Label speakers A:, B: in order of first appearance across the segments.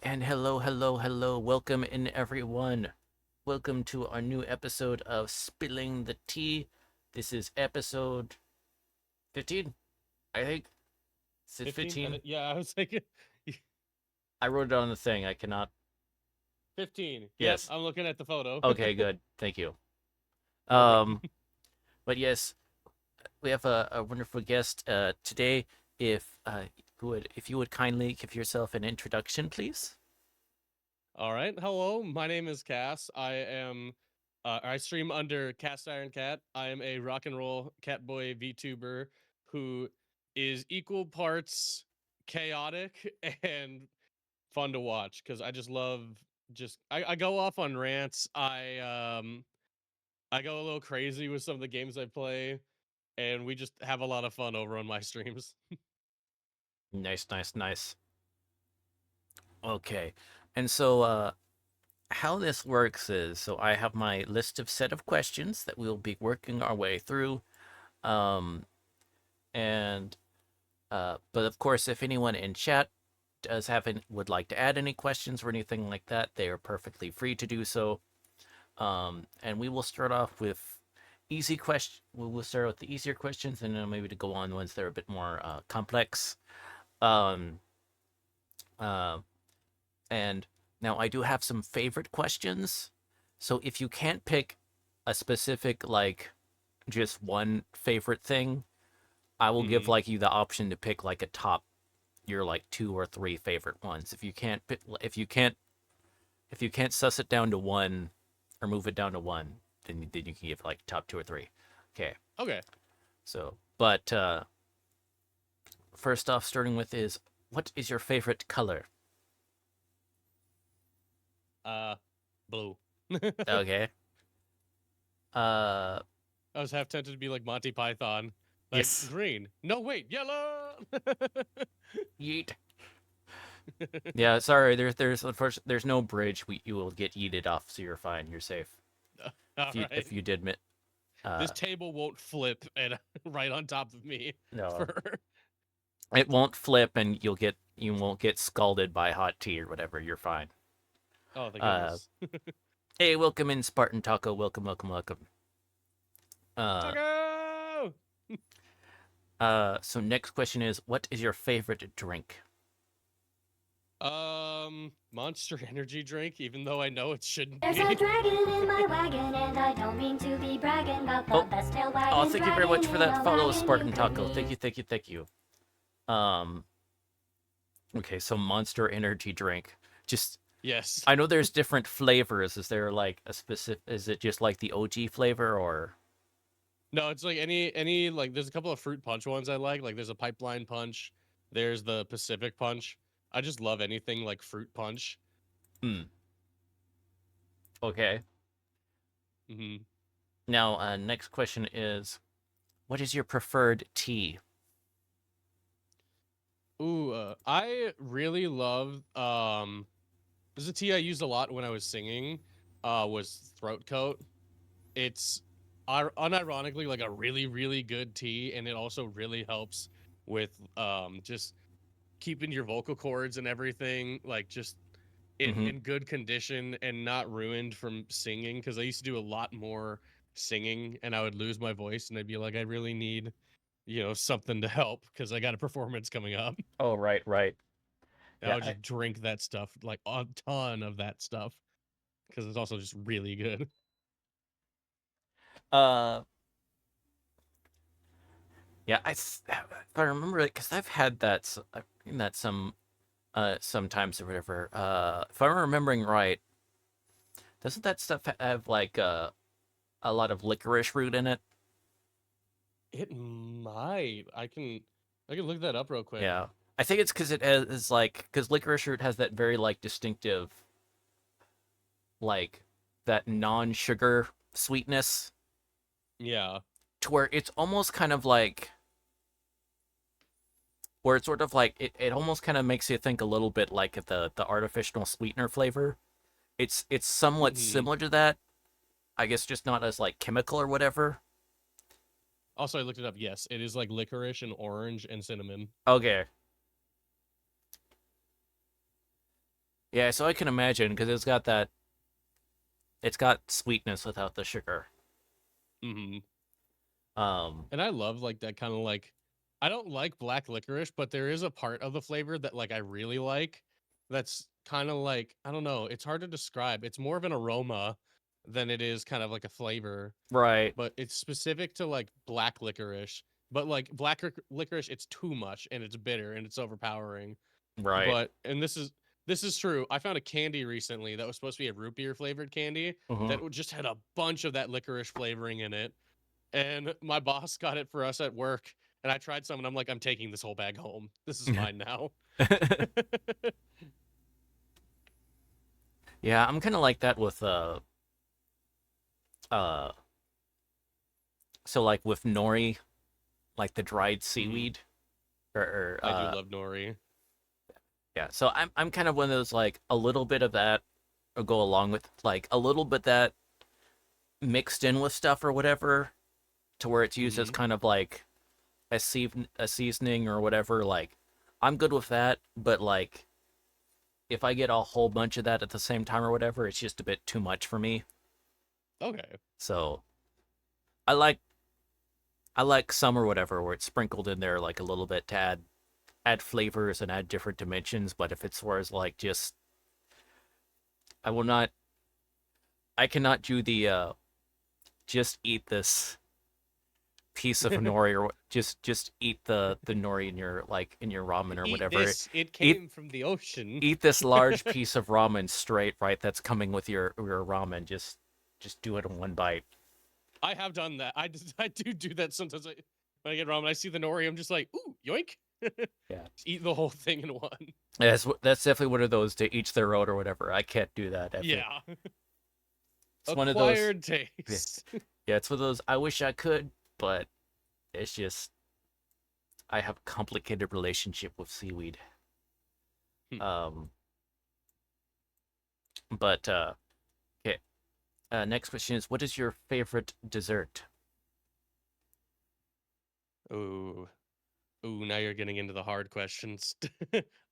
A: And hello, hello, hello. Welcome in, everyone. Welcome to our new episode of Spilling the Tea. This is episode 15, I think. Is it
B: 15?
A: 15?
B: Yeah, I was like,
A: I wrote it on the thing. I cannot.
B: 15. Yep,
A: Yes.
B: I'm looking at the photo.
A: Okay, good. Thank you.
B: Perfect.
A: Um, but yes, we have a wonderful guest today. If you would kindly give yourself an introduction, please.
B: All right. Hello, my name is Cass. I stream under Cast Iron Cat. I am a rock and roll catboy VTuber who is equal parts chaotic and fun to watch because I just love I go off on rants. I go a little crazy with some of the games I play, and we just have a lot of fun over on my streams.
A: Nice, nice, nice. Okay. And so, how this works is so I have my list of set of questions that we'll be working our way through. Um, and but of course, if anyone in chat would like to add any questions or anything like that, they are perfectly free to do so. And we will start off with easy question. We will start with the easier questions, and then maybe to go on ones that are a bit more complex. Um, uh, and now I do have some favorite questions. So if you can't pick a specific like just one favorite thing, I will give
B: hmm
A: like you the option to pick like a top your like two or three favorite ones. If you can't suss it down to one or move it down to one, then you can give like top two or three. Okay.
B: Okay.
A: So, but first off, starting with is what is your favorite color?
B: Uh, Blue. I
A: Okay. Uh,
B: was half tempted to be like Monty Python, like
A: yes.
B: green. No, wait, yellow.
A: Yeet. Yeah, sorry. There's unfortunately there's no bridge. You will get yeeted off, so you're fine. You're safe.
B: All
A: If
B: right.
A: you did
B: This table won't flip and right on top of me.
A: no,
B: For
A: it won't flip, and you won't get scalded by hot tea or whatever. You're fine.
B: oh, the
A: Uh,
B: goodness.
A: hey, welcome in Spartan Taco. Welcome, welcome, welcome. Uh,
B: Taco.
A: so next question is, what is your favorite drink?
B: Monster Energy drink. Even though I know it shouldn't
C: There's a
B: be.
C: dragon in my wagon, and I don't mean to be bragging about the
A: Oh,
C: best tail
A: oh,
C: wagging
A: thank you very much
C: dragon
A: for
C: in
A: that
C: the
A: follow,
C: wagon you
A: Spartan
C: could
A: Taco.
C: meet.
A: Thank you, thank you, thank you. Um, okay, so Monster Energy drink. Just
B: Yes.
A: I know there's different flavors. Is there like a specific? Is it just like the OG flavor or?
B: No, it's like any like there's a couple of fruit punch ones I like. Like there's a pipeline punch. There's the Pacific punch. I just love anything like fruit punch.
A: Hmm. Okay.
B: hmm
A: Now, next question is, what is your preferred tea?
B: Ooh, I really love there's a tea I used a lot when I was singing was throat coat. It's unironically like a really good tea, and it also really helps with just keeping your vocal cords and everything like just
A: Mm-hmm.
B: in good condition and not ruined from singing, because I used to do a lot more singing and I would lose my voice and I'd be like, I really need, something to help because I got a performance coming up.
A: Oh, right, right.
B: And I
A: Yeah.
B: would just drink that stuff, like a ton of that stuff, because it's also just really good.
A: Uh, yeah. If I remember it, because I've had that. I've seen that sometimes or whatever. If I'm remembering right, doesn't that stuff have like a lot of licorice root in it?
B: It might. I can look that up real quick.
A: Yeah. I think it's because is like because licorice root has that very like distinctive like that non-sugar sweetness
B: Yeah.
A: to where it's almost kind of like where it's sort of like it almost kind of makes you think a little bit like the artificial sweetener flavor. It's somewhat
B: hmm
A: similar to that, I guess, just not as like chemical or whatever.
B: Also, I looked it up. Yes, it is like licorice and orange and cinnamon.
A: Okay. Yeah, so I can imagine because it's got sweetness without the sugar.
B: Hmm.
A: Um,
B: And I love like that kind of like I don't like black licorice, but there is a part of the flavor that like I really like. That's kind of like I don't know, it's hard to describe. It's more of an aroma than it is kind of like a flavor,
A: right,
B: but it's specific to like black licorice. But like licorice, it's too much and it's bitter and it's overpowering.
A: right.
B: But and this is true. I found a candy recently that was supposed to be a root beer flavored candy
A: Hmm.
B: that just had a bunch of that licorice flavoring in it, and my boss got it for us at work. And I tried some, and I'm like, I'm taking this whole bag home. This is mine now.
A: Yeah, I'm kind of like that with uh, so like with nori, like the dried
B: Mhm.
A: seaweed, or
B: I do love nori.
A: yeah. So I'm kind of one of those like a little bit of that, or go along with like a little bit that mixed in with stuff or whatever, to where it's used as
B: Hmm.
A: kind of like a seasoning or whatever. Like I'm good with that, but like if I get a whole bunch of that at the same time or whatever, it's just a bit too much for me.
B: Okay.
A: So I like I like some or whatever where it's sprinkled in there like a little bit to add flavors and add different dimensions. But if it's whereas like just I will not I cannot do the just eat this piece of nori or just eat the nori in your like in your ramen or
B: Eat
A: whatever.
B: this. It
A: Eat
B: came from the ocean.
A: eat this large piece of ramen straight, right? That's coming with your ramen. Just do it in one bite.
B: I have done that. I do that sometimes. When I get ramen, I see the nori. I'm just like, ooh, yoink.
A: Yeah.
B: Just eat the whole thing in one.
A: That's definitely one of those to each their own or whatever. I can't do that.
B: Yeah.
A: It's one of those.
B: Acquired
A: Yeah,
B: taste.
A: yeah, it's one of those. I wish I could, but it's just I have a complicated relationship with seaweed.
B: Hmm.
A: Um, but okay. Next question is, what is your favorite dessert?
B: Ooh. Ooh, now you're getting into the hard questions.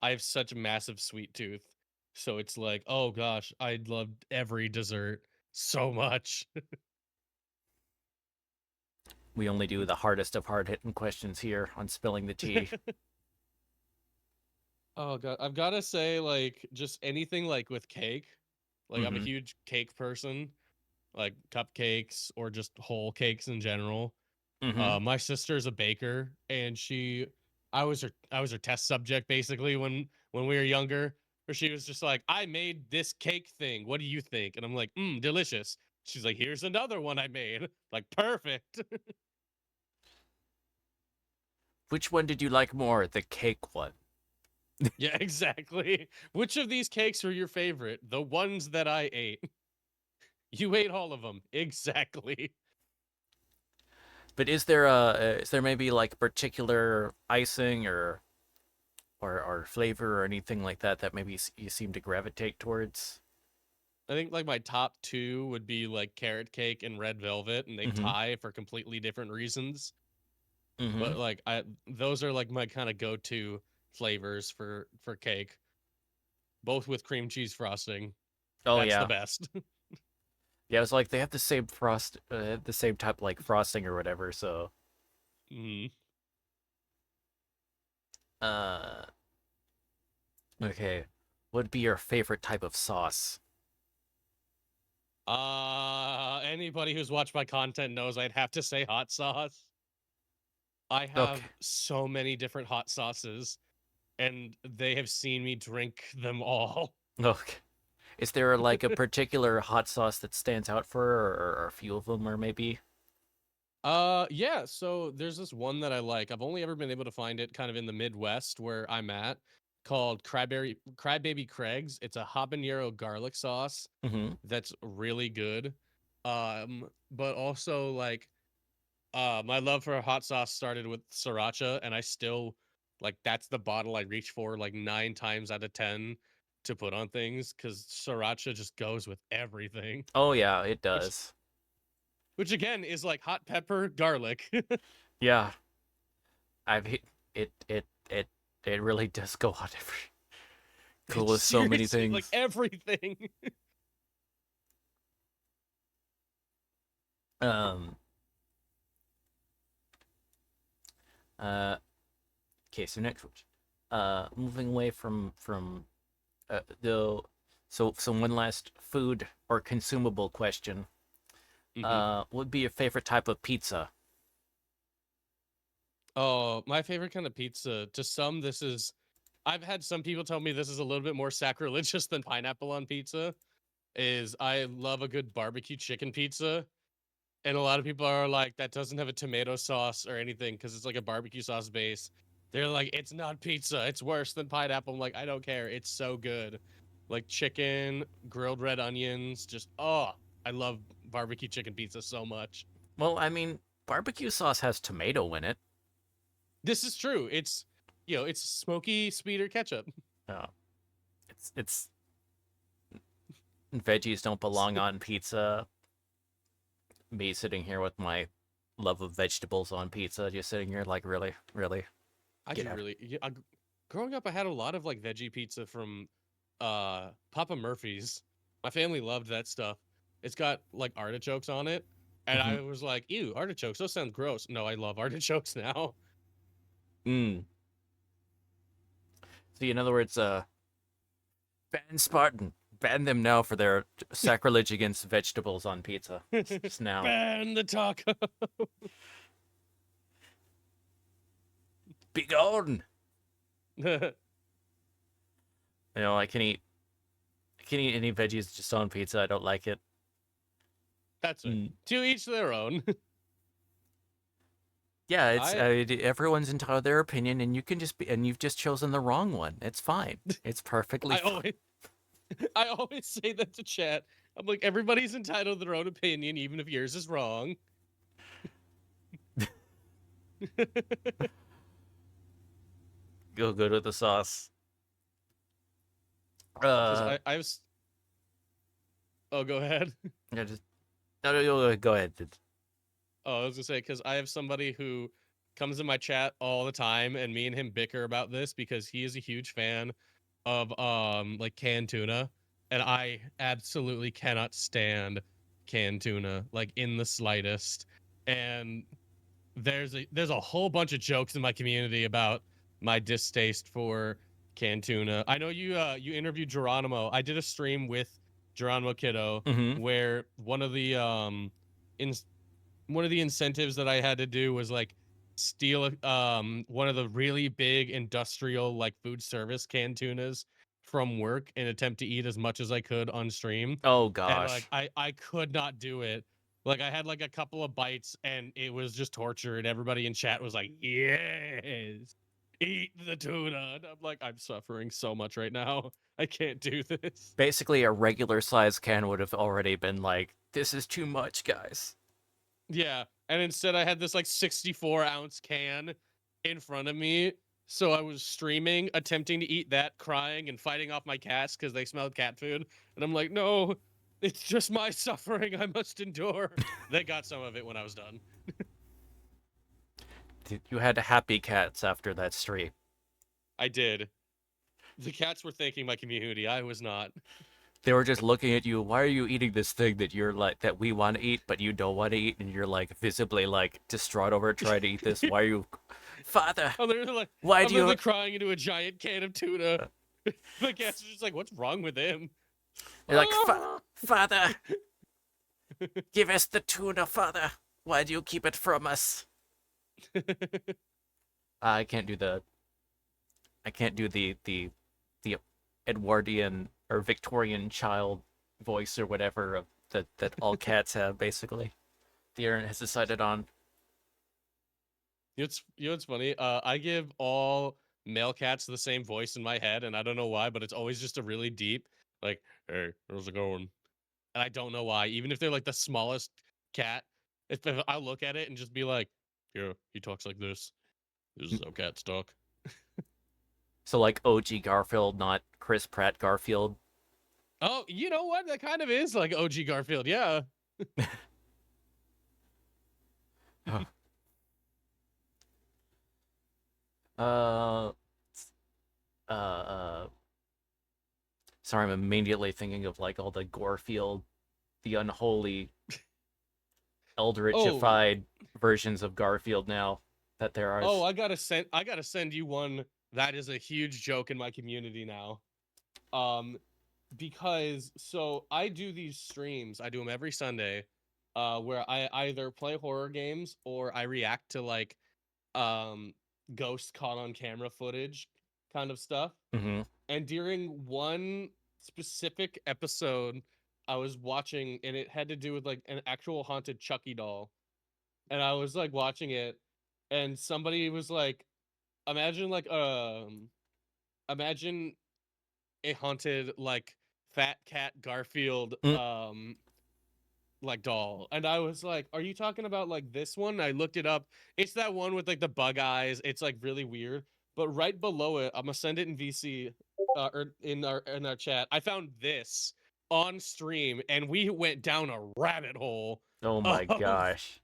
B: I have such a massive sweet tooth. So it's like, oh gosh, I love every dessert so much.
A: We only do the hardest of hard hitting questions here on spilling the tea.
B: Oh god, I've got to say like just anything like with cake. Like I'm a
A: Mm-hmm.
B: huge cake person, like cupcakes or just whole cakes in general.
A: Mm-hmm.
B: My sister's a baker, and I was her test subject basically when we were younger. Where she was just like, I made this cake thing. What do you think? And I'm like, delicious. She's like, here's another one I made. Like, perfect.
A: Which one did you like more? The cake one.
B: Yeah, exactly. Which of these cakes are your favorite? The ones that I ate. You ate all of them. Exactly.
A: But is there maybe like particular icing or flavor or anything like that that maybe you seem to gravitate towards?
B: I think like my top two would be like carrot cake and red velvet, and they
A: Mm-hmm.
B: tie for completely different reasons.
A: Mm-hmm.
B: But like I those are like my kind of go-to flavors for cake, both with cream cheese frosting.
A: Oh
B: That's the
A: yeah.
B: best.
A: Yeah, it's like they have the same type like frosting or whatever. So,
B: Mm.
A: uh, okay, what would be your favorite type of sauce?
B: Anybody who's watched my content knows I'd have to say hot sauce. I have
A: Okay,
B: so many different hot sauces, and they have seen me drink them all.
A: okay. Is there like a particular hot sauce that stands out for, or a few of them, or maybe?
B: Yeah, so there's this one that I like. I've only ever been able to find it kind of in the Midwest where I'm at, called Crybaby Craig's. It's a habanero garlic sauce
A: Mm-hmm.
B: that's really good. But also like my love for hot sauce started with sriracha, and I still like that's the bottle I reach for like 9 times out of 10 to put on things because sriracha just goes with everything.
A: Oh yeah, it
B: Which
A: does.
B: which again is like hot pepper, garlic.
A: Yeah, I've hit it. It really does go on every. Cool
B: It's
A: with so many
B: seriously like
A: things.
B: everything.
A: Um. Uh. Okay. So next question. Moving away from the so one last food or consumable question.
B: Hmm.
A: What would be your favorite type of pizza?
B: Oh, my favorite kind of pizza. To some, this is. I've had some people tell me this is a little bit more sacrilegious than pineapple on pizza. Is I love a good barbecue chicken pizza. And a lot of people are like, that doesn't have a tomato sauce or anything because it's like a barbecue sauce base. They're like, it's not pizza. It's worse than pineapple. I'm like, I don't care. It's so good. Like chicken, grilled red onions, just I love barbecue chicken pizza so much.
A: Well, I mean, barbecue sauce has tomato in it.
B: This is true. It's it's smoky speeder ketchup.
A: Uh, it's veggies don't belong on pizza. Me sitting here with my love of vegetables on pizza, just sitting here like, really, really,
B: I
A: get
B: do
A: out.
B: really. Growing up, I had a lot of like veggie pizza from Papa Murphy's. My family loved that stuff. It's got like artichokes on it, and
A: Mm-hmm.
B: I was like, "Ew, artichokes! Those sound gross." No, I love artichokes now.
A: Mm. See, in other words, ban Spartan, ban them now for their sacrilege against vegetables on pizza. Just now,
B: Ban the taco.
A: be gone. I can eat any veggies just on pizza. I don't like it.
B: That's right.
A: Mm.
B: To each their own.
A: Yeah,
B: I
A: everyone's entitled to their opinion, and you can just be, and you've just chosen the wrong one. It's fine. It's perfectly
B: I
A: fine.
B: always I always say that to chat. I'm like, everybody's entitled to their own opinion, even if yours is wrong.
A: Go good with the sauce.
B: Because
A: Uh,
B: I was. Oh, go ahead.
A: yeah, just no, go ahead.
B: Oh, I was gonna say because I have somebody who comes in my chat all the time, and me and him bicker about this because he is a huge fan of like canned tuna, and I absolutely cannot stand canned tuna like in the slightest. And there's a whole bunch of jokes in my community about my distaste for canned tuna. I know you interviewed Geronimo. I did a stream with Geronimo Kiddo
A: Mm-hmm.
B: where in one of the incentives that I had to do was like steal one of the really big industrial like food service canned tunas from work and attempt to eat as much as I could on stream.
A: Oh
B: And like
A: gosh.
B: I could not do it. Like I had like a couple of bites and it was just torture and everybody in chat was like, "Yes. Eat the tuna." And I'm like, I'm suffering so much right now. I can't do this.
A: Basically, a regular size can would have already been like, this is too much, guys.
B: Yeah, and instead I had this like 64-ounce can in front of me. So I was streaming, attempting to eat that, crying and fighting off my cats because they smelled cat food. And I'm like, no, it's just my suffering I must endure. They got some of it when I was done.
A: You had happy cats after that stream.
B: I did. The cats were thanking my community. I was not.
A: They were just looking at you. Why are you eating this thing that you're like that we want to eat, but you don't want to eat, and you're like visibly like distraught over trying to eat this? Why are you, Father?
B: I'm literally like,
A: Why
B: I'm
A: do you?
B: literally crying into a giant can of tuna. The cats are just like, what's wrong with him?
A: You're like, Father, give us the tuna, Father. Why do you keep it from us? I can't do the. I can't do the Edwardian or Victorian child voice or whatever that all cats have. Basically, the internet has decided on.
B: You know what's funny? I give all male cats the same voice in my head, and I don't know why, but it's always just a really deep, like, "Hey, how's it going?" And I don't know why. Even if they're like the smallest cat, if I look at it and just be like, "Yeah, he talks like this. This is how cats talk."
A: So like OG Garfield, not Chris Pratt Garfield.
B: Oh, you know what? That kind of is like OG Garfield. Yeah.
A: uh, uh, Sorry, I'm immediately thinking of like all the Gorefield, the unholy,
B: Oh,
A: eldritchified versions of Garfield now that there are.
B: oh, I gotta send you one that is a huge joke in my community now. Um, because so I do these streams. I do them every Sunday, where I either play horror games or I react to like um ghost caught on camera footage kind of stuff.
A: Hmm.
B: And during one specific episode I was watching, and it had to do with like an actual haunted Chucky doll. And I was like watching it, and somebody was like, imagine like imagine a haunted like fat cat Garfield
A: Mm.
B: like doll. And I was like, are you talking about like this one? I looked it up. It's that one with like the bug eyes. It's like really weird. But right below it, I'm gonna send it in VC or in our chat. I found this on stream, and we went down a rabbit hole
A: Oh my
B: of
A: gosh.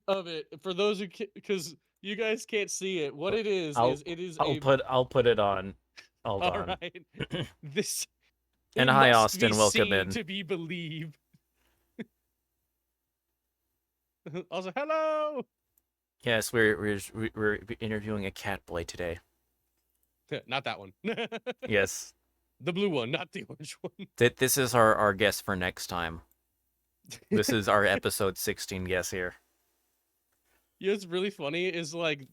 B: of it. For those who, because you guys can't see it, what it
A: I'll
B: is it is
A: I'll
B: a
A: put it on. Hold
B: all
A: on.
B: right. This
A: And
B: it
A: hi,
B: must be
A: Austin. Welcome
B: seen
A: in.
B: to be believed. Also, hello.
A: Yes, we're interviewing a cat boy today.
B: Not that one.
A: Yes,
B: The blue one, not the orange one.
A: this is our guest for next time. This is our episode 16 guest here.
B: You know what's really funny is like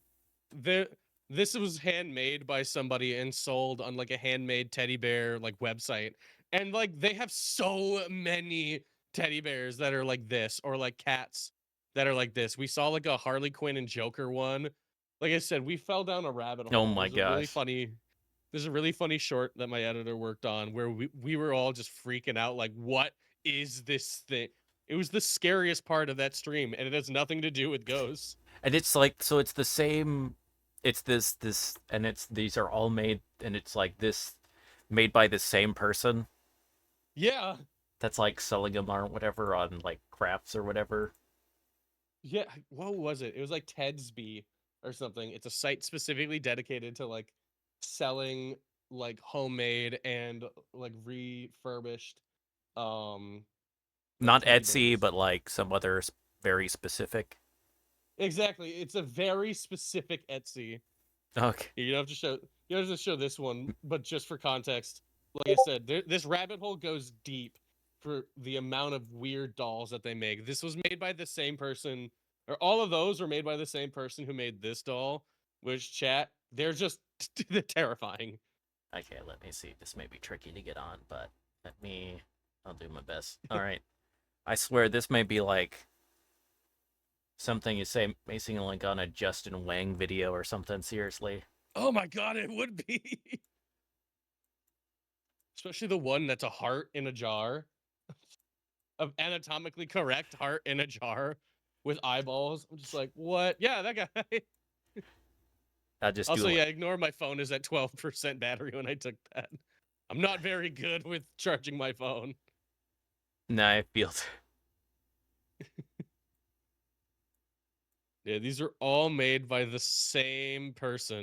B: there this was handmade by somebody and sold on like a handmade teddy bear like website. And like they have so many teddy bears that are like this, or like cats that are like this. We saw like a Harley Quinn and Joker one. Like I said, we fell down a rabbit
A: Oh
B: hole.
A: my gosh.
B: There's a really funny short that my editor worked on where we were all just freaking out like, what is this thing? It was the scariest part of that stream, and it has nothing to do with ghosts.
A: And it's like, so it's the same, it's this and it's these are all made, and it's like this made by the same person
B: Yeah.
A: that's like selling them or whatever on like crafts or whatever.
B: Yeah, what was it? It was like Tedsby or something. It's a site specifically dedicated to like selling like homemade and like refurbished um like
A: Not
B: teddy
A: Etsy,
B: bears.
A: but like some other very specific.
B: Exactly. It's a very specific Etsy.
A: Okay.
B: You don't have to show you don't have to show this one, but just for context, like I said, this rabbit hole goes deep for the amount of weird dolls that they make. This was made by the same person, or all of those were made by the same person who made this doll. Which chat, they're just they're terrifying.
A: Okay, let me see. This may be tricky to get on, but I'll do my best. All right. I swear this may be like something you say basing like on a Justin Wang video or something, seriously.
B: Oh my god, it would be. Especially the one that's a heart in a jar, of anatomically correct heart in a jar with eyeballs. I'm just like, what? Yeah, that guy.
A: I'll just
B: Also,
A: do
B: yeah, ignore my phone is at 12% battery when I took that. I'm not very good with charging my phone.
A: Nah, I feel
B: Yeah, these are all made by the same person.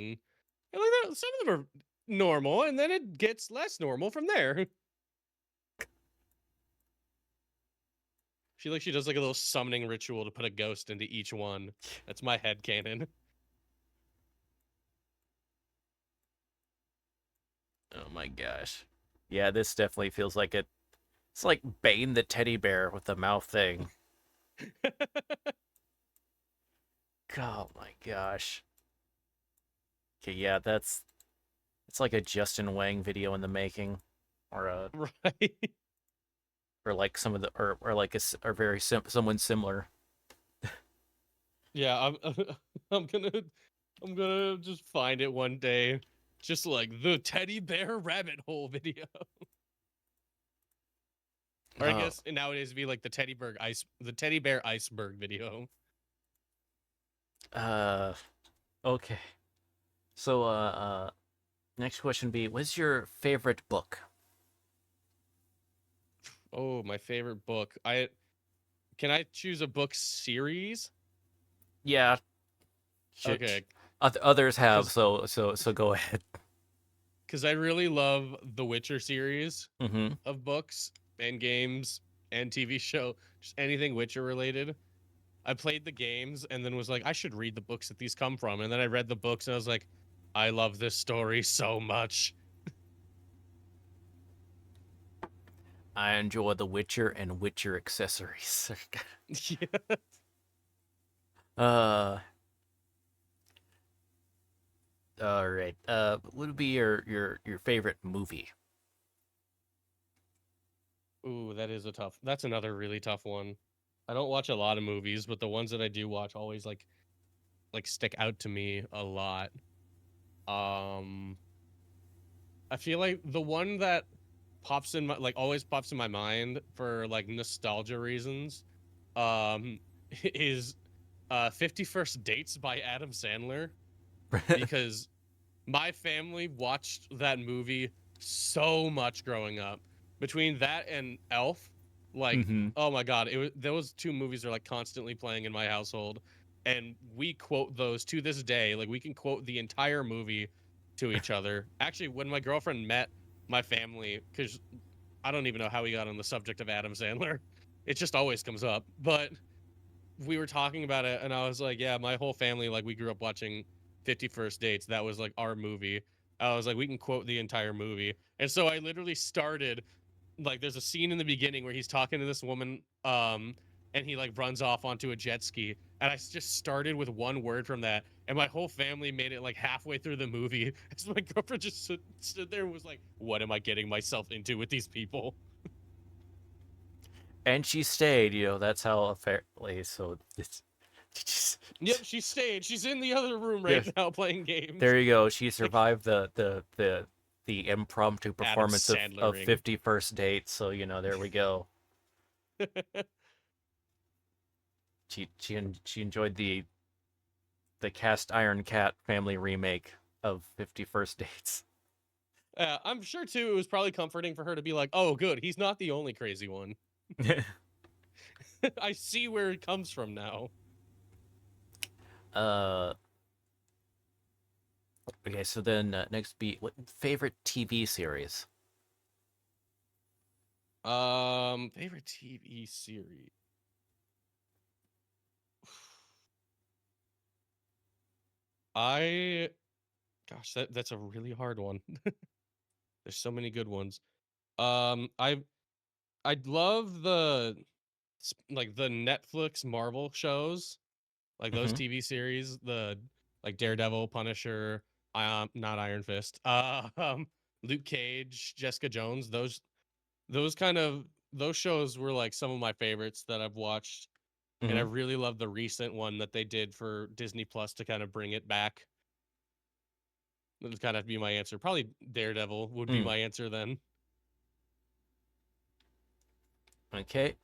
B: And like that, some of them are normal, and then it gets less normal from there. I feel like she does like a little summoning ritual to put a ghost into each one. That's my head canon.
A: Oh my gosh. Yeah, this definitely feels like it. It's like Bane the teddy bear with the mouth thing. Oh my gosh. Okay, yeah, it's like a Justin Wang video in the making, or a
B: Right.
A: or like some of the or like or very someone similar.
B: Yeah, I'm gonna I'm gonna just find it one day. Just like the teddy bear rabbit hole video. Or I
A: Oh,
B: guess nowadays it'd be like the teddy bear iceberg video.
A: uh, okay. So, next question be, what's your favorite book?
B: Oh, my favorite book. I Can I choose a book series?
A: Yeah,
B: Okay,
A: others have,
B: because
A: so go ahead.
B: because I really love the Witcher series
A: Mm-hmm.
B: of books and games and TV show, just anything Witcher related. I played the games and then was like, I should read the books that these come from. And then I read the books and I was like, I love this story so much.
A: I enjoy The Witcher and Witcher accessories.
B: Yeah.
A: uh, all right. What would be your favorite movie?
B: Ooh, that is a tough. That's another really tough one. I don't watch a lot of movies, but the ones that I do watch always like stick out to me a lot. Um, I feel like the one that pops in my like always pops in my mind for like nostalgia reasons, um, is 51st Dates by Adam Sandler because my family watched that movie so much growing up. Between that and Elf, like,
A: Mm-hmm.
B: oh my god, those two movies are like constantly playing in my household, and we quote those to this day. Like, we can quote the entire movie to each other. Actually, when my girlfriend met my family, because I don't even know how we got on the subject of Adam Sandler, it just always comes up. But we were talking about it and I was like, yeah, my whole family, like, we grew up watching 51st Dates. That was like our movie. I was like, we can quote the entire movie. And so I literally started like there's a scene in the beginning where he's talking to this woman and he like runs off onto a jet ski and I just started with one word from that and my whole family made it like halfway through the movie. So my girlfriend just stood there and was like, what am I getting myself into with these people?
A: And she stayed. That's how apparently. So it's
B: Yep, she stayed. She's in the other room right
A: yes.
B: now playing games.
A: There you go. She
B: Like
A: survived the impromptu
B: Adam
A: performance of
B: Sandlering.
A: 51st Dates. So there we go. She enjoyed the cast iron cat family remake of 51st Dates.
B: I'm sure too it was probably comforting for her to be like, oh good, he's not the only crazy one. I see where it comes from now.
A: uh okay, so then next be what favorite TV series?
B: Favorite TV series. I gosh, that's a really hard one. There's so many good ones. I love like the Netflix Marvel shows, like those
A: Mm-hmm.
B: TV series, the like Daredevil, Punisher, not Iron Fist, Luke Cage, Jessica Jones. Those kind of those shows were like some of my favorites that I've watched, and I
A: Mm-hmm.
B: really love the recent one that they did for Disney Plus to kind of bring it back. That would kind of be my answer. Probably Daredevil would be
A: Mm.
B: my answer then.
A: Okay.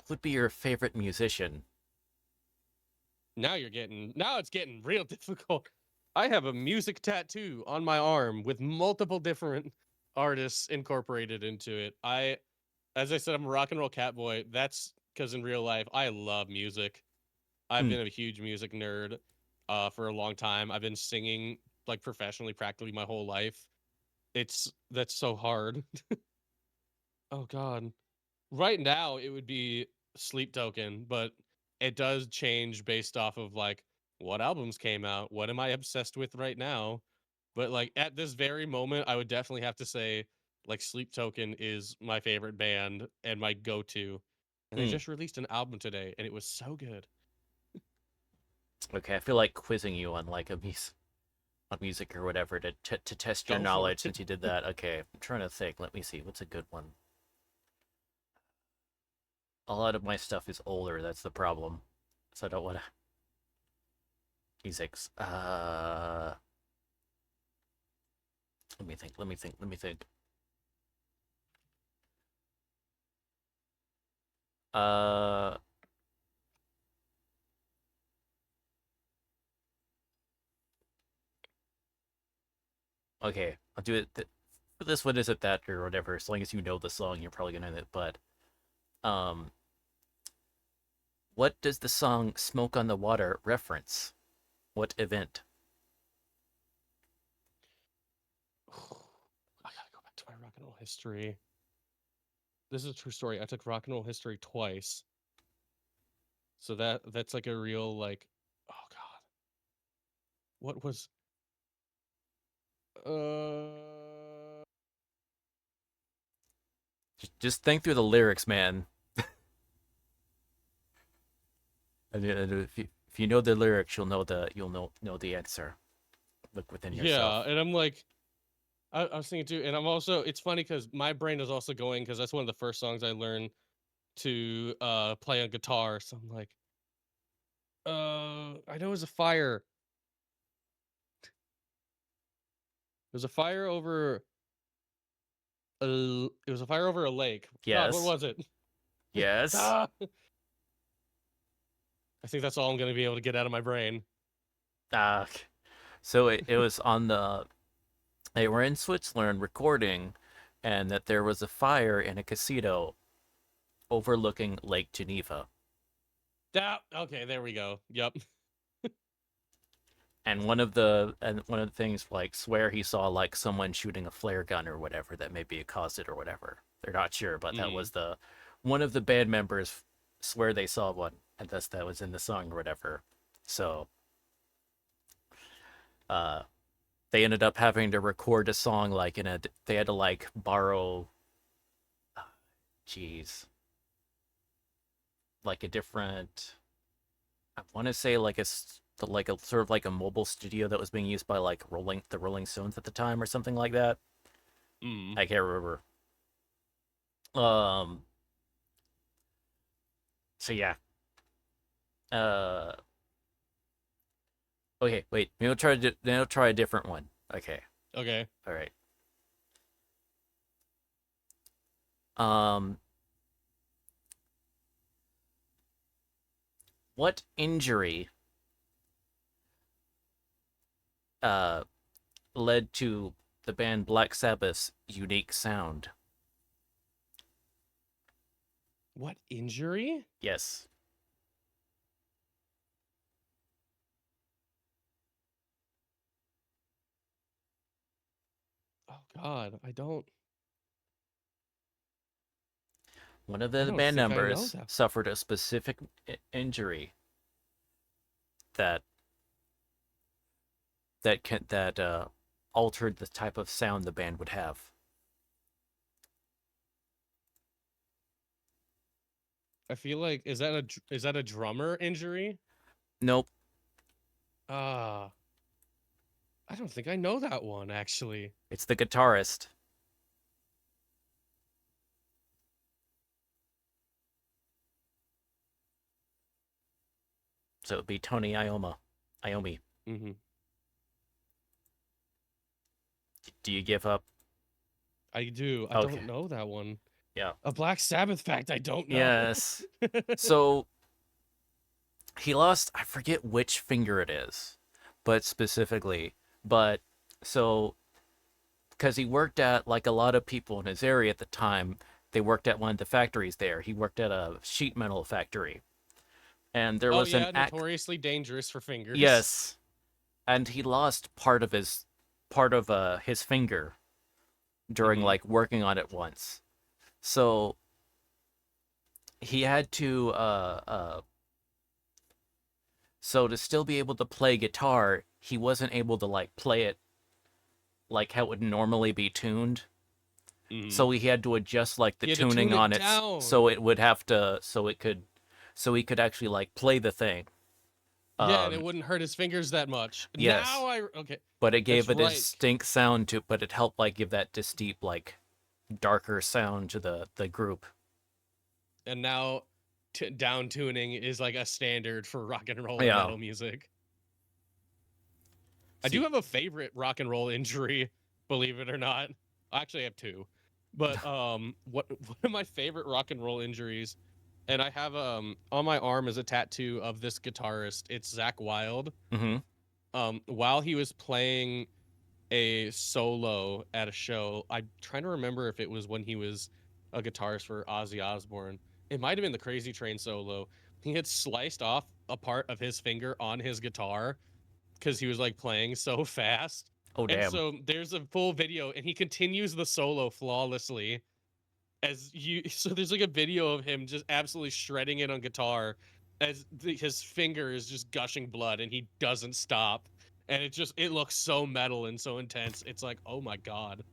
A: Would be your favorite musician?
B: Now it's getting real difficult. I have a music tattoo on my arm with multiple different artists incorporated into it. As I said, I'm a rock and roll cat boy. That's because in real life, I love music. I've
A: Mm.
B: been a huge music nerd for a long time. I've been singing like professionally practically my whole life. That's so hard. Oh God. Right now it would be Sleep Token, but it does change based off of like what albums came out, what am I obsessed with right now. But like at this very moment, I would definitely have to say like Sleep Token is my favorite band and my go-to. And they
A: Mm.
B: just released an album today and it was so good.
A: Okay, I feel like quizzing you on like on music or whatever to test your
B: Go for
A: knowledge
B: it.
A: since you did that. Okay, I'm trying to think. Let me see. What's a good one? A lot of my stuff is older. That's the problem. So I don't want to. Music's. Let me think. Let me think. Let me think. Uh. Okay, I'll do it. For this one isn't that or whatever. As long as you know the song, you're probably gonna know it. But um, what does the song "Smoke on the Water" reference? What event?
B: history. This is a true story. I took rock and roll history twice. So that's like a real like, oh god. What was uh
A: Just think through the lyrics, man. And if you know the lyrics, you'll know the answer. Look within
B: yeah,
A: yourself.
B: and I'm like I was thinking too, and I'm also it's funny because my brain is also going because that's one of the first songs I learned to play on guitar. So I'm like, I know it was a fire. It was a fire over it was a fire over a lake. God, what
A: Yes.
B: was it?
A: Yes.
B: Ah! I think that's all I'm gonna be able to get out of my brain.
A: Uh, so it was on the they were in Switzerland recording, and that there was a fire in a casino overlooking Lake Geneva.
B: Okay, there we go. Yep.
A: And one of the things like swear he saw like someone shooting a flare gun or whatever that maybe it caused it or whatever. They're not sure, but that
B: Mm-hmm.
A: was the one of the band members swear they saw one, and thus that was in the song or whatever. So uh they ended up having to record a song like they had to like borrow geez like a different I want to say like a sort of like a mobile studio that was being used by like Rolling Stones at the time or something like that.
B: Mm.
A: I can't remember. Um. So yeah. Uh. Okay. Wait. Maybe I'll try a different one. Okay.
B: Okay.
A: All right. Um. What injury uh led to the band Black Sabbath's unique sound?
B: What injury?
A: Yes.
B: Oh God,
A: One of
B: I
A: the
B: don't
A: band
B: think I know
A: members
B: that.
A: suffered a specific injury that altered the type of sound the band would have.
B: I feel like is that a drummer injury?
A: Nope.
B: Ah, I don't think I know that one actually.
A: It's the guitarist. So it would be Tony Iommi.
B: Mm-hmm.
A: Do you give up?
B: I do. I
A: Okay.
B: don't know that one.
A: Yeah.
B: A Black Sabbath fact I don't know.
A: Yes. So he lost, I forget which finger it is, but specifically. But so, because he worked at, like a lot of people in his area at the time, they worked at one of the factories there. He worked at a sheet metal factory. And there
B: Oh
A: was an
B: yeah,
A: act.
B: notoriously dangerous for fingers.
A: Yes. And he lost part of his finger during
B: Mm-hmm.
A: like working on it once. So he had to so to still be able to play guitar, he wasn't able to like play it like how it would normally be tuned.
B: Mm-hmm.
A: So he had to adjust like the
B: He had to tune
A: tuning on
B: it
A: it
B: down.
A: so it would have to so he could actually like play the thing.
B: Yeah, and it
A: Um
B: wouldn't hurt his fingers that much.
A: yes,
B: Okay.
A: but it
B: That's
A: gave a
B: right.
A: distinct sound to but it helped like give that distinct like darker sound to the group.
B: And now down tuning is like a standard for rock and roll and
A: Yeah.
B: metal music. I do
A: See.
B: have a favorite rock and roll injury, believe it or not. I actually have two. But what one of my favorite rock and roll injuries, and I have on my arm is a tattoo of this guitarist. It's Zach Wild.
A: Mhm.
B: While he was playing a solo at a show, I'm trying to remember if it was when he was a guitarist for Ozzy Osbourne. It might have been the Crazy Train solo. He had sliced off a part of his finger on his guitar because he was like playing so fast.
A: Oh
B: And
A: damn.
B: so there's a full video, and he continues the solo flawlessly. So there's like a video of him just absolutely shredding it on guitar, as his finger is just gushing blood, and he doesn't stop. And it looks so metal and so intense. It's like, oh my god.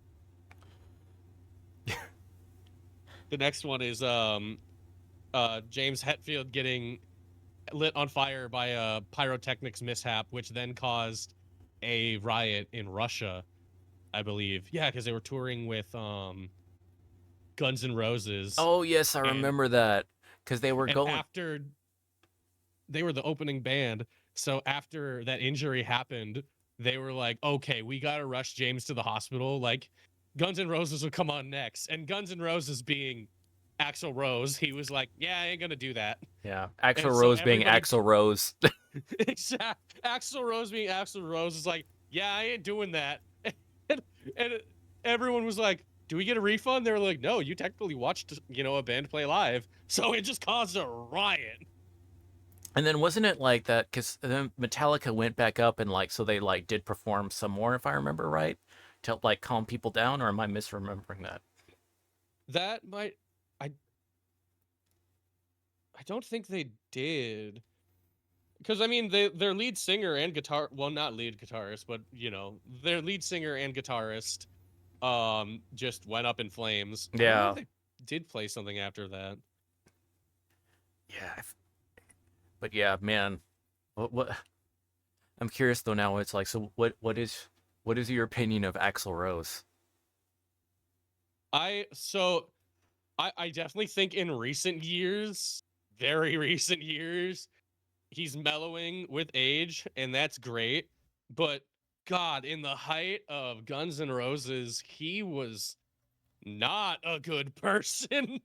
B: The next one is James Hetfield getting lit on fire by a pyrotechnics mishap, which then caused a riot in Russia, I believe. Yeah, because they were touring with Guns N' Roses,
A: Oh yes, I
B: and
A: remember that because they were going.
B: after they were the opening band, so after that injury happened, they were like, "Okay, we gotta rush James to the hospital." Like, Guns N' Roses will come on next, and Guns N' Roses being Axl Rose, he was like, "Yeah, I ain't gonna do that."
A: Yeah, Axl
B: And so
A: Rose being
B: everybody
A: Axl Rose.
B: exact Axl Rose being Axl Rose is like, yeah, I ain't doing that. And everyone was like, do we get a refund? They were like, no, you technically watched, a band play live. So it just caused a riot.
A: And then wasn't it like that? Because then Metallica went back up and like so they like did perform some more, if I remember right, to like calm people down, or am I misremembering that?
B: That might I I don't think they did. Because I mean their lead singer and guitar well, not lead guitarist, but their lead singer and guitarist just went up in flames. I don't know if
A: Yeah,
B: they did play something after that.
A: yeah. But yeah, man. What? I'm curious though. Now it's like, so what is your opinion of Axl Rose?
B: I definitely think in recent years, very recent years, he's mellowing with age, and that's great. But God, in the height of Guns N' Roses, he was not a good person.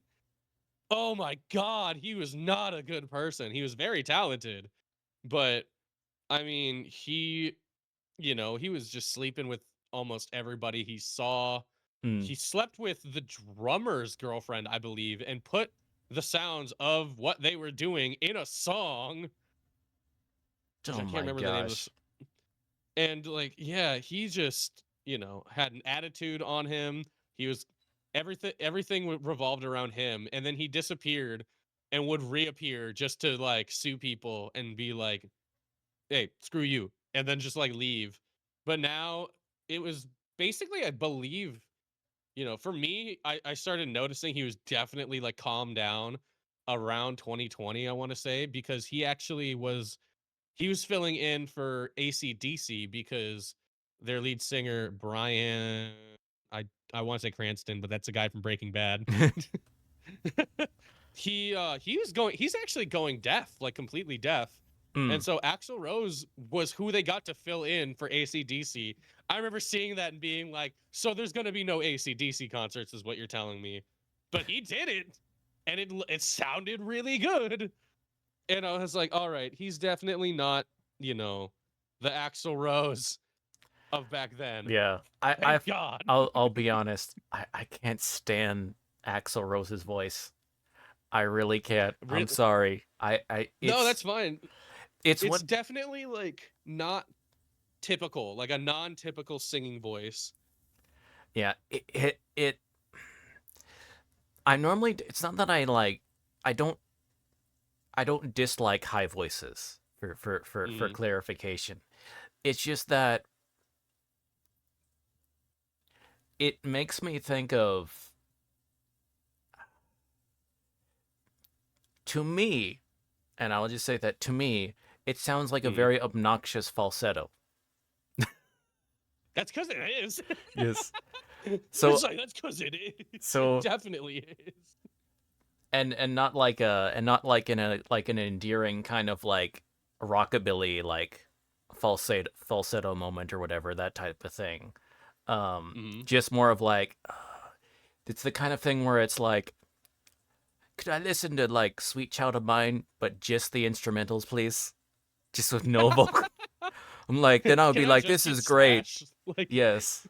B: Oh my God, he was not a good person. He was very talented, but I mean, he was just sleeping with almost everybody he saw.
A: Hmm.
B: He slept with the drummer's girlfriend, I believe, and put the sounds of what they were doing in a song, which
A: Oh
B: I can't
A: my
B: remember the name of
A: gosh.
B: this. And like, yeah, he just, had an attitude on him. He was everything revolved around him, and then he disappeared and would reappear just to like sue people and be like, hey, screw you, and then just like leave. But now it was basically, I believe, for me, I started noticing he was definitely like calmed down around 2020, I want to say, because he was filling in for AC/DC because their lead singer, Brian, I, I want to say Cranston, but that's a guy from Breaking Bad. He's actually going deaf, like completely deaf.
A: Hmm.
B: And so Axl Rose was who they got to fill in for AC/DC. I remember seeing that and being like, so there's going to be no AC/DC concerts is what you're telling me. But he did it, and it sounded really good. And I was like, all right, he's definitely not, the Axl Rose of back then.
A: Yeah.
B: Thank God.
A: I'll be honest. I can't stand Axl Rose's voice. I really can't. I'm
B: Really?
A: sorry.
B: No, that's fine.
A: It's
B: It's
A: what.
B: definitely like not typical, like a non-typical singing voice.
A: Yeah. It. I normally. It's not that I like. I don't. I don't dislike high voices. For
B: Mm.
A: clarification, it's just that it makes me think of, to me, and I'll just say that to me, it sounds like a
B: Mm.
A: very obnoxious falsetto.
B: That's because it is.
A: Yes.
B: It's
A: So
B: like that's because it is. It
A: so
B: definitely is.
A: and not like a and not like in a like an endearing kind of like rockabilly like falsetto moment or whatever, that type of thing.
B: Mm.
A: Just more of like, it's the kind of thing where it's like, could I listen to like Sweet Child of Mine but just the instrumentals, please? Just with no vocal. I'm like, then I would
B: Can
A: be
B: I
A: like,
B: just
A: this
B: get
A: is great.
B: Slash? Like,
A: Yes.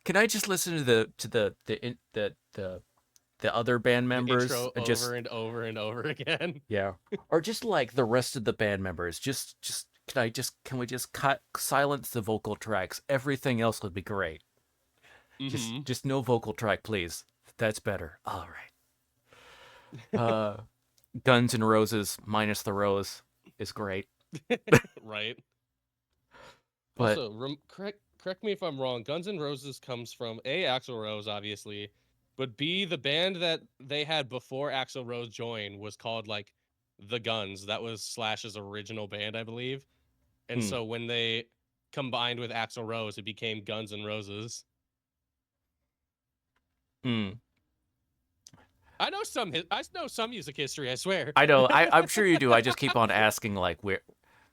A: Can I just listen to the other band
B: the
A: members
B: intro
A: just,
B: over and over and over again.
A: yeah, or just like the rest of the band members, just can we just cut silence the vocal tracks? Everything else would be great.
B: Mm-hmm.
A: Just no vocal track, please. That's better. All right. Guns N' Roses minus the rose is great,
B: Right.
A: but
B: Also, correct me if I'm wrong. Guns N' Roses comes from A, Axl Rose, obviously, but B, the band that they had before Axl Rose joined was called like The Guns. That was Slash's original band, I believe. And
A: mm,
B: so when they combined with Axl Rose, it became Guns N' Roses.
A: mm.
B: I know some music history, I swear.
A: I know. I'm sure you do. I just keep on asking, like, where.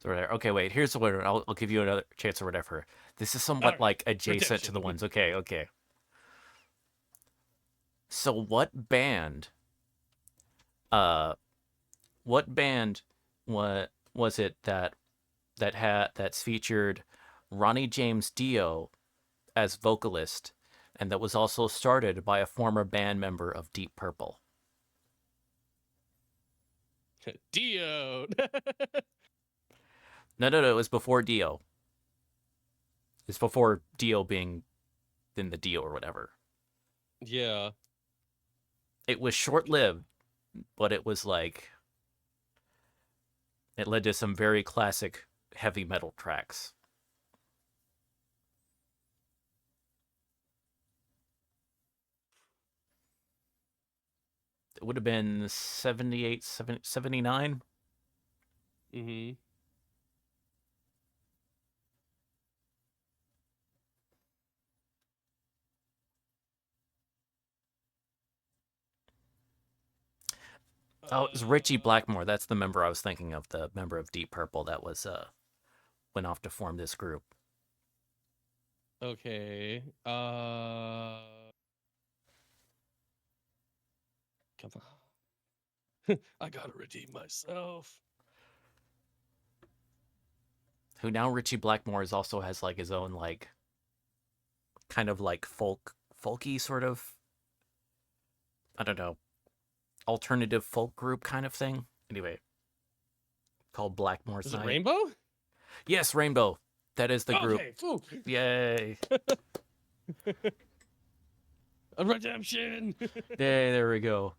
A: Okay, wait. Here's the one. I'll give you another chance or whatever. This is
B: All
A: somewhat
B: right.
A: like adjacent to the
B: Redemption.
A: ones. Okay, okay. So uh, what band, was it that's featured Ronnie James Dio as vocalist, and that was also started by a former band member of Deep Purple?
B: Dio.
A: No, no, no. It was before Dio. It's before Dio being in the Dio or whatever.
B: Yeah.
A: It was short lived, but it was like it led to some very classic heavy metal tracks. It would have been 78, 79.
B: Mm-hmm.
A: Oh, it was Richie Blackmore. That's the member I was thinking of, the member of Deep Purple that was went off to form this group.
B: Okay. Come on. I gotta redeem myself.
A: Who now Richie Blackmore is also has like his own like kind of like folky sort of, I don't know, alternative folk group kind of thing. Anyway, called Blackmore's
B: Is it
A: Night.
B: Rainbow?
A: Yes, Rainbow. That is the group.
B: Okay, phew.
A: Yay.
B: A redemption.
A: Yay, there we go.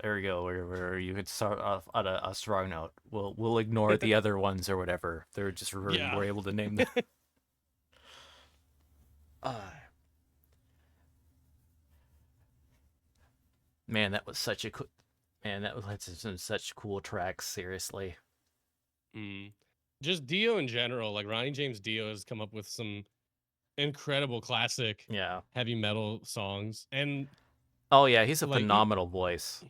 A: There we go. Where you could start off on a strong note. We'll ignore the other ones or whatever. They're just
B: Yeah.
A: we're able to name them. Uh, man, that was such a man. That was some such cool tracks. Seriously.
B: Mm. Just Dio in general, like Ronnie James Dio has come up with some incredible classic
A: Yeah.
B: heavy metal songs, and
A: Oh yeah, he's a
B: like
A: phenomenal voice.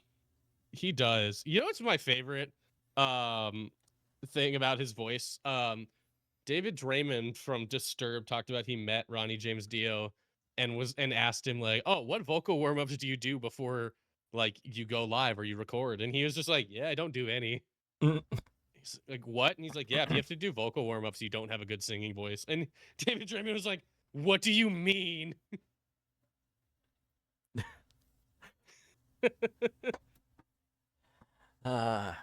B: he does. You know what's my favorite um thing about his voice? David Draymond from Disturbed talked about he met Ronnie James Dio and asked him like, "Oh, what vocal warm-ups do you do before like you go live or you record?" And he was just like, "Yeah, I don't do any." He's like, "What?" And he's like, "Yeah, if you have to do vocal warm-ups, you don't have a good singing voice." And David Draymond was like, "What do you mean?"
A: uh,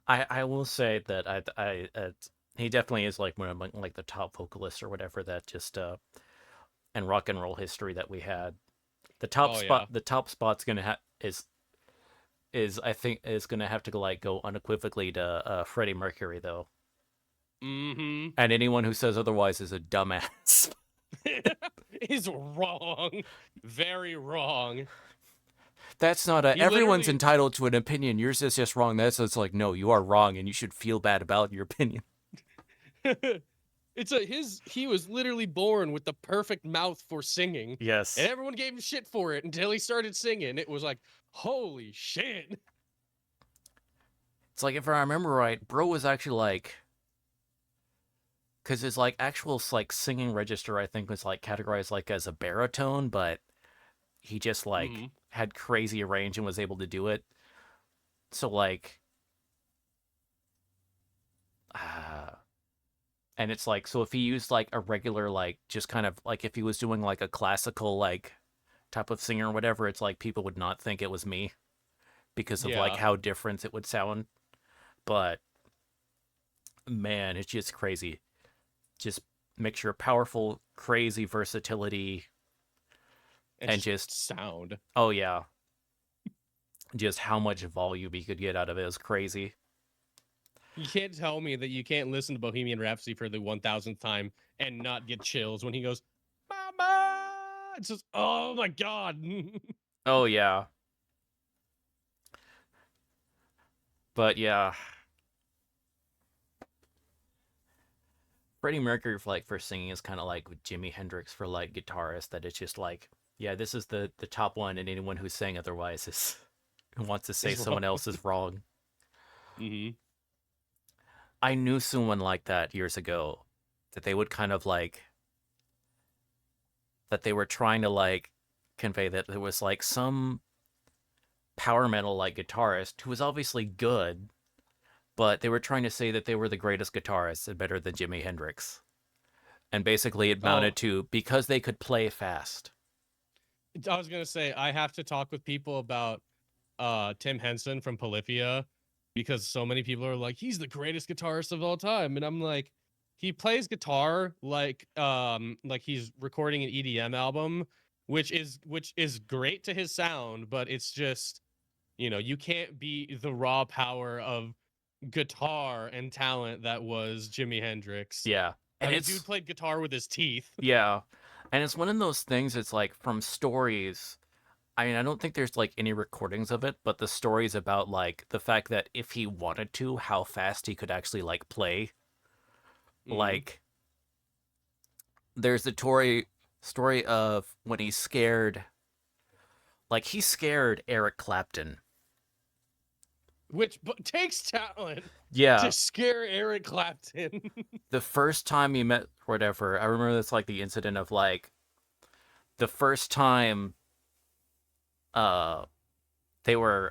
A: I will say that he definitely is like one of like the top vocalists or whatever that just in rock and roll history that we had.
B: Oh yeah.
A: The top spot's gonna have is I think is gonna have to like go unequivocally to Freddie Mercury though,
B: Mm-hmm.
A: and anyone who says otherwise is a dumbass.
B: He's wrong. Very wrong.
A: That's not a.
B: He
A: Everyone's
B: literally
A: entitled to an opinion. Yours is just wrong. It's like no, you are wrong, and you should feel bad about your opinion.
B: he was literally born with the perfect mouth for singing.
A: Yes.
B: And everyone gave him shit for it until he started singing. It was like, holy shit.
A: It's like if I remember right, bro was actually like, because his like actual like singing register I think was like categorized like as a baritone, but he just like
B: Mm-hmm.
A: had crazy range and was able to do it. So like, uh, and it's like so if he used like a regular like just kind of like if he was doing like a classical like type of singer or whatever, it's like people would not think it was me because of like
B: Yeah.
A: how different it would sound. But man, it's just crazy. Just mixture of powerful, crazy versatility,
B: And
A: and
B: just
A: just
B: sound.
A: oh yeah, just how much volume he could get out of it is crazy.
B: You can't tell me that you can't listen to Bohemian Rhapsody for the 1000th time and not get chills when he goes, "Mama!" It's just, oh my god.
A: Oh yeah, but yeah, Freddie Mercury for for singing is kind of like with Jimi Hendrix for like guitarist. That it's just like yeah, this is the top one, and anyone who's saying otherwise is who wants to say
B: Is wrong.
A: someone else is wrong.
B: Hmm.
A: I knew someone like that years ago, that they would kind of like that they were trying to like convey that there was like some power metal like guitarist who was obviously good, but they were trying to say that they were the greatest guitarists and better than Jimi Hendrix. And basically it
B: Oh,
A: mounted to because they could play fast.
B: I was gonna say I have to talk with people about Tim Henson from Polyphia because so many people are like, he's the greatest guitarist of all time. And I'm like, he plays guitar like he's recording an EDM album, which is great to his sound, but it's just, you can't be the raw power of guitar and talent that was Jimi Hendrix.
A: Yeah.
B: I
A: And
B: mean, dude
A: it's
B: played guitar with his teeth.
A: yeah. And it's one of those things it's like from stories. I mean, I don't think there's like any recordings of it, but the stories about like the fact that if he wanted to, how fast he could actually like play.
B: Hmm.
A: Like there's the story of when he scared like he scared Eric Clapton.
B: Which takes talent to
A: Yeah.
B: scare Eric Clapton.
A: The first time he met whatever, I remember that's like the incident of like the first time uh they were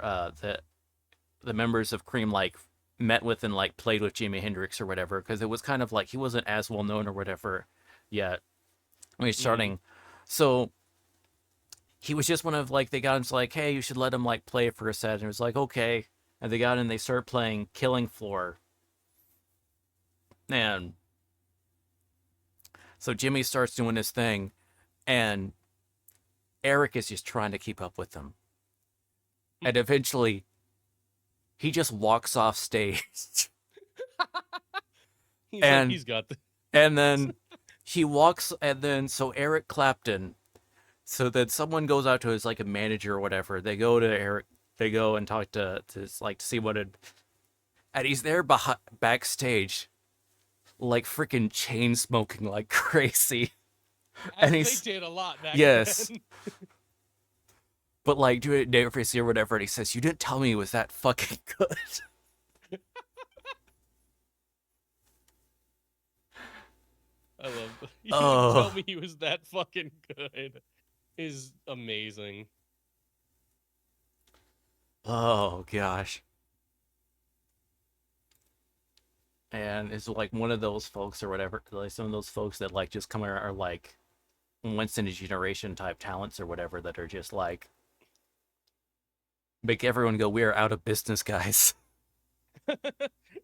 A: the members of Cream like met with and like played with Jimi Hendrix or whatever, because it was kind of like he wasn't as well known or whatever yet when he's
B: Hmm.
A: starting. So he was just one of like they got him to like, hey, you should let him like play for a set, and it was like okay, and they got in, and they started playing Killing Floor, and so Jimmy starts doing his thing, and Eric is just trying to keep up with them, and eventually he just walks off stage,
B: He's like,
A: and
B: he's got the.
A: and then he walks, and then so Eric Clapton. So then someone goes out to his like a manager or whatever. They go to Eric. They go and talk to like to see what it. And he's there backstage, like freaking chain smoking like crazy. And
B: As they
A: he's
B: did a lot back
A: yes,
B: then.
A: but like doing it day face or whatever. And he says, "You didn't tell me it was that fucking good."
B: I love. You didn't tell
A: Oh,
B: me he was that fucking good. Is amazing.
A: oh gosh. And it's like one of those folks or whatever, like some of those folks that like just come around are like once in a generation type talents or whatever that are just like make everyone go, "We are out of business, guys."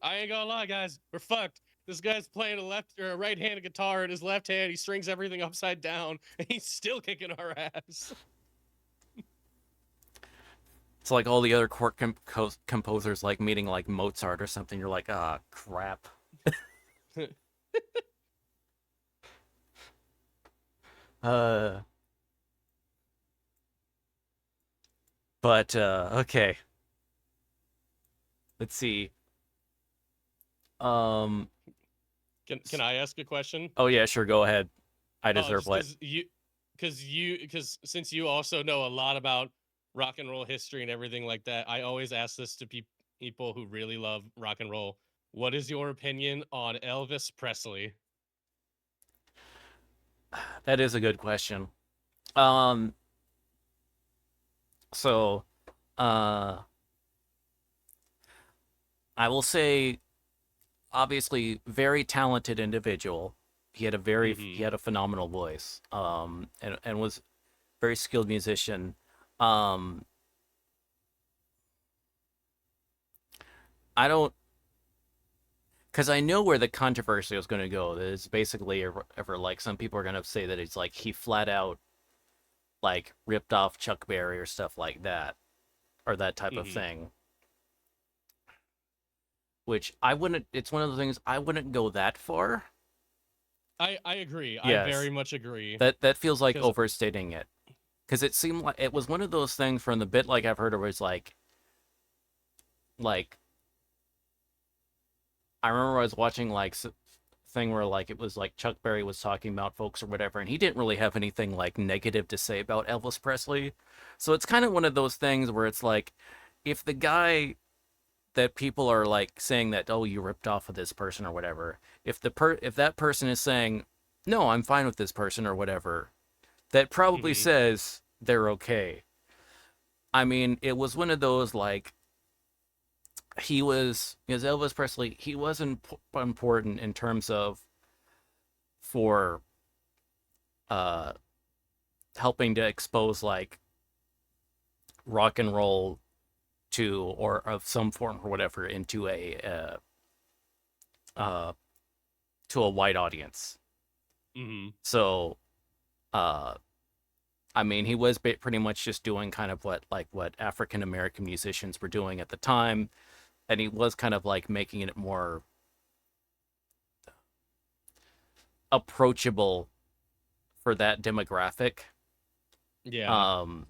B: I ain't gonna lie, guys. We're fucked. This guy's playing a left or a right-handed guitar in his left hand. He strings everything upside down, and he's still kicking our ass.
A: It's like all the other court composers like meeting like Mozart or something. You're like, ah, crap. Uh, but okay. Let's see. Um.
B: Can I ask a question?
A: Oh yeah, sure. Go ahead. I
B: Oh,
A: deserve
B: just
A: what.
B: because since you also know a lot about rock and roll history and everything like that, I always ask this to people who really love rock and roll. What is your opinion on Elvis Presley?
A: That is a good question. Um. So, uh, I will say, obviously, very talented individual. He
B: Mm-hmm.
A: had a phenomenal voice. And was very skilled musician. Um, I don't. because I know where the controversy was going to go. That it's basically ever like some people are going to say that it's like he flat out like ripped off Chuck Berry or stuff like that, or that type of
B: Hmm.
A: thing. Which I wouldn't. It's one of the things I wouldn't go that far.
B: I agree. I
A: Yes,
B: very much agree.
A: that feels like
B: Because
A: overstating it. Because it seemed like it was one of those things from the bit like I've heard where it's like I remember I was watching like thing where like it was like Chuck Berry was talking about folks or whatever, and he didn't really have anything like negative to say about Elvis Presley. So it's kind of one of those things where it's like if the guy that people are like saying that oh you ripped off of this person or whatever, if that person is saying no I'm fine with this person or whatever, that probably
B: hmm
A: says they're okay. I mean, it was one of those like he was because Elvis Presley he was important in terms of for uh helping to expose like rock and roll to or of some form or whatever into a uh to a white audience.
B: hmm
A: So uh I mean he was pretty much just doing kind of what African American musicians were doing at the time, and he was kind of like making it more approachable for that demographic.
B: Yeah.
A: Um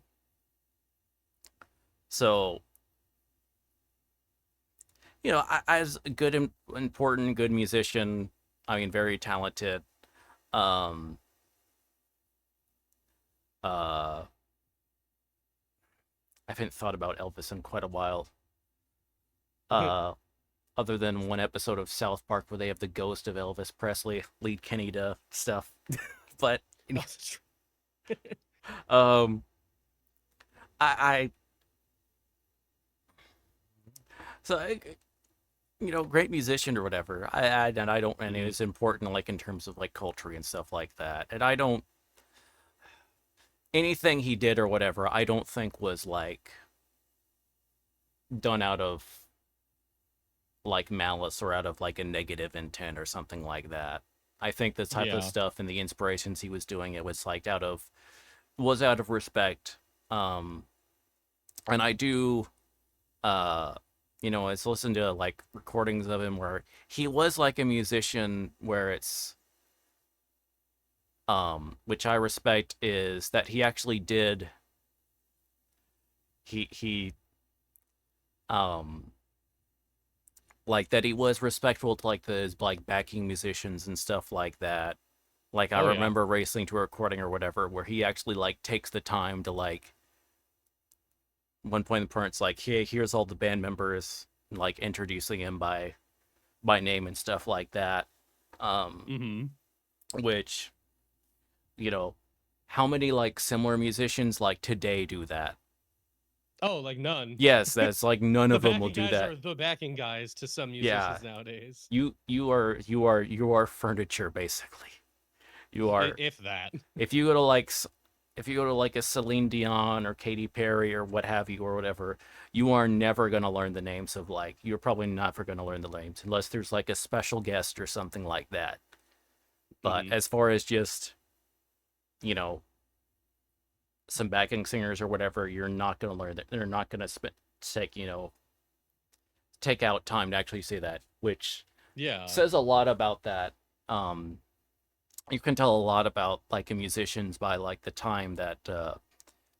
A: so you know, as a good, important, good musician, I mean, very talented. Um, I haven't thought about Elvis in quite a while. Uh, other than one episode of South Park where they have the ghost of Elvis Presley lead Kenny to stuff. But um, I so you know, great musician or whatever. And I don't, and
B: Mhm.
A: it's important like in terms of like culture and stuff like that. And I don't anything he did or whatever. I don't think was like done out of like malice or out of like a negative intent or something like that. I think the type of
B: Yeah.
A: stuff and the inspirations he was doing it was like out of respect. Um and I do uh you know, it's listened to like recordings of him where he was like a musician where it's which I respect is that he actually did he um like that he was respectful to like the like backing musicians and stuff like that. Like I
B: Oh yeah.
A: remember racing to a recording or whatever where he actually like takes the time to like one point in the parts like hey here's all the band members like introducing him by name and stuff like that. Um
B: hmm
A: which you know how many like similar musicians like today do that?
B: Oh, like none.
A: Yes, that's like none
B: The
A: of them will
B: backing
A: do
B: guys
A: that.
B: are the backing guys to some
A: Yeah,
B: musicians nowadays.
A: you are furniture basically. You are
B: If that.
A: if you go to like if you go to like a Celine Dion or Katy Perry or what have you or whatever, you are never going to learn the names of like you're probably never going to learn the names unless there's like a special guest or something like that. But
B: hmm
A: as far as just, you know, some backing singers or whatever, you're not going to learn that. They're not going to take, you know, take out time to actually say that, which
B: Yeah.
A: says a lot about that. Um you can tell a lot about like a musicians by like the time that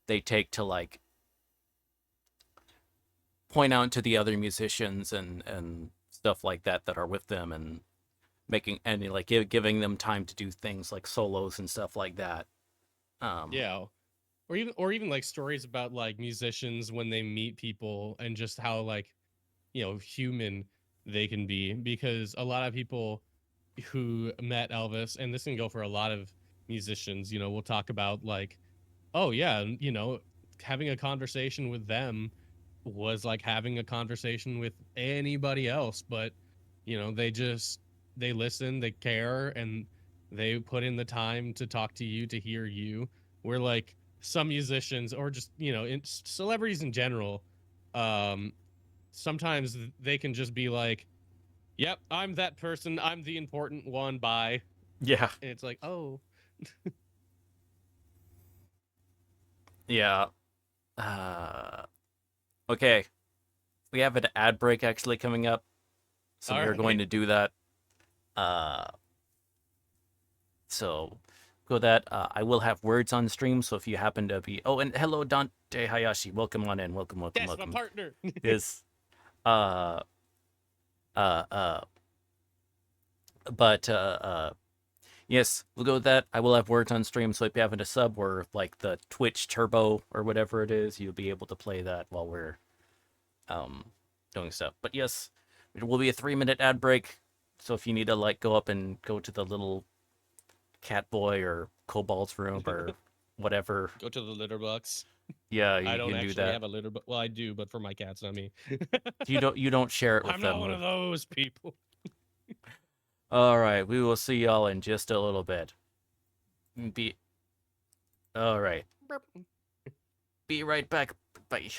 A: they take to like point out to the other musicians and stuff like that that are with them and making and like giving them time to do things like solos and stuff like that. Um,
B: Yeah. Or even like stories about like musicians when they meet people and just how like, human they can be, because a lot of people who met Elvis, and this can go for a lot of musicians, we'll talk about like, oh yeah, having a conversation with them was like having a conversation with anybody else, but they listen, they care, and they put in the time to talk to you, to hear you. Where like some musicians, or just celebrities in general, um sometimes they can just be like, Yep, I'm that person. I'm the important one. Bye.
A: Yeah.
B: And it's like, oh,
A: Yeah. Uh, okay. We have an ad break actually coming up, so we
B: all
A: are going
B: right.
A: to do that. Uh, so go that. I will have words on stream, so if you happen to be, oh, and hello Dante Hayashi, welcome on in, welcome, welcome,
B: That's my
A: welcome.
B: partner.
A: Is uh uh uh, but yes, we'll go with that. I will have words on stream, so if you happen to sub or like the Twitch Turbo or whatever it is, you'll be able to play that while we're um doing stuff. But yes, it will be a 3-minute ad break. So if you need to like go up and go to the little cat boy or Cobalt's room or whatever,
B: Go to the litter box.
A: yeah,
B: I
A: you
B: don't
A: can do
B: actually
A: that.
B: have a litter box. Well, I do, but for my cats, not me.
A: You don't share it with
B: I'm not
A: them.
B: one of those people.
A: All right, we will see y'all in just a little bit. Be all right. Be right back. Bye.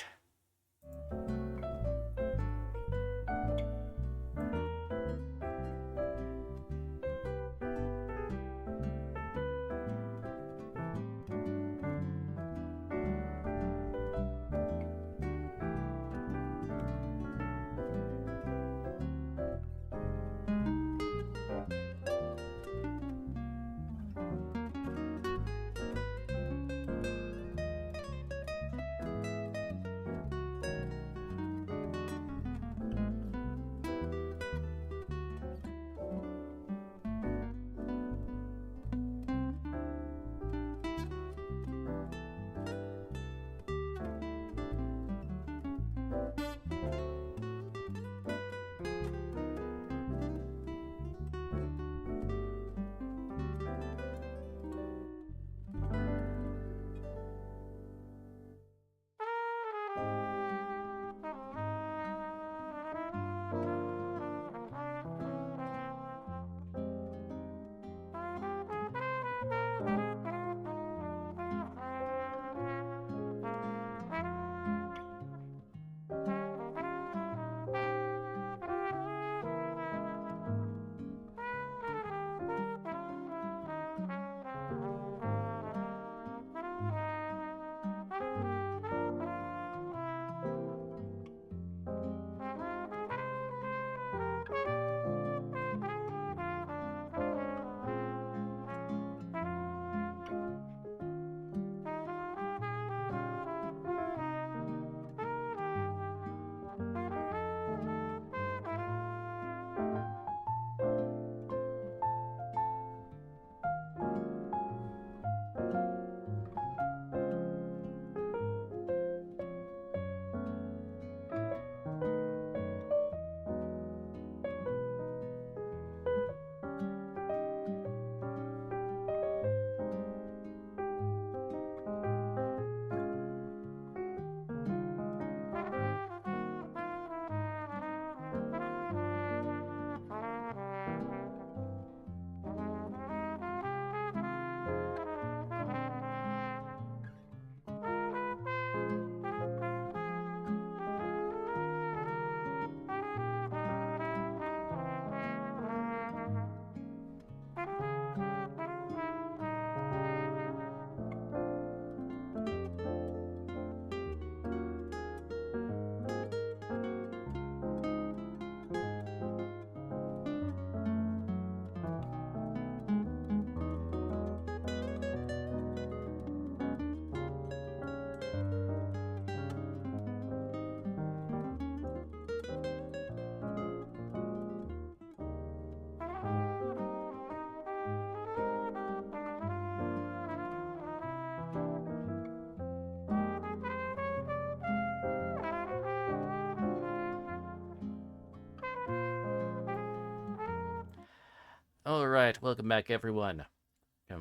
A: All right, welcome back, everyone.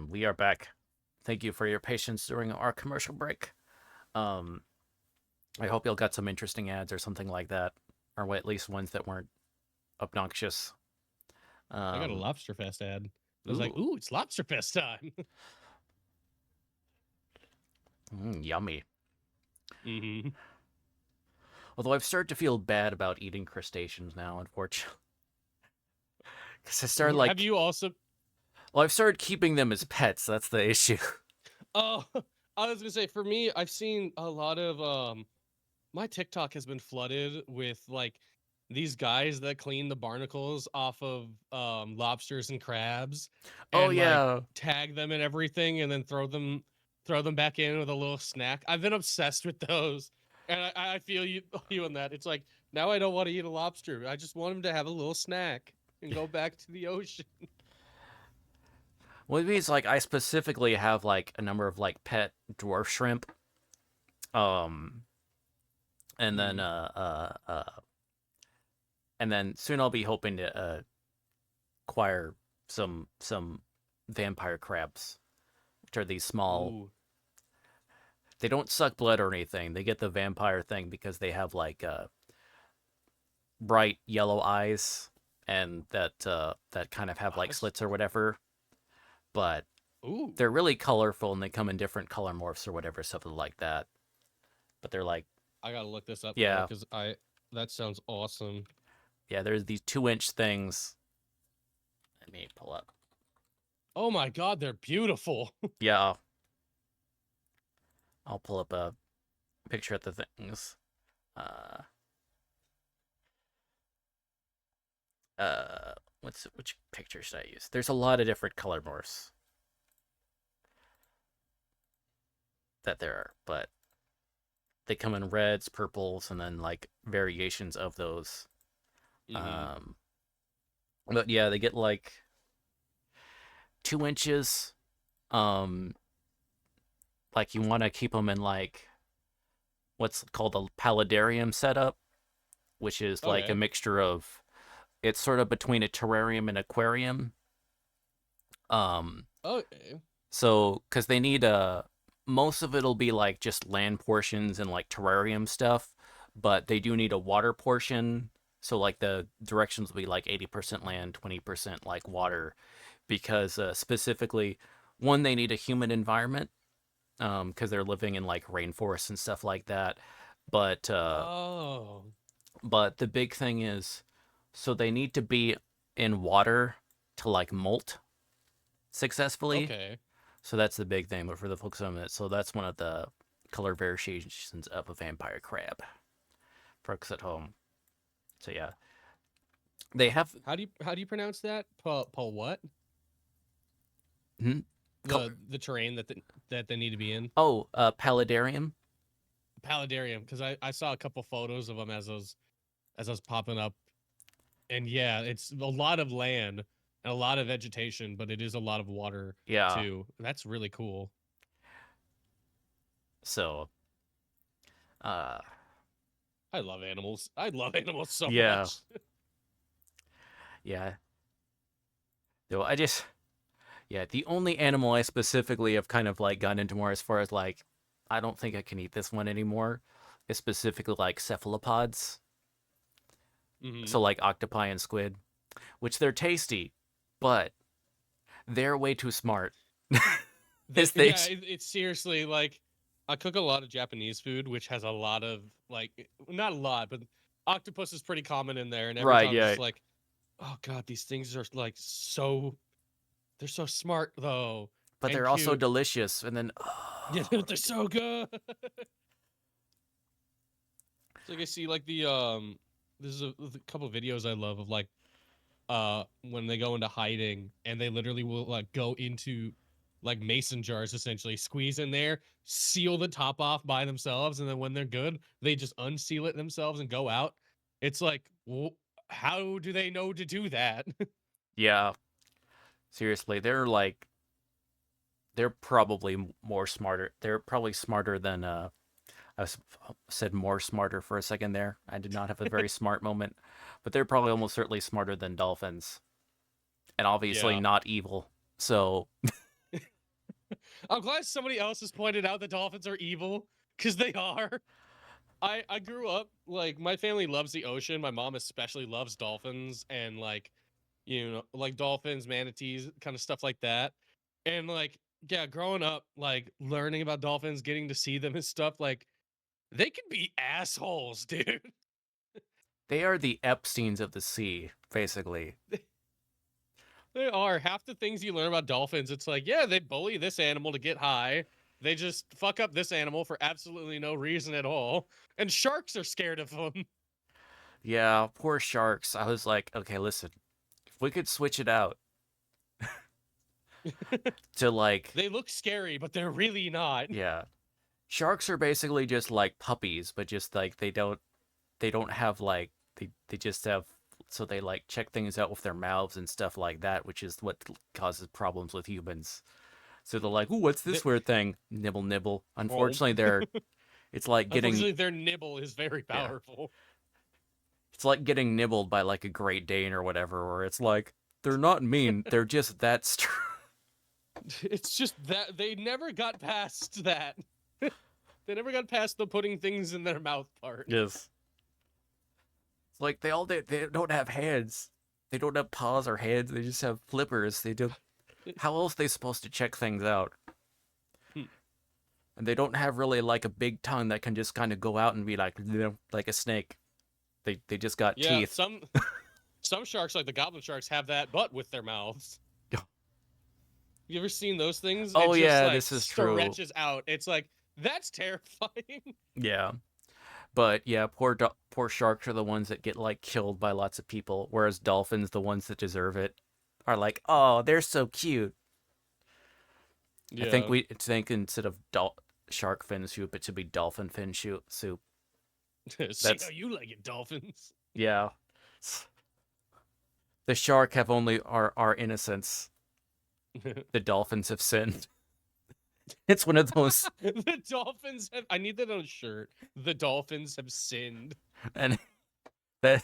A: We are back. Thank you for your patience during our commercial break. Um, I hope y'all got some interesting ads or something like that, or at least ones that weren't obnoxious.
B: I got a
A: Um,
B: Lobster Fest ad. I was like,
A: ooh,
B: ooh, it's Lobster Fest time.
A: yummy.
B: hmm
A: Although I've started to feel bad about eating crustaceans now, unfortunately. Because I started
B: Have you also?
A: well, I've started keeping them as pets. That's the issue.
B: Oh, I was gonna say for me, I've seen a lot of my TikTok has been flooded with like these guys that clean the barnacles off of lobsters and crabs
A: Oh
B: and like
A: yeah.
B: tag them and everything and then throw them back in with a little snack. I've been obsessed with those. And I feel you on that. It's like now I don't want to eat a lobster. I just want him to have a little snack and go back to the ocean.
A: Well, it's like I specifically have like a number of like pet dwarf shrimp. Um, and then
B: Mhm.
A: and then soon I'll be hoping to acquire some vampire crabs, which are these small.
B: Ooh.
A: They don't suck blood or anything. They get the vampire thing because they have like bright yellow eyes and that kind of have
B: Oh,
A: like slits or whatever. But
B: ooh.
A: they're really colorful and they come in different color morphs or whatever, something like that. But they're like,
B: I gotta look this up now
A: yeah,
B: because I that sounds awesome.
A: yeah. There's these 2-inch things. Let me pull up.
B: Oh my god, they're beautiful.
A: Yeah, I'll pull up a picture of the things. Uh, which picture should I use? There's a lot of different color morphs that there are, but they come in reds, purples, and then like variations of those.
B: hmm
A: Um, but yeah, they get like 2 inches. Um, like you want to keep them in like what's called a paludarium setup, which is like a
B: Okay.
A: mixture of it's sort of between a terrarium and aquarium. Um,
B: Okay.
A: so because they need most of it'll be like just land portions and like terrarium stuff, but they do need a water portion. So like the directions will be like 80% land, 20% like water, because specifically, one they need a humid environment, because they're living in like rainforests and stuff like that. But
B: Oh.
A: but the big thing is, so they need to be in water to like molt successfully.
B: Okay.
A: So that's the big thing. But for the focus on it, so that's one of the color variations of a vampire crab. Folks at home. So yeah, they have
B: How do you pronounce that? Paul what?
A: hmm, color.
B: The terrain that they need to be in.
A: Paludarium.
B: Paludarium, because I saw a couple photos of them as I was popping up, and yeah, it's a lot of land and a lot of vegetation, but it is a lot of water
A: Yeah.
B: too. That's really cool.
A: So uh,
B: I love animals. I love animals so
A: yeah,
B: much.
A: yeah. Though I just yeah, the only animal I specifically have kind of like gotten into more as far as like, I don't think I can eat this one anymore, is specifically like cephalopods.
B: hmm
A: So like octopi and squid, which they're tasty, but they're way too smart. Is they?
B: Yeah, it's seriously like I cook a lot of Japanese food, which has a lot of like not a lot, but octopus is pretty common in there. And every
A: Right,
B: time I'm
A: yeah,
B: just like, oh god, these things are like they're so smart though
A: but
B: and
A: they're also
B: cute.
A: delicious. And then,
B: Yeah,
A: oh,
B: they're so good. It's like I see like this is a couple videos I love of like when they go into hiding and they literally will like go into like mason jars essentially squeeze in there seal the top off by themselves and then when they're good they just unseal it themselves and go out. It's like how do they know to do that?
A: yeah, seriously, they're probably more smarter. They're probably smarter than said more smarter for a second there. I did not have a very smart moment, but they're probably almost certainly smarter than dolphins, and obviously
B: Yeah,
A: not evil. So
B: I'm glad somebody else has pointed out that dolphins are evil because they are. I grew up like my family loves the ocean. My mom especially loves dolphins and like like dolphins, manatees, kind of stuff like that. And like yeah, growing up like learning about dolphins, getting to see them and stuff like they can be assholes, dude.
A: they are the Epstein's of the sea, basically.
B: They are. Half the things you learn about dolphins, it's like, yeah, they bully this animal to get high. They just fuck up this animal for absolutely no reason at all. And sharks are scared of them.
A: Yeah, poor sharks. I was like, okay, listen, if we could switch it out to like,
B: They look scary, but they're really not.
A: yeah, sharks are basically just like puppies, but just like they don't have like they just have so they like check things out with their mouths and stuff like that, which is what causes problems with humans. So they're like, "Ooh, what's
B: They,
A: this weird thing?" Nibble, nibble.
B: oh.
A: Unfortunately, it's like getting
B: Unfortunately, their nibble is very
A: yeah,
B: powerful.
A: it's like getting nibbled by like a Great Dane or whatever, where it's like they're not mean, they're just that strong.
B: It's just that they never got past that. They never got past the putting things in their mouth part.
A: Yes. It's like they don't have hands. They don't have paws or hands. They just have flippers. They do. How else are they supposed to check things out?
B: Hmm.
A: And they don't have really like a big tongue that can just kind of go out and be like, you know, like a snake. They just got
B: Yeah,
A: teeth.
B: some sharks, like the goblin sharks, have that, but with their mouths. You ever seen those things?
A: Oh
B: It just
A: yeah,
B: like
A: this is true.
B: stretches out. It's like that's terrifying.
A: Yeah, but yeah, poor sharks are the ones that get like killed by lots of people, whereas dolphins, the ones that deserve it, are like, oh, they're so cute. I think
B: Yeah.
A: we think instead of shark fin soup, it should be dolphin fin soup.
B: See how
A: That's
B: you like it, dolphins.
A: yeah. The shark have only our innocence. The dolphins have sinned. It's one of those,
B: The dolphins have. I need that on a shirt. The dolphins have sinned.
A: and that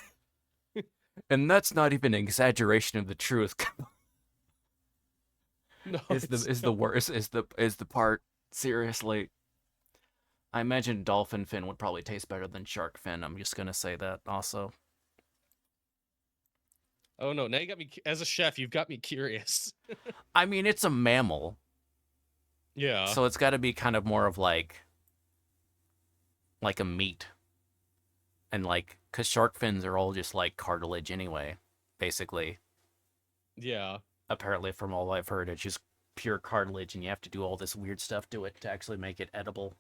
A: and that's not even an exaggeration of the truth.
B: No,
A: Is
B: it's
A: the worst is the part seriously. I imagine dolphin fin would probably taste better than shark fin. I'm just gonna say that also.
B: Oh no! Now you got me as a chef. You've got me curious.
A: I mean, it's a mammal,
B: Yeah.
A: so it's got to be kind of more of like a meat, and like because shark fins are all just like cartilage anyway, basically.
B: Yeah.
A: Apparently, from all I've heard, it's just pure cartilage, and you have to do all this weird stuff to it to actually make it edible.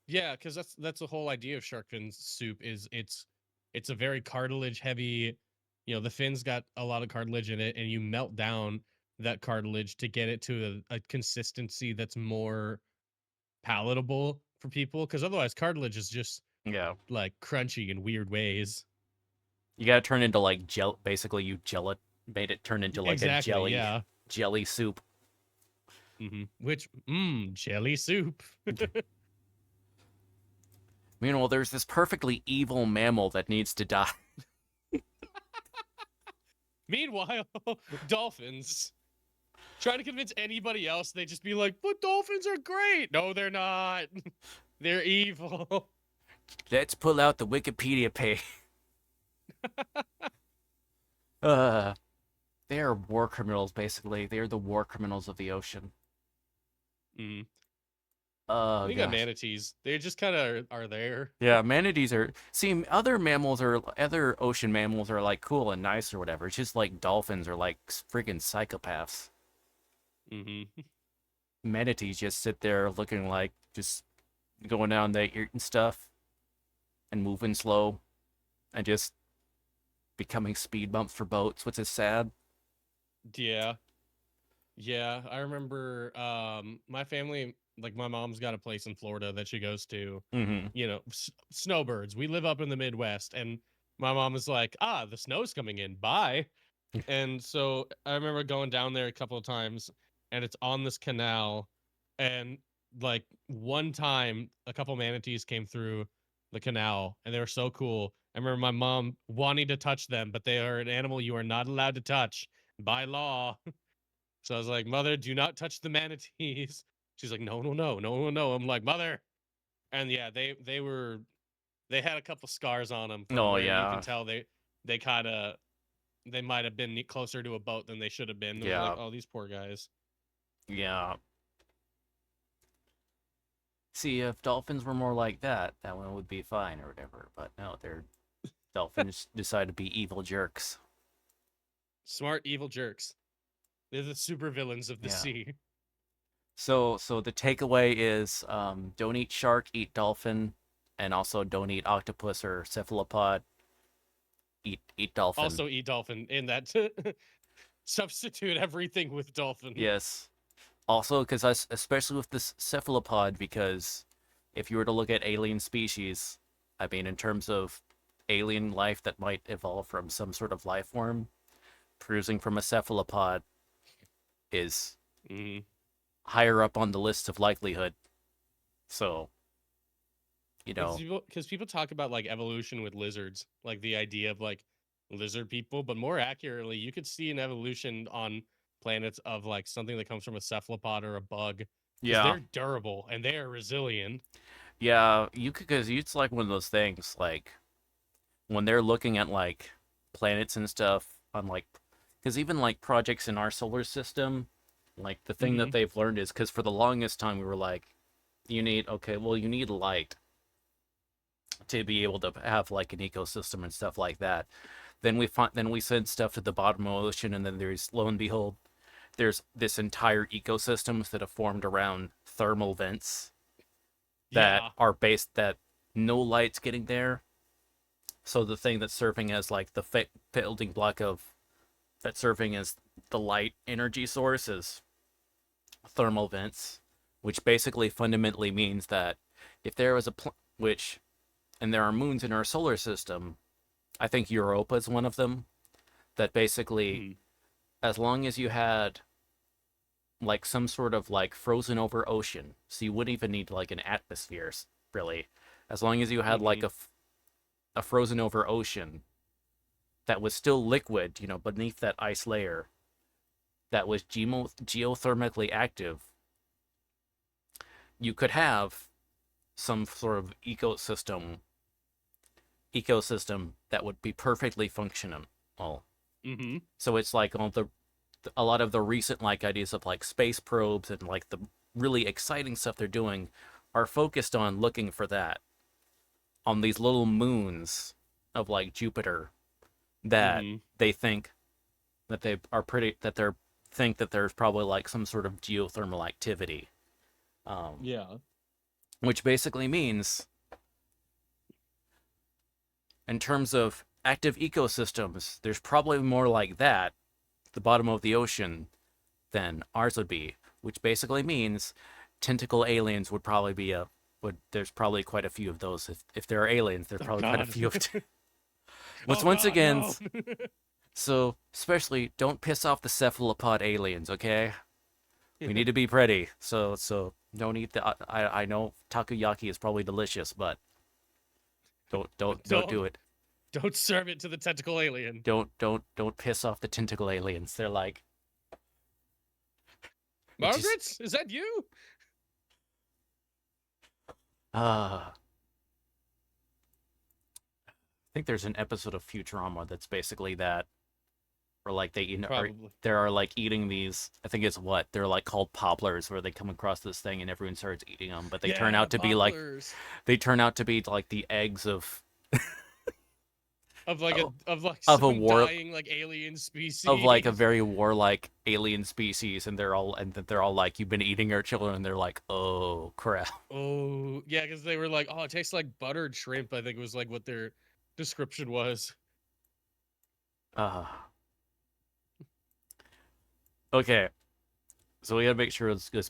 B: Yeah, because that's the whole idea of shark fin soup. Is it's a very cartilage heavy. You know, the fin's got a lot of cartilage in it, and you melt down that cartilage to get it to a consistency that's more palatable for people. Because otherwise, cartilage is just
A: Yeah,
B: like crunchy in weird ways.
A: you got to turn into like gel. Basically, you gel it, made it turn into like a
B: Exactly. Yeah.
A: jelly soup.
B: Which jelly soup.
A: Meanwhile, there's this perfectly evil mammal that needs to die.
B: Meanwhile, dolphins. Trying to convince anybody else, they just be like, but dolphins are great. No, they're not. They're evil.
A: Let's pull out the Wikipedia page. uh, they are war criminals, basically. They are the war criminals of the ocean.
B: Mm.
A: Oh,
B: We got
A: gosh.
B: manatees. They just kind of are there.
A: Yeah, manatees are. See, other ocean mammals are like cool and nice or whatever. It's just like dolphins are like freaking psychopaths.
B: Mm-hmm.
A: Manatees just sit there looking like just going down there eating stuff and moving slow and just becoming speed bumps for boats, which is sad.
B: Yeah. Yeah. I remember my family, like my mom's got a place in Florida that she goes to,
A: Mm-hmm.
B: you know, snowbirds. We live up in the Midwest, and my mom was like, the snow's coming in. Bye. And so I remember going down there a couple of times, and it's on this canal, and like one time a couple manatees came through the canal, and they were so cool. I remember my mom wanting to touch them, but they are an animal you are not allowed to touch by law. So I was like, Mother, do not touch the manatees. She's like, no, no, no, no, no, no. I'm like, Mother. And yeah, they had a couple scars on them from
A: Oh
B: where you can
A: yeah,
B: tell they kind of they might have been closer to a boat than they should have been. It was like,
A: yeah,
B: oh, these poor guys.
A: yeah. See, if dolphins were more like that, that one would be fine or whatever. But no, they're dolphins decide to be evil jerks.
B: Smart, evil jerks. They're the super villains of the
A: Yeah.
B: sea.
A: So the takeaway is don't eat shark, eat dolphin, and also don't eat octopus or cephalopod. Eat dolphin.
B: Also eat dolphin in that substitute everything with dolphin.
A: Yes. Also, because especially with this cephalopod, because if you were to look at alien species, I mean, in terms of alien life that might evolve from some sort of life form, cruising from a cephalopod is
B: Mm.
A: higher up on the list of likelihood. So, you
B: Because
A: know,
B: people talk about like evolution with lizards, like the idea of like lizard people, but more accurately, you could see an evolution on planets of like something that comes from a cephalopod or a bug, because
A: yeah,
B: they're durable and they are resilient.
A: yeah, you could, because it's like one of those things, like when they're looking at like planets and stuff on like, because even like projects in our solar system, like the thing that
B: Mm-hmm.
A: they've learned is because for the longest time we were like, you need, okay, well, you need light to be able to have like an ecosystem and stuff like that. Then we send stuff to the bottom of the ocean, and then there's, lo and behold, there's this entire ecosystems that have formed around thermal vents that
B: Yeah.
A: are based that no light's getting there. So the thing that's serving as like the building block of that's serving as the light energy source is thermal vents, which basically fundamentally means that if there was which and there are moons in our solar system, I think Europa is one of them, that basically
B: Mm.
A: as long as you had like some sort of like frozen over ocean, so you wouldn't even need like an atmosphere really, as long as you had like
B: Mm-hmm.
A: a frozen over ocean that was still liquid, you know, beneath that ice layer that was geothermically active, you could have some sort of ecosystem that would be perfectly functional.
B: Mm-hmm.
A: So it's like all the a lot of the recent like ideas of like space probes and like the really exciting stuff they're doing are focused on looking for that on these little moons of like Jupiter that
B: Mm-hmm.
A: they think that they are pretty that they're think that there's probably like some sort of geothermal activity, um,
B: Yeah.
A: which basically means in terms of active ecosystems, there's probably more like that the bottom of the ocean than ours would be, which basically means tentacle aliens would probably be a would there's probably quite a few of those. If there are aliens, there's
B: Oh
A: probably quite a
B: God.
A: few of which
B: Oh
A: once
B: God,
A: again,
B: no.
A: so especially don't piss off the cephalopod aliens, okay? We need to be pretty. So don't eat the I know takoyaki is probably delicious, but don't
B: don't
A: do it.
B: don't serve it to the tentacle alien.
A: Don't piss off the tentacle aliens. They're like it just
B: Margaret, is that you?
A: I think there's an episode of Futurama that's basically that, where like they eat or
B: Probably.
A: there are like eating these. I think it's what they're like called poplars, where they come across this thing and everyone starts eating them, but they turn
B: Yeah,
A: out to be like
B: poplars.
A: the eggs
B: Of like a of like
A: of a
B: some
A: war
B: dying like alien
A: of like a
B: species.
A: very warlike alien species, and they're all like, you've been eating our children, and they're like, oh crap.
B: Oh yeah, because they were like, oh, it tastes like buttered shrimp. I think was like what their description was.
A: uh okay, so we gotta make sure it's good,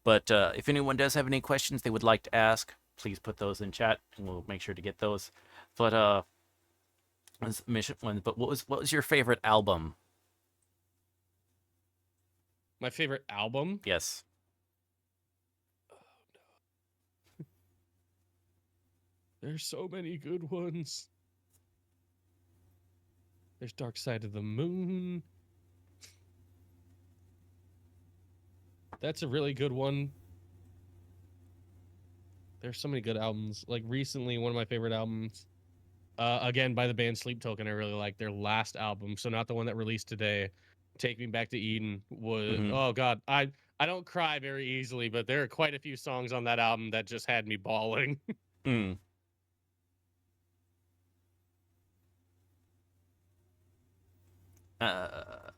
A: but if anyone does have any questions they would like to ask, please put those in chat and we'll make sure to get those. But mission one, but what was your favorite album?
B: My favorite album.
A: Yes.
B: There's so many good ones. There's Dark Side of the Moon. That's a really good one. There's so many good albums. Like recently, one of my favorite albums, again by the band Sleep Token. I really like their last album. So not the one that released today. Take Me Back to Eden was
A: Mm-hmm.
B: oh god. I don't cry very easily, but there are quite a few songs on that album that just had me bawling.
A: Mm. Uh,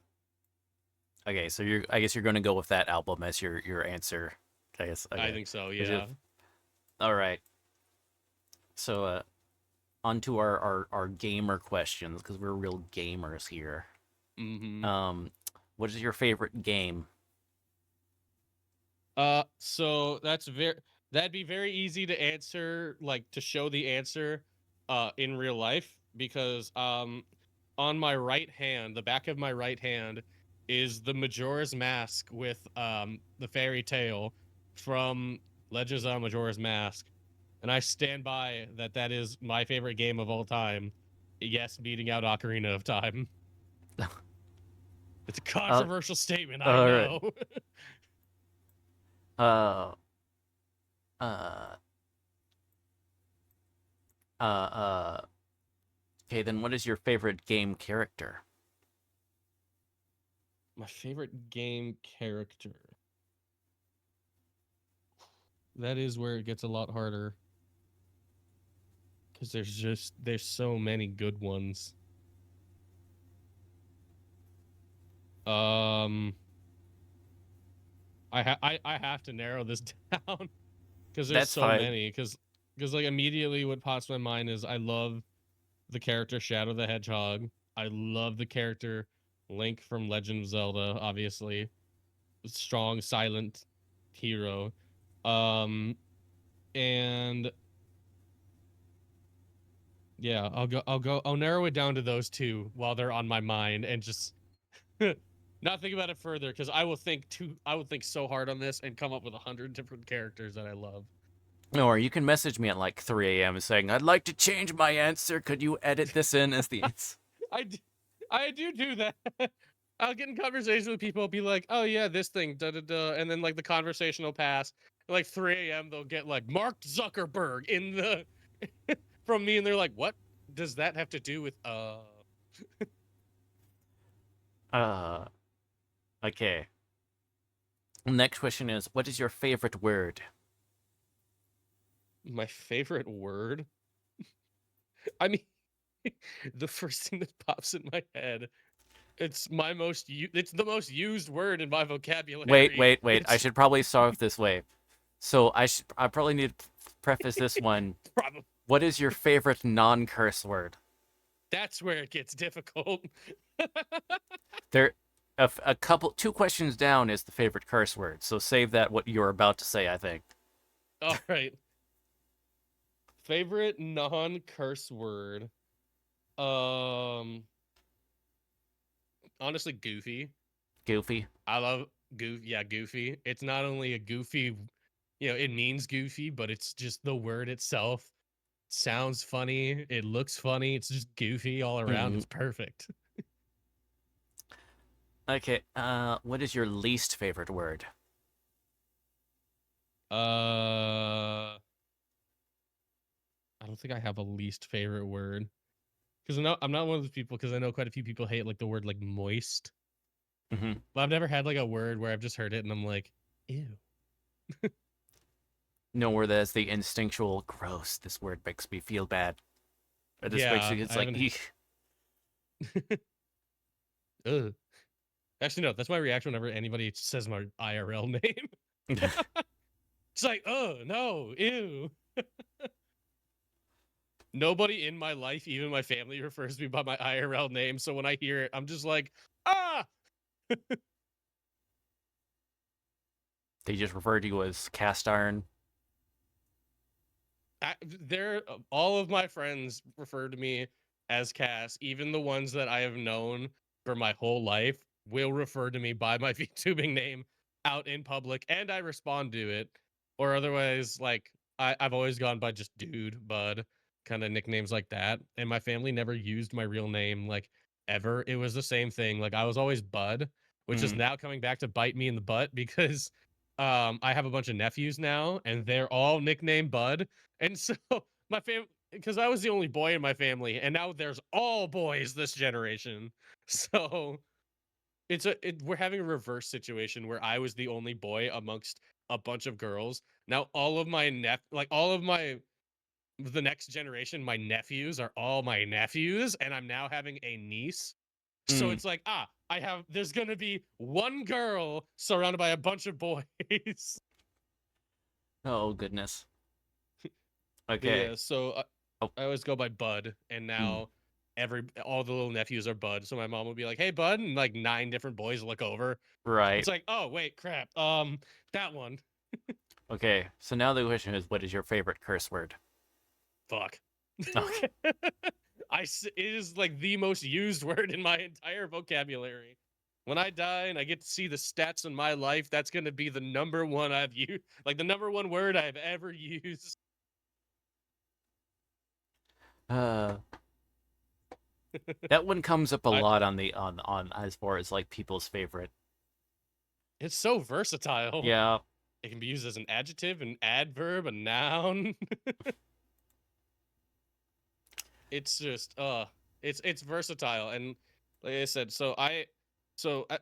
A: okay, so I guess you're going to go with that album as your answer. I guess.
B: I
A: Okay.
B: think so.
A: Is it-
B: Yeah.
A: All right. So on to our gamer questions because we're real gamers here.
B: Mm-hmm.
A: Um, what is your favorite game?
B: So that'd be very easy to answer, like to show the answer, in real life because on my right hand, the back of my right hand, is the Majora's Mask with the fairy tale from Legends of Majora's Mask, and I stand by that. That is my favorite game of all time. Yes, beating out Ocarina of Time. It's a
A: Uh,
B: controversial statement, I
A: all right.
B: know.
A: Uh, uh, uh. Okay, then what is your favorite game character?
B: My favorite game character. That is where it gets a lot harder because there's so many good ones. Um, I have to narrow this down because there's
A: That's
B: so
A: fine.
B: many. Because like immediately what pops in my mind is I love the character Shadow the Hedgehog. I love the character Link from Legend of Zelda. Obviously, strong silent hero. Um, and yeah, I'll narrow it down to those two while they're on my mind and just not think about it further because I will think so hard on this and come up with 100 different characters that I love.
A: Or you can message me at like 3 a.m. saying, I'd like to change my answer. Could you edit this in as the answer?
B: I d- I do that. I'll get in conversation with people, be like, "Oh yeah, this thing, da da da," and then like the conversation will pass. Like 3 a.m., they'll get like Mark Zuckerberg in the from me, and they're like, "What does that have to do with?"
A: Uh, okay. Next question is, what is your favorite word?
B: My favorite word. I mean, the first thing that pops in my head. It's the most used word in my
A: Wait,
B: vocabulary.
A: wait, wait. I
B: It's
A: should probably start with this way. So I probably need to preface this one.
B: probably
A: What is your favorite non-curse word?
B: that's where it gets difficult.
A: There, a couple, two questions down is the favorite curse word. So save that what you're about to say. I think.
B: All right. Favorite non-curse word. Um Honestly, goofy.
A: Goofy.
B: I love goofy. It's not only a goofy, it means goofy, but it's just the word itself sounds funny. It looks funny. It's just goofy all around.
A: Hmm.
B: It's perfect.
A: Okay. What is your least favorite word?
B: I don't think I have a least favorite word because I'm not one of those people because I know quite a few people hate like the word like moist.
A: Hmm.
B: But I've never had like a word where I've just heard it and I'm like, ew.
A: No, where there's the instinctual gross. This word makes me feel bad. Or this makes
B: Yeah,
A: me, it's
B: I
A: like,
B: haven't.
A: eek.
B: Ugh. Actually, no, that's my reaction whenever anybody says my IRL name. It's like, oh no, ew. Nobody in my life, even my family, refers to me by my IRL name. So when I hear it, I'm just like, ah.
A: They just refer to you as cast iron.
B: All of my friends refer to me as Cass. Even the ones that I have known for my whole life will refer to me by my VTubing name out in public, and I respond to it. Or otherwise, like I've always gone by just dude, bud, kind of nicknames like that. And my family never used my real name like ever. It was the same thing. Like I was always Bud, which is
A: Mm.
B: now coming back to bite me in the butt because I have a bunch of nephews now, and they're all nicknamed Bud. And so my family, because I was the only boy in my family, and now there's all boys this generation. So we're having a reverse situation where I was the only boy amongst a bunch of girls. Now all of my all of my the next generation, my nephews are all my nephews, and I'm now having a niece So it's like, there's gonna be one girl surrounded by a bunch of boys.
A: Oh goodness.
B: But
A: Okay.
B: yeah, so
A: Oh,
B: I always go by Bud, and
A: mm,
B: now all the little nephews are Bud. So my mom would be like, "Hey, Bud," and like 9 different boys look over.
A: right.
B: It's like, oh wait, crap. That one.
A: Okay. So now the question is, what is your favorite curse word?
B: Fuck.
A: Okay.
B: It is like the most used word in my entire vocabulary. When I die and I get to see the stats in my life, that's gonna be the number one I've used, like the number one word I've ever used.
A: Uh, that one comes up a
B: I
A: lot on the on as far as like people's favorite.
B: It's so versatile.
A: Yeah.
B: It can be used as an adjective, an adverb, a noun. It's just it's versatile, and like I said,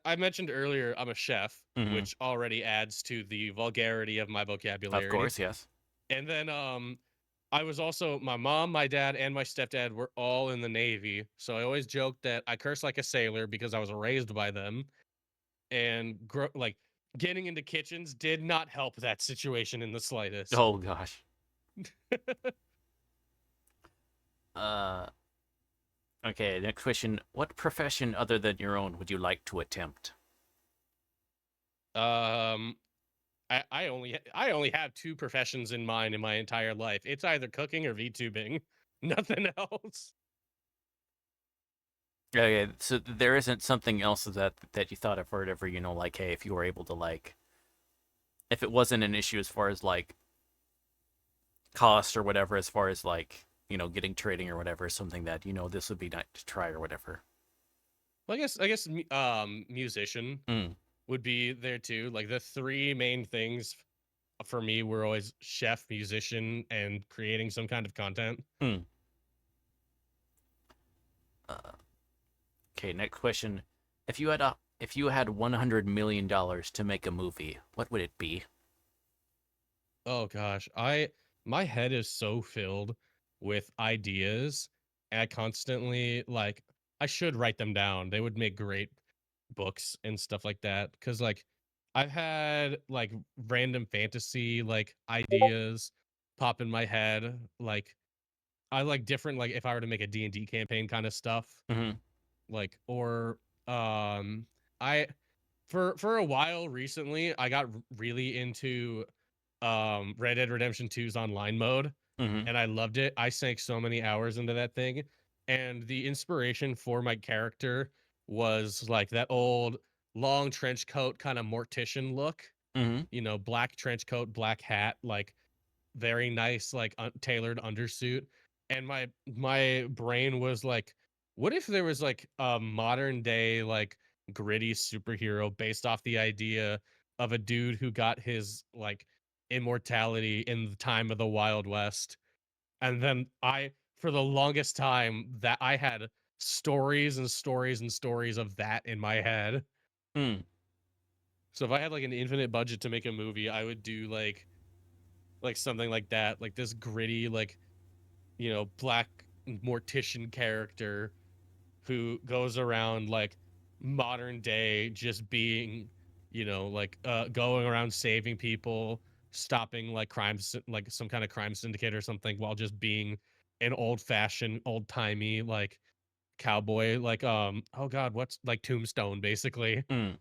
B: I mentioned earlier I'm a chef,
A: Hmm.
B: which already adds to the vulgarity of my
A: Of
B: vocabulary.
A: course, yes.
B: And then I was also, my mom, my dad, and my stepdad were all in the Navy. So I always joked that I curse like a sailor because I was raised by them. And like getting into kitchens did not help that situation in the slightest.
A: Oh gosh. Uh, okay. Next question: what profession other than your own would you like to attempt?
B: um, I only have 2 professions in mind in my entire life. It's either cooking or VTubing. Nothing else.
A: Okay, so there isn't something else that you thought of or whatever, like, hey, if you were able to like, if it wasn't an issue as far as like cost or whatever, as far as like, getting trading or whatever, something that this would be nice to try or whatever.
B: Well, musician
A: Mm,
B: would be there too. Like the 3 main things for me were always chef, musician, and creating some kind of content.
A: mm. Uh, okay, next question: if you had $100 million to make a movie, what would it be?
B: Oh gosh, my head is so filled with ideas, and I constantly like I should write them down. They would make great books and stuff like that. Cause like I've had like random fantasy like ideas pop in my head. Like I like different like if I were to make a D&D campaign kind of stuff.
A: Hmm.
B: Like or I for a while recently I got really into Red Dead Redemption 2's online mode,
A: Hmm.
B: and I loved it. I sank so many hours into that thing, and the inspiration for my character was like that old long trench coat kind of mortician look,
A: Hmm.
B: black trench coat, black hat, like very nice like tailored undersuit. And my brain was like, what if there was like a modern day like gritty superhero based off the idea of a dude who got his like immortality in the time of the Wild West. And then for the longest time that I had stories and stories and stories of that in my head.
A: Mm.
B: So if I had like an infinite budget to make a movie, I would do like something like that, like this gritty, like, black mortician character who goes around like modern day just being, like going around saving people, stopping like crimes, like some kind of crime syndicate or something, while just being an old fashioned, old timey like cowboy, like oh god, what's like Tombstone basically.
A: Mm.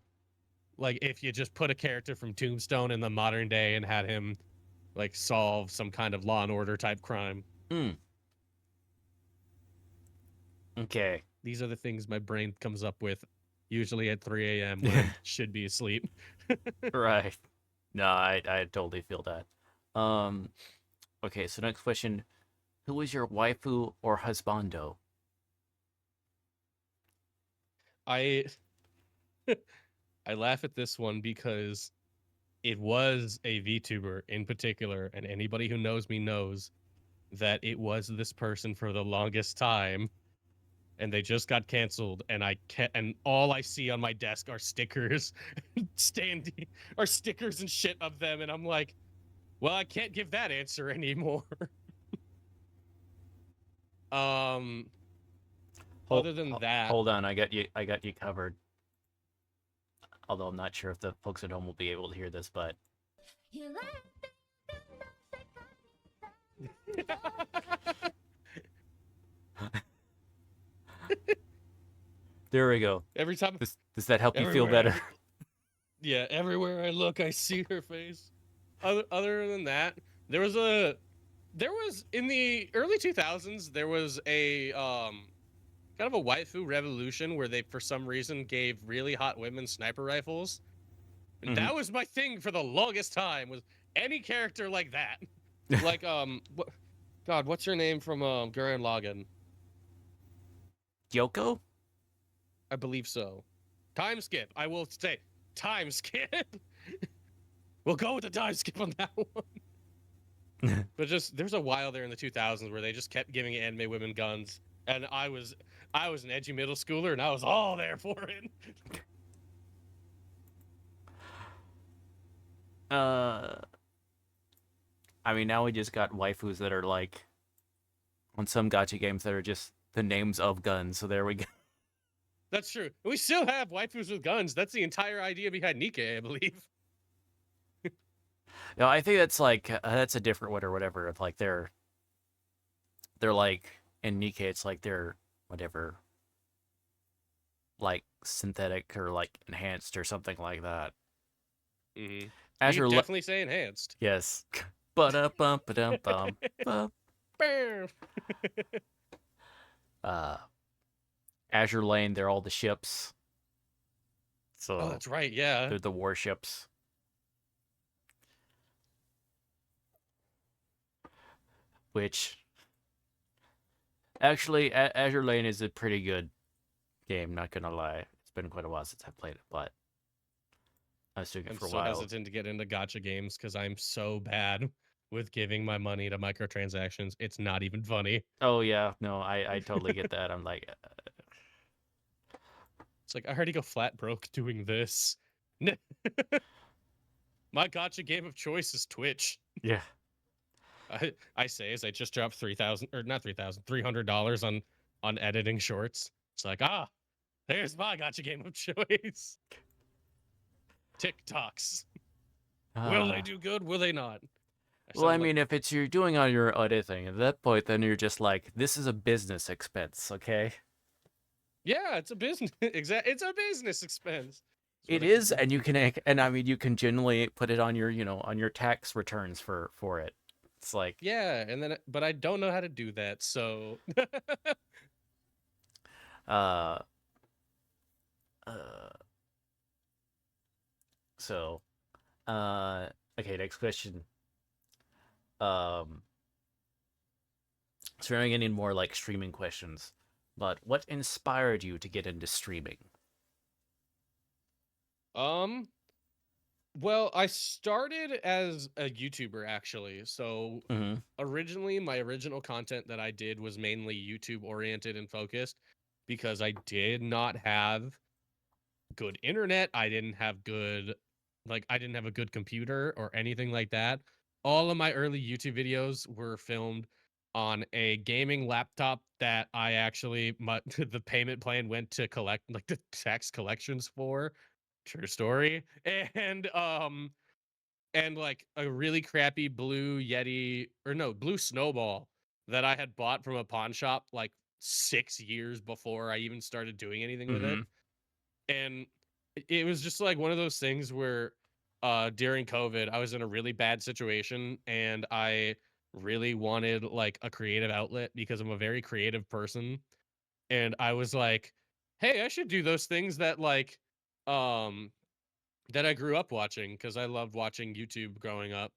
B: Like if you just put a character from Tombstone in the modern day and had him like solve some kind of Law and Order type crime.
A: Mm. Okay.
B: These are the things my brain comes up with, usually at 3 a.m. when I should be asleep.
A: Right. No, I totally feel that. Um, okay, so next question. Who is your waifu or husbando?
B: I I laugh at this one because it was a VTuber in particular, and anybody who knows me knows that it was this person for the longest time, and they just got canceled, and I can't, and all I see on my desk are stickers, standing, are stickers and shit of them, and I'm like, well, I can't give that answer anymore. um other than that,
A: Hold on, I got you. I got you covered. Although I'm not sure if the folks at home will be able to hear this, but there we go.
B: every time,
A: Does that help you feel
B: everywhere,
A: better?
B: yeah, everywhere I look, I see her face. Other than that, there was in the early 2000s there was a kind of a waifu revolution where they for some reason gave really hot women sniper rifles, and
A: Mhm.
B: that was my thing for the longest time. Was any character like that, like what? God, what's her name from Gurren Lagann?
A: Yoko?
B: I believe so. Time skip. I will say time skip. We'll go with the time skip on that one. But just there's a while there in the 2000s where they just kept giving anime women guns, and I was an edgy middle schooler, and I was all there for it.
A: I mean, now we just got waifus that are like on some gacha games that are just the names of guns. So there we go.
B: That's true. We still have waifus with guns. That's the entire idea behind Nikkei, I believe.
A: No, I think that's like that's a different one or whatever. It's like they're like in Nikkei, it's like they're whatever, like synthetic or like enhanced or something like that.
B: Mm-hmm.
A: Azure,
B: You definitely say enhanced.
A: yes. Ba-da-bum-ba-dum-bum. Uh, Azure Lane, they're all the ships. So
B: Oh, that's right. Yeah.
A: they're the warships. Which actually, Azure Lane is a pretty good game. Not gonna lie, it's been quite a while since I played it, but I was doing it
B: I'm
A: for a
B: so
A: while.
B: hesitant to get into gacha games because I'm so bad with giving my money to microtransactions. It's not even funny.
A: Oh yeah, no, I totally get that. I'm like,
B: It's like I already go flat broke doing this. My gacha game of choice is Twitch.
A: yeah,
B: I say as I just dropped 3,000 or not 3,000, $300 on editing shorts. It's like, there's my gacha game of choice. TikToks. Will they do good? Will they not?
A: Well, I mean, if it's you're doing on your other thing, at that point, then you're just like, this is a business expense, okay?
B: yeah, it's a business. It's a business expense.
A: It is, and you can, and I mean, you can generally put it on your, on your tax returns for it. It's like,
B: yeah, and then but I don't know how to do that, so
A: uh, uh, so, okay, next question. Um, so we're not getting more like streaming questions, but what inspired you to get into streaming?
B: um well, I started as a YouTuber actually. So
A: Mm-hmm.
B: originally my original content that I did was mainly YouTube oriented and focused because I did not have good internet. I didn't have good I didn't have a good computer or anything like that. All of my early YouTube videos were filmed on a gaming laptop that I actually the payment plan went to collect like the tax collections for. True story. And like a really crappy blue Yeti or no, blue Snowball that I had bought from a pawn shop like 6 years before I even started doing anything with it.
A: Mm-hmm.
B: And it was just like one of those things where during COVID I was in a really bad situation and I really wanted like a creative outlet because I'm a very creative person, and I was like, hey, I should do those things that um that I grew up watching because I loved watching YouTube growing up.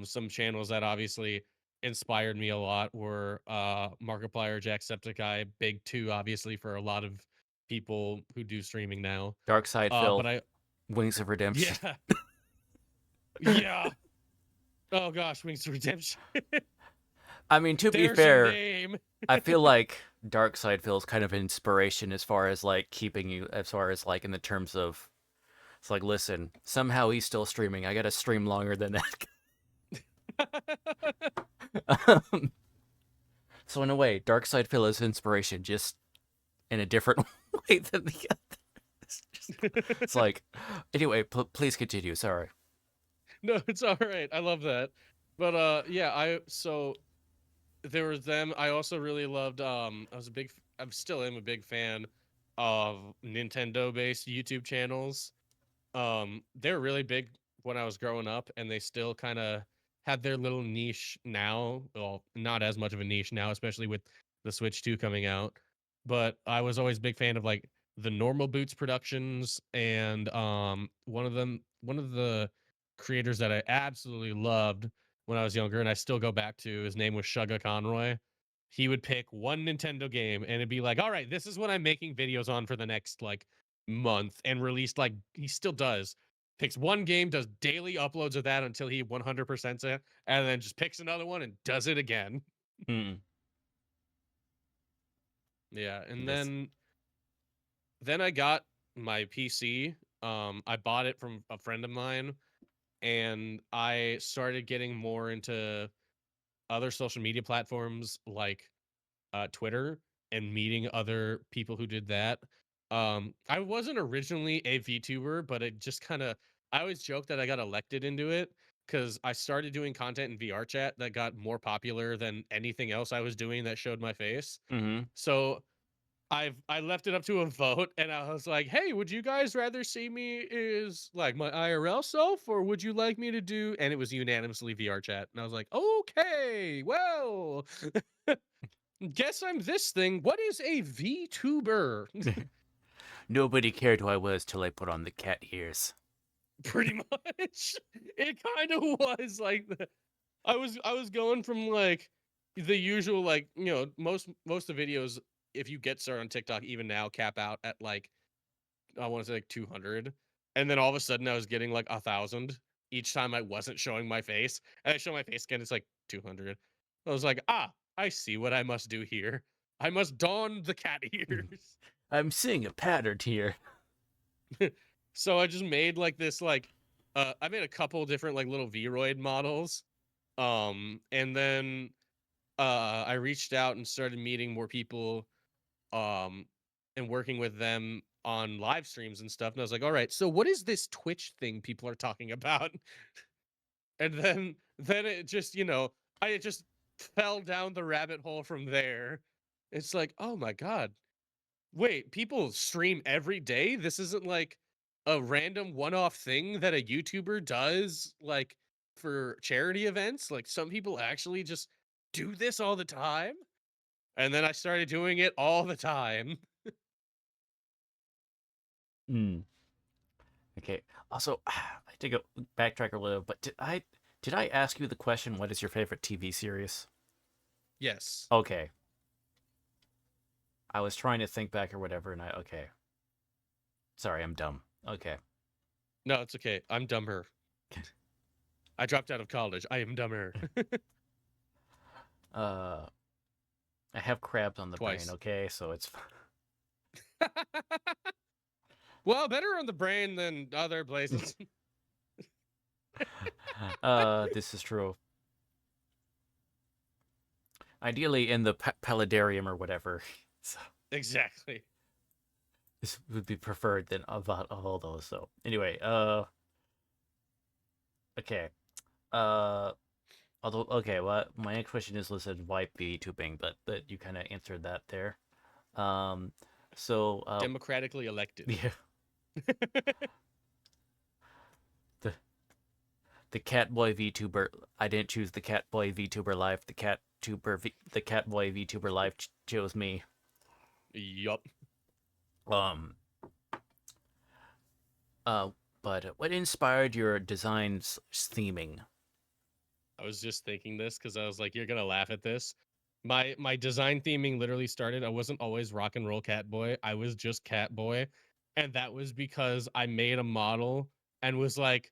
B: Some channels that obviously inspired me a lot were Markiplier, Jacksepticeye, Big Two, obviously for a lot of people who do streaming now.
A: Dark Side
B: But
A: Phil,
B: I
A: Wings of Redemption.
B: yeah yeah. Oh gosh, Wings of Redemption.
A: I mean, to be
B: There's your
A: fair,
B: name.
A: I feel like Dark Side feels kind of inspiration as far as like keeping you, as far as like in the terms of, it's like, listen, somehow he's still streaming. I gotta stream longer than that. So in a way, Dark Side Phil is inspiration. Just in a different way than the other. It's like, anyway, please continue. Sorry.
B: No, it's all right. I love that. But yeah, so there was them. I also really loved I'm still am a big fan of Nintendo based YouTube channels. They're really big when I was growing up, and they still kind of have their little niche now. Well, not as much of a niche now, especially with the Switch 2 coming out. But I was always a big fan of like the Normal Boots Productions, and one of the creators that I absolutely loved when I was younger, and I still go back to. His name was Shugga Conroy. He would pick one Nintendo game, and it'd be like, all right, this is what I'm making videos on for the next like month, and released like he still does. Picks one game, does daily uploads of that until he 100%s it, and then just picks another one and does it again.
A: Mm.
B: Yeah, and
A: This.
B: then I got my PC. I bought it from a friend of mine, and I started getting more into other social media platforms like Twitter and meeting other people who did that. I wasn't originally a VTuber, but it just kind of, I always joke that I got elected into it because I started doing content in VR chat that got more popular than anything else I was doing that showed my face.
A: Mm-hmm.
B: So I left it up to a vote, and I was like, "Hey, would you guys rather see me as like my IRL self, or would you like me to do?" And it was unanimously VR chat, and I was like, "Okay, well, guess I'm this thing. What is a VTuber?"
A: Nobody cared who I was till I put on the cat ears.
B: Pretty much, it kind of was like I was going from like the usual like most of the videos if you get started on TikTok even now cap out at like I want to say like 200, and then all of a sudden I was getting like 1,000 each time I wasn't showing my face, and I show my face again, it's like 200. I was like, I see what I must do here. I must don the cat ears.
A: I'm seeing a pattern here.
B: So I just made like this like I made a couple different like little Vroid models. And then I reached out and started meeting more people um and working with them on live streams and stuff. And I was like, all right, so what is this Twitch thing people are talking about? And then it just, I just fell down the rabbit hole from there. It's like, oh my God, wait, people stream every day? This isn't like a random one-off thing that a YouTuber does like for charity events? Like some people actually just do this all the time? And then I started doing it all the time.
A: Mm. Okay. Also, I have to go backtrack a little, but did I ask you the question? What is your favorite TV series?
B: Yes.
A: Okay. I was trying to think back or whatever, and okay. Sorry, I'm dumb. Okay.
B: No, it's okay. I'm dumber. I dropped out of college. I am dumber.
A: Uh, I have crabs on the brain.
B: Twice.
A: Okay, so it's.
B: Well, better on the brain than other places.
A: This is true. Ideally in the paludarium or whatever. So
B: Exactly.
A: this would be preferred than about all those. So anyway, okay. Uh, although okay, well, my next question is listed why VTubing, but you kind of answered that there. Um, so
B: Democratically elected.
A: yeah, the the Catboy VTuber. I didn't choose the Catboy VTuber live. The Catboy VTuber live chose me.
B: Yup.
A: Um, uh, but what inspired your designs theming?
B: I was just thinking this because I was like, you're gonna laugh at this. My design theming literally started. I wasn't always rock and roll cat boy. I was just cat boy. And that was because I made a model and was like,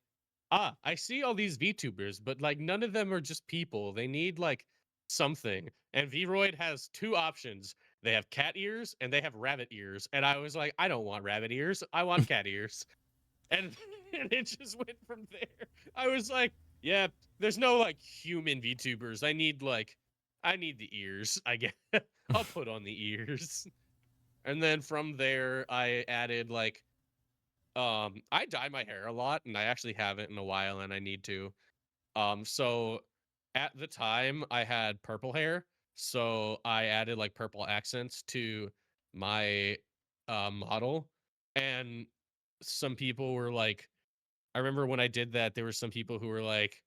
B: I see all these VTubers, but like none of them are just people. They need like something. And Vroid has two options. They have cat ears and they have rabbit ears. And I was like, I don't want rabbit ears. I want cat ears. And, and it just went from there. I was like, yeah, there's no like human VTubers. I need the ears. I guess I'll put on the ears. And then from there, I added like I dye my hair a lot, and I actually haven't in a while, and I need to. So at the time I had purple hair, so I added like purple accents to my model, and some people were like, I remember when I did that, there were some people who were like,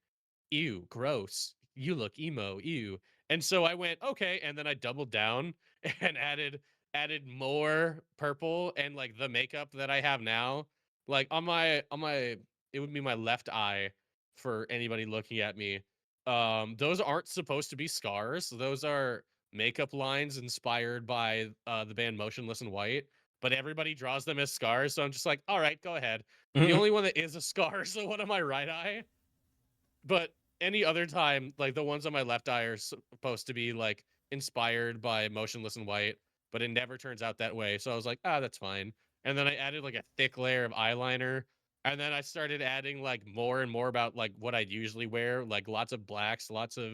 B: ew, gross. You look emo, ew. And so I went, okay, and then I doubled down and added more purple and like the makeup that I have now. Like on my it would be my left eye for anybody looking at me. Those aren't supposed to be scars. Those are makeup lines inspired by the band Motionless in White, but everybody draws them as scars, so I'm just like, all right, go ahead. The only one that is a scar is the one on my right eye, but any other time, like the ones on my left eye are supposed to be like inspired by Motionless in White, but it never turns out that way. So I was like, ah, that's fine. And then I added like a thick layer of eyeliner. And then I started adding like more and more about like what I'd usually wear, like lots of blacks, lots of,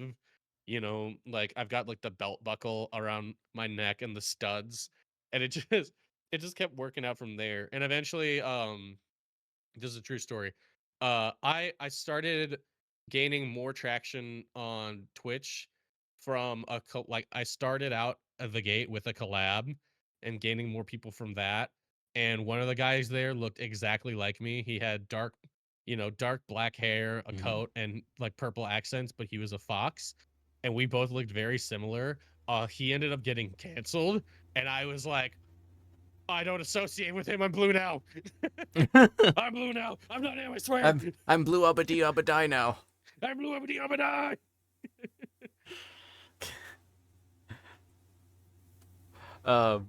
B: like I've got like the belt buckle around my neck and the studs. And it just kept working out from there. And eventually, this is a true story. I started gaining more traction on Twitch from like I started out of the gate with a collab and gaining more people from that. And one of the guys there looked exactly like me. He had dark black hair, a
A: Mhm.
B: coat, and like purple accents, but he was a fox. And we both looked very similar. He ended up getting canceled, and I was like, I don't associate with him. I'm blue now. I'm blue now. I'm not him, I swear.
A: I'm blue uppity up a die now.
B: I'm blue uppity up and I.
A: Um,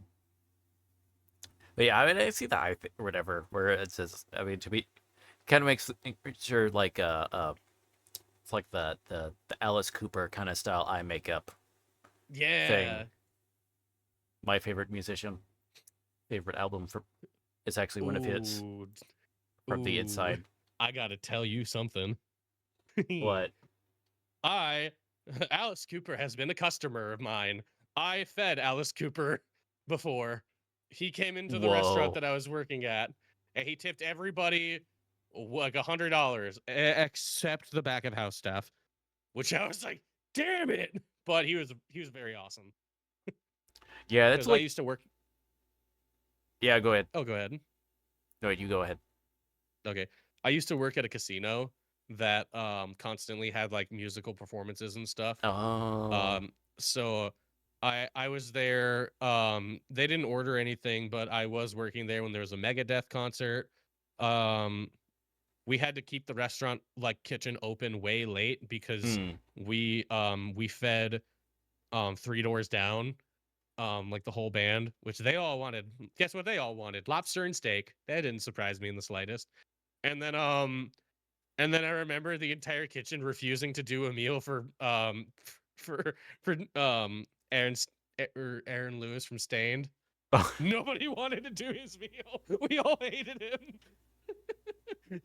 A: but yeah, I mean, I see that or whatever where it says. I mean, to be kind of makes sure like it's like the Alice Cooper kind of style eye makeup thing.
B: Yeah.
A: My favorite musician, favorite album for is actually one of his
B: Ooh.
A: from the
B: Ooh.
A: inside.
B: I gotta tell you something.
A: What?
B: I Alice Cooper has been a customer of mine. I fed Alice Cooper before. He came into the restaurant
A: Whoa.
B: that I was working at, and he tipped everybody like $100, except the back of house staff, which I was like, damn it. But he was very awesome
A: Yeah, that's
B: because I
A: like.
B: used to work.
A: Yeah, go ahead.
B: Oh, go ahead.
A: No, you go ahead.
B: Okay. I used to work at a casino that constantly had like musical performances and stuff.
A: Oh.
B: So I was there. They didn't order anything, but I was working there when there was a Megadeth concert. Um, we had to keep the restaurant like kitchen open way late because
A: Hmm.
B: we fed three doors down, like the whole band, which they all wanted. Guess what they all wanted? Lobster and steak. That didn't surprise me in the slightest. And then I remember the entire kitchen refusing to do a meal for Aaron Aaron Lewis from Stained. Nobody wanted to do his meal. We all hated him.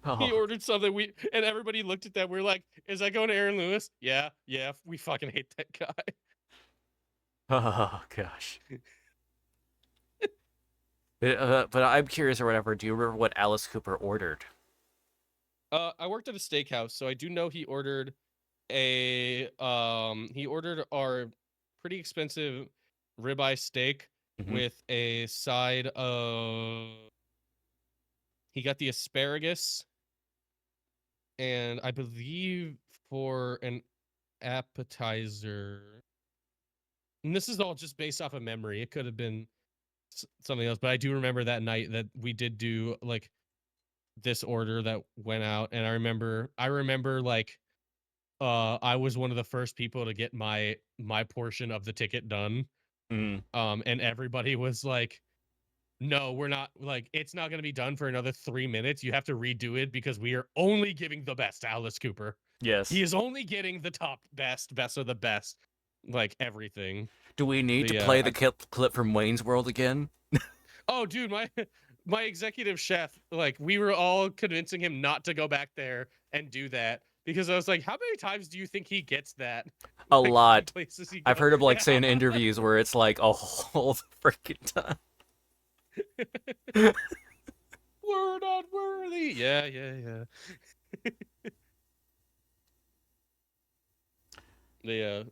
B: He
A: Oh.
B: ordered something and everybody looked at that. We're like, "Is that going to Aaron Lewis?" Yeah, yeah. We fucking hate that guy.
A: Oh gosh. But I'm curious or whatever. Do you remember what Alice Cooper ordered?
B: I worked at a steakhouse, so I do know he ordered our pretty expensive ribeye steak
A: Mm-hmm.
B: with a side of he got the asparagus, and I believe for an appetizer, and this is all just based off of memory, it could have been something else, but I do remember that night that we did do like this order that went out, and I remember like I was one of the first people to get my portion of the ticket done.
A: Mm.
B: And everybody was like, no, we're not, like, it's not going to be done for another 3 minutes. You have to redo it because we are only giving the best to Alice Cooper. He
A: Yes.
B: is only getting the top best of the best, like everything.
A: Do we need
B: But
A: to
B: yeah,
A: play the clip from Wayne's World again?
B: oh, dude, my executive chef, like, we were all convincing him not to go back there and do that because I was like, how many times do you think he gets that?
A: a
B: like the
A: lot.
B: places you
A: I've
B: go.
A: heard him like
B: Yeah.
A: say in interviews where it's like a whole freaking time.
B: We're not worthy. Yeah, yeah, yeah. Yeah.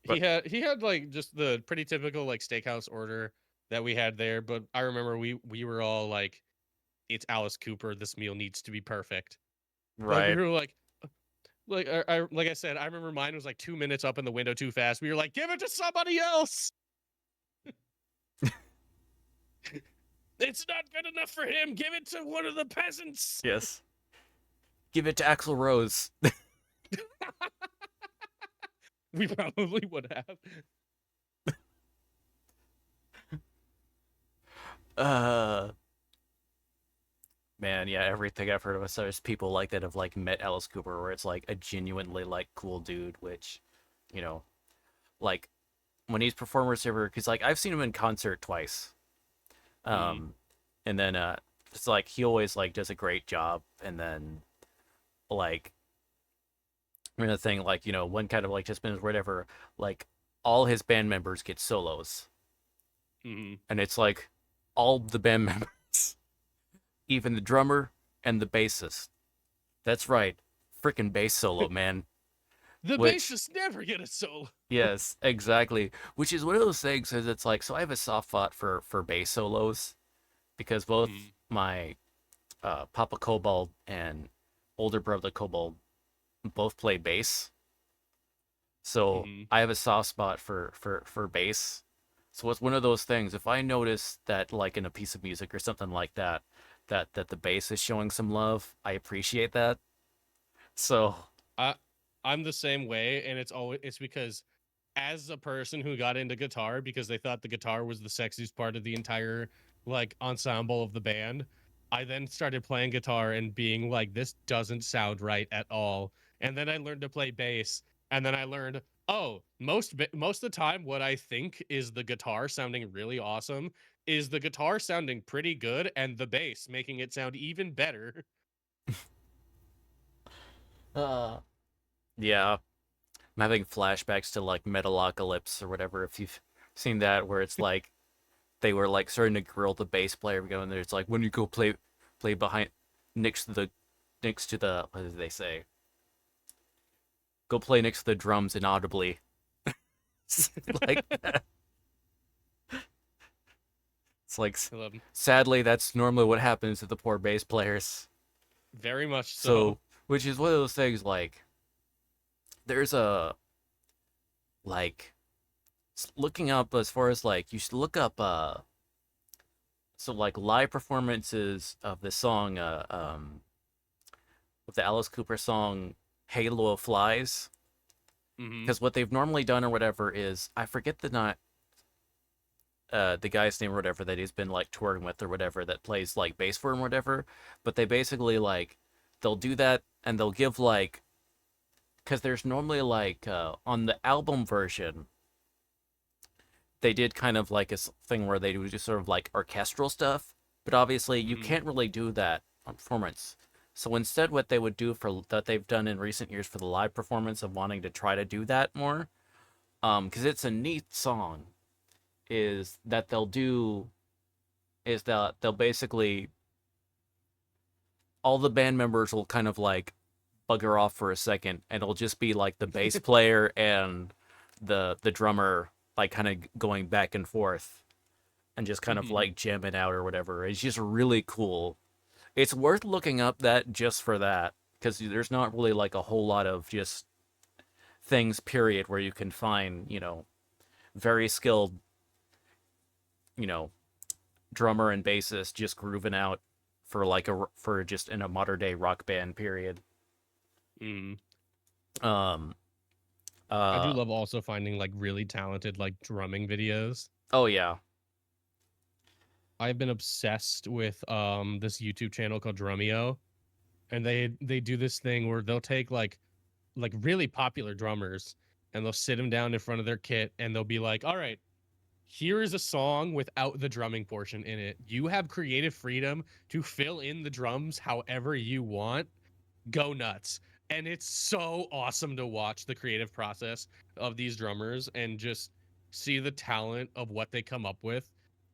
A: But
B: He had like just the pretty typical like steakhouse order that we had there, but I remember we were all like, it's Alice Cooper, this meal needs to be perfect. Like we
A: right,
B: were like like I said, I remember mine was like 2 minutes up in the window too fast. We were like, give it to somebody else. It's not good enough for him. Give it to one of the peasants.
A: yes. Give it to Axl Rose.
B: We probably would have.
A: uh Man, yeah, everything I've heard of us, there's people like that have like met Alice Cooper where it's like a genuinely like cool dude, which, you know, like when he's performer server, because like I've seen him in concert twice.
B: Mm,
A: Um and then it's like he always like does a great job, and then like another thing, like, one kind of like just been whatever, like all his band members get solos.
B: mm.
A: And it's like all the band members, even the drummer and the bassist. That's right. Freaking bass solo, man.
B: The
A: Which,
B: bassists never get a solo.
A: yes, exactly. Which is one of those things, is it's like, so I have a soft spot for bass solos, because both
B: Mm,
A: my Papa Kobold and older brother Kobold both play bass. So
B: mm.
A: I have a soft spot for bass. So it's one of those things. If I notice that, like in a piece of music or something like that, that the bass is showing some love, I appreciate that. So
B: I I'm the same way, and it's because as a person who got into guitar because they thought the guitar was the sexiest part of the entire like ensemble of the band, I then started playing guitar and being like, this doesn't sound right at all. And then I learned to play bass, and then I learned, oh, most of the time, what I think is the guitar sounding really awesome is the guitar sounding pretty good, and the bass making it sound even better.
A: uh yeah, I'm having flashbacks to like Metalocalypse or whatever, if you've seen that, where it's like they were like starting to grill the bass player going there. It's like, when you go play behind next to the what did they say? Go play next to the drums inaudibly. Like that. It's like,
B: I love 'em.
A: sadly that's normally what happens to the poor bass players.
B: Very much so.
A: So, which is one of those things, like there's a like looking up, as far as like, you should look up so like live performances of the song of the Alice Cooper song Halo of Flies,
B: Hmm.
A: because what they've normally done or whatever is, I forget the not the guy's name or whatever that he's been like touring with or whatever, that plays like bass for him or whatever, but they basically like, they'll do that and they'll give like, because there's normally like on the album version they did kind of like a thing where they do just sort of like orchestral stuff, but obviously you
B: Hmm.
A: can't really do that on performance. So instead, what they would do, for that they've done in recent years for the live performance of wanting to try to do that more, because it's a neat song, is that they'll basically, all the band members will kind of like bugger off for a second, and it'll just be like the bass player and the drummer like kind of going back and forth, and just kind of
B: Hmm.
A: like jamming out or whatever. It's just really cool. It's worth looking up that just for that, because there's not really like a whole lot of just things period where you can find, very skilled, you know, drummer and bassist just grooving out for like for just in a modern day rock band period.
B: Hmm.
A: Um
B: I do
A: uh
B: love also finding like really talented like drumming videos.
A: oh yeah.
B: I've been obsessed with this YouTube channel called Drumeo, and they do this thing where they'll take like really popular drummers and they'll sit them down in front of their kit and they'll be like, "All right, here is a song without the drumming portion in it. You have creative freedom to fill in the drums however you want. Go nuts." And it's so awesome to watch the creative process of these drummers and just see the talent of what they come up with.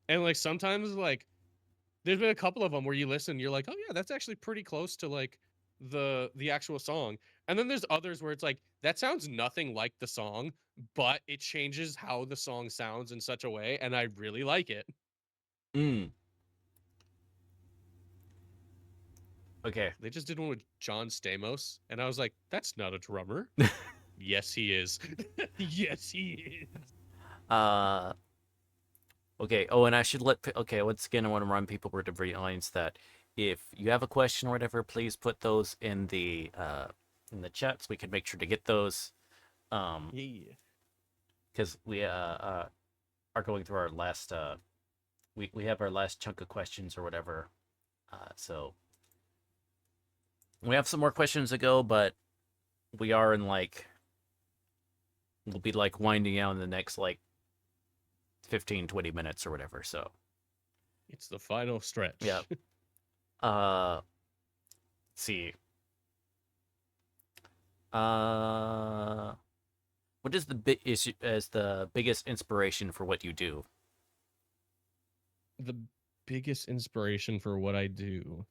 B: And like sometimes like there's been a couple of them where you listen, you're like, oh yeah, that's actually pretty close to like the actual song. And then there's others where it's like that sounds nothing like the song, but it changes how the song sounds in such a way, and I really like it.
A: Mm. Okay.
B: They just did one with John Stamos, and I was like, that's not a drummer. Yes, he is. Yes, he is.
A: uh. Okay. Oh, and I should let. Okay. Once again, I want to remind people to realize that if you have a question or whatever, please put those in the chat so we can make sure to get those.
B: Yeah.
A: Because we are going through our last we have our last chunk of questions or whatever. So we have some more questions to go, but we are in like we'll be like winding down in the next like 15-20 minutes or whatever. So
B: It's the final stretch.
A: yeah. Let's see. Uh what is the big issue as the biggest inspiration for what you do?
B: The biggest inspiration for what I do.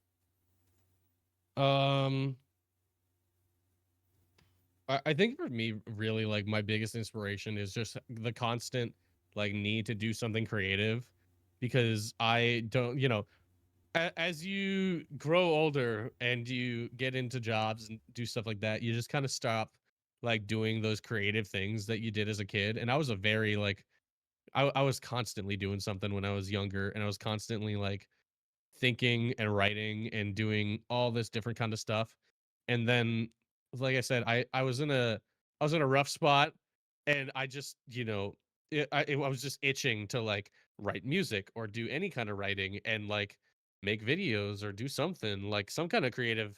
B: Um I think for me, really, like my biggest inspiration is just the constant like need to do something creative, because I don't, as you grow older and you get into jobs and do stuff like that, you just kind of stop like doing those creative things that you did as a kid. And I was a very like I was constantly doing something when I was younger, and I was constantly like thinking and writing and doing all this different kind of stuff. And then, like I said, I was in a rough spot, and I just, I was just itching to like write music or do any kind of writing and like make videos or do something like some kind of creative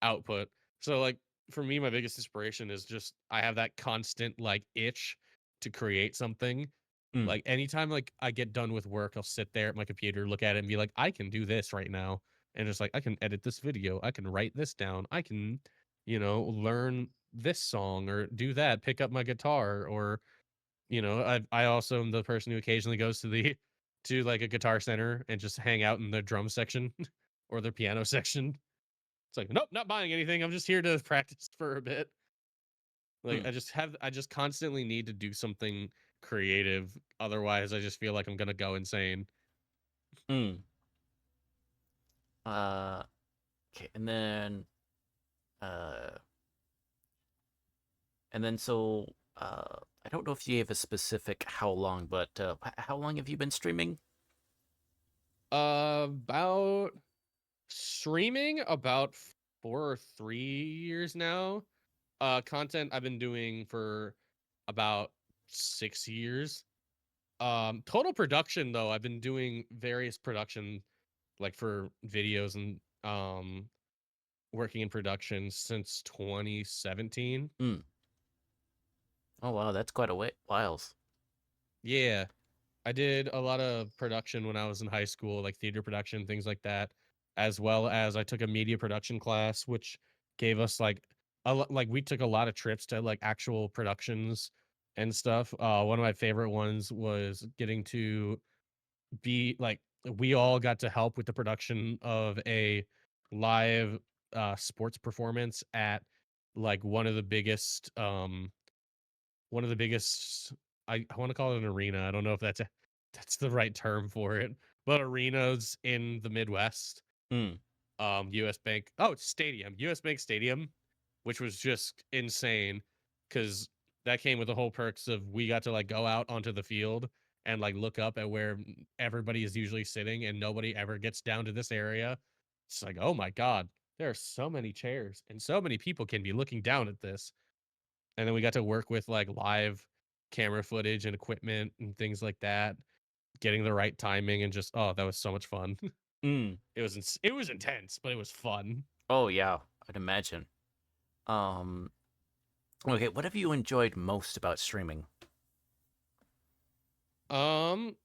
B: output. So like for me, my biggest inspiration is just I have that constant like itch to create something.
A: Mm,
B: Like anytime like I get done with work, I'll sit there at my computer, look at it and be like, I can do this right now. And just like I can edit this video, I can write this down, I can, learn this song or do that, pick up my guitar, or I also am the person who occasionally goes to the to like a guitar center and just hang out in the drum section or the piano section. It's like, nope, not buying anything. I'm just here to practice for a bit. Like
A: mm,
B: I just constantly need to do something creative. Otherwise, I just feel like I'm gonna go insane.
A: mm. Uh okay, uh and then so I don't know if you have a specific how long, but how long have you been streaming?
B: About streaming about 4 or 3 years now. Content I've been doing for about 6 years. Total production though, I've been doing various production like for videos and working in production since 2017.
A: Mm. Oh wow, that's quite a whiles.
B: Yeah. I did a lot of production when I was in high school, like theater production, things like that, as well as I took a media production class, which gave us like like we took a lot of trips to like actual productions and stuff. One of my favorite ones was getting to be like we all got to help with the production of a live sports performance at like one of the biggest I want to call it an arena. I don't know if that's the right term for it, but arenas in the Midwest.
A: Mm.
B: US Bank. Oh, it's stadium. US Bank Stadium, which was just insane because that came with the whole perks of we got to like go out onto the field and like look up at where everybody is usually sitting and nobody ever gets down to this area. It's like, oh my God, there are so many chairs and so many people can be looking down at this. And then we got to work with like live camera footage and equipment and things like that, getting the right timing and just that was so much fun.
A: Mm.
B: It was intense, but it was fun.
A: Oh yeah, I'd imagine. Um okay, what have you enjoyed most about streaming?
B: Um,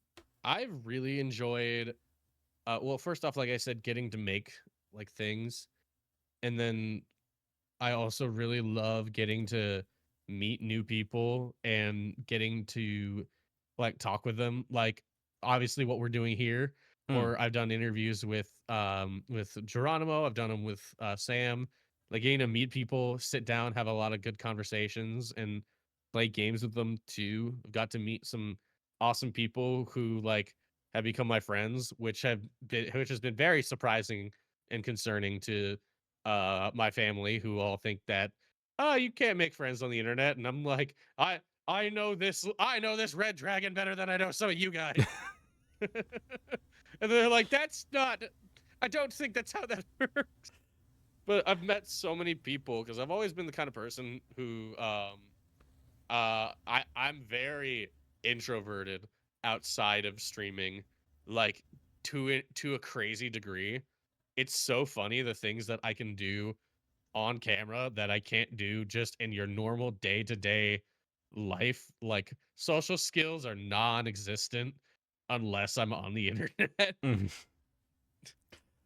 B: I really enjoyed. Well, first off, like I said, getting to make like things, and then I also really love getting to meet new people and getting to like talk with them. Like obviously what we're doing here,
A: Mm,
B: or I've done interviews with Geronimo, I've done them with Sam. Like getting to meet people, sit down, have a lot of good conversations, and play games with them too. I've got to meet some awesome people who like have become my friends, which has been very surprising and concerning to my family, who all think that, oh, you can't make friends on the internet. And I'm like, I know this red dragon better than I know some of you guys. And they're like, that's not, I don't think that's how that works. But I've met so many people because I've always been the kind of person who I'm very introverted outside of streaming, like to a crazy degree. It's so funny the things that I can do on camera that I can't do just in your normal day-to-day life. Like social skills are non-existent unless I'm on the internet.
A: mm,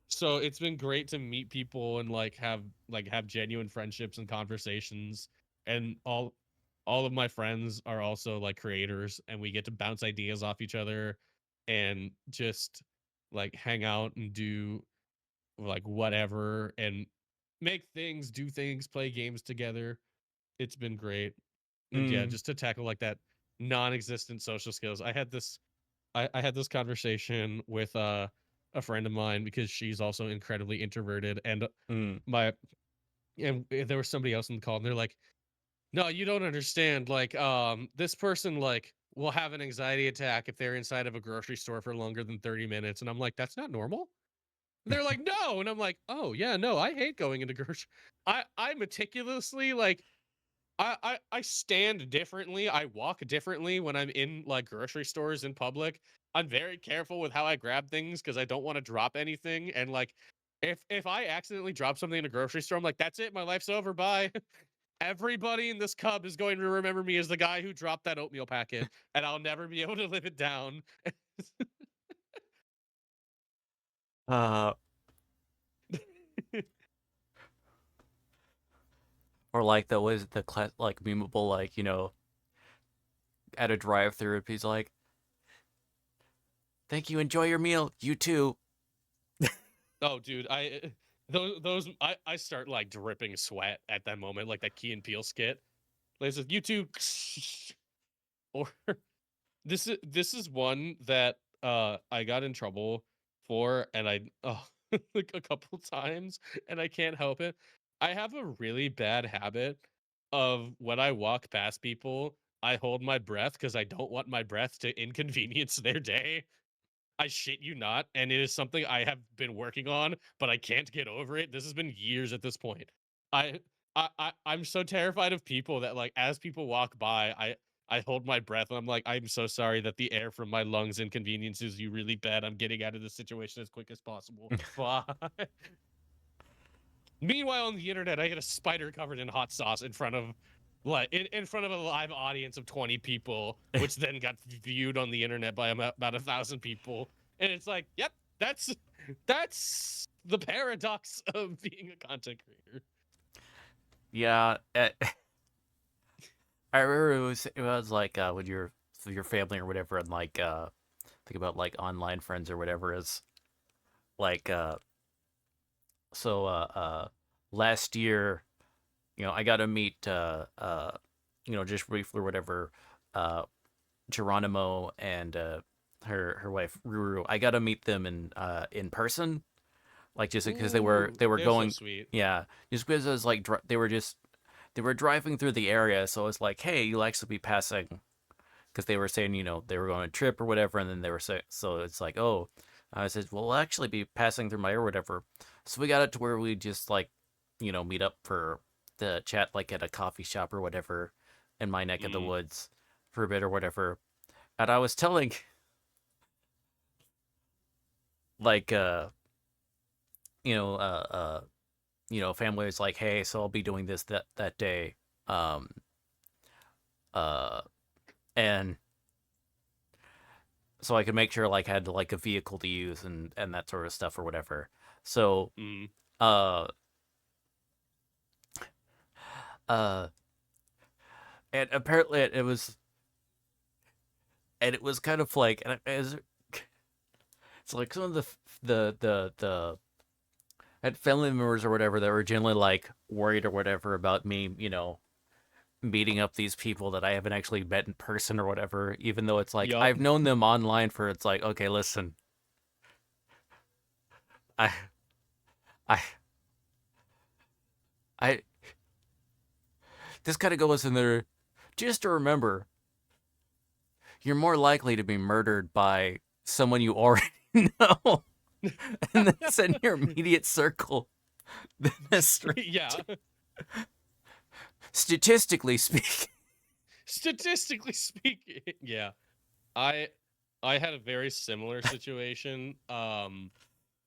B: So it's been great to meet people and have genuine friendships and conversations. And all of my friends are also like creators, and we get to bounce ideas off each other and just like hang out and do like whatever and make things, do things, play games together. It's been great. And yeah,
A: mm,
B: just to tackle like that non-existent social skills. I had this conversation with a friend of mine because she's also incredibly introverted, and
A: mm.
B: my there was somebody else in the call, and they're like, no, you don't understand. Like, this person like will have an anxiety attack if they're inside of a grocery store for longer than 30 minutes. And I'm like, that's not normal. And they're like, no. And I'm like, oh yeah, no, I hate going into grocery. I meticulously like I stand differently. I walk differently when I'm in like grocery stores in public. I'm very careful with how I grab things because I don't want to drop anything. And like if I accidentally drop something in a grocery store, I'm like, that's it, my life's over. Bye. Everybody in this cub is going to remember me as the guy who dropped that oatmeal packet, and I'll never be able to live it down.
A: Uh, or like the was the class like memeable like at a drive-through, he's like, "Thank you, enjoy your meal. You too."
B: Oh, dude, I start like dripping sweat at that moment, like that Key and Peele skit. Like, it says, you two, or this is one that I got in trouble for, and I like a couple times, and I can't help it. I have a really bad habit of when I walk past people, I hold my breath because I don't want my breath to inconvenience their day. I shit you not, and it is something I have been working on, but I can't get over it. This has been years at this point. I I'm so terrified of people that like as people walk by, I hold my breath and I'm like, I'm so sorry that the air from my lungs inconveniences you really bad. I'm getting out of this situation as quick as possible. Bye. Meanwhile, on the internet, I get a spider covered in hot sauce in front of in front of a live audience of 20 people, which then got viewed on the internet by about 1,000 people. And it's like, yep, that's the paradox of being a content creator.
A: Yeah, I remember it was like with your family or whatever, and like think about like online friends or whatever is like so last year, I got to meet just briefly or whatever, uh Geronimo and her wife Ruru. I got to meet them in person, like just because
B: Ooh,
A: they were
B: they're so
A: going,
B: sweet.
A: yeah, just because it was like they were driving through the area, so it's like, hey, you'll actually be passing, because they were saying, they were going on a trip or whatever, and then they were saying, so it's like, oh, I said, well, we'll actually be passing through my or whatever. So we got it to where we just like, meet up for the chat, like at a coffee shop or whatever in my neck of the
B: Mm.
A: woods for a bit or whatever. And I was telling, like, you know, uh, uh, family was like, hey, so I'll be doing this that day. Um, uh, and so I could make sure like I had like a vehicle to use and that sort of stuff or whatever. So
B: Mm.
A: uh Uh, and apparently it was kind of like, it's like some of the I had family members or whatever that were generally like worried or whatever about me, meeting up these people that I haven't actually met in person or whatever, even though it's like
B: Yup.
A: I've known them online for it's like, okay, listen, I I I this kind of goes in there just to remember you're more likely to be murdered by someone you already know and that's in your immediate circle than a
B: Yeah.
A: statistically speaking.
B: Statistically speaking, yeah. I I had a very similar situation.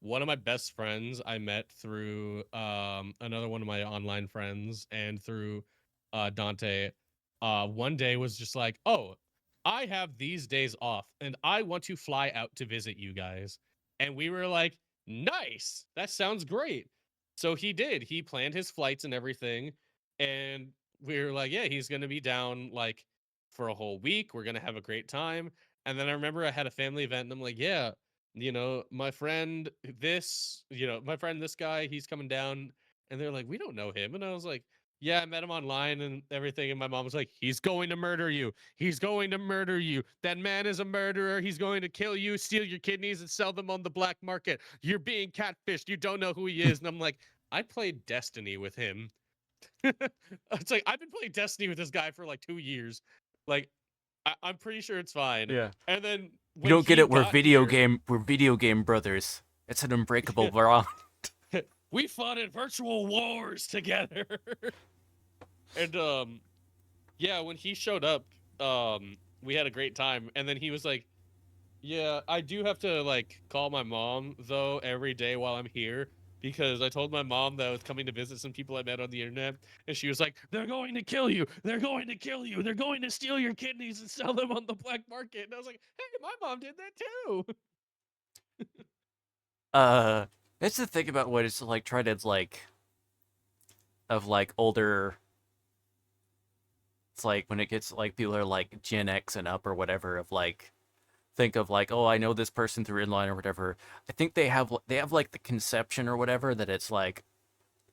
B: One of my best friends I met through another one of my online friends and through Dante. One day was just like, "Oh, I have these days off and I want to fly out to visit you guys." And we were like, "Nice. That sounds great." So he did. He planned his flights and everything, and we were like, "Yeah, he's going to be down like for a whole week. We're going to have a great time." And then I remember I had a family event and I'm like, "Yeah, my friend my friend this guy, he's coming down." And they're like, "We don't know him." And I was like, "Yeah, I met him online and everything." And my mom was like, "He's going to murder you. He's going to murder you. That man is a murderer. He's going to kill you, steal your kidneys, and sell them on the black market. You're being catfished. You don't know who he is." And I'm like, "I played Destiny with him." It's like, I've been playing Destiny with this guy for like 2 years. Like, I'm pretty sure it's fine.
A: Yeah.
B: And then
A: You
B: when
A: don't get
B: he
A: it.
B: got here,
A: We're video game brothers. It's an unbreakable bond.
B: we fought in virtual wars together. And yeah, when he showed up, we had a great time. And then he was like, "Yeah, I do have to like call my mom though every day while I'm here." Because I told my mom that I was coming to visit some people I met on the internet, and she was like, "They're going to kill you! They're going to kill you! They're going to steal your kidneys and sell them on the black market." And I was like, "Hey, my mom did that too."
A: Uh, that's the thing about what it's like. Try to like of like older. It's like when it gets like people are like Gen X and up or whatever of like think of like, oh, I know this person through inline or whatever. I think they have like the conception or whatever that it's like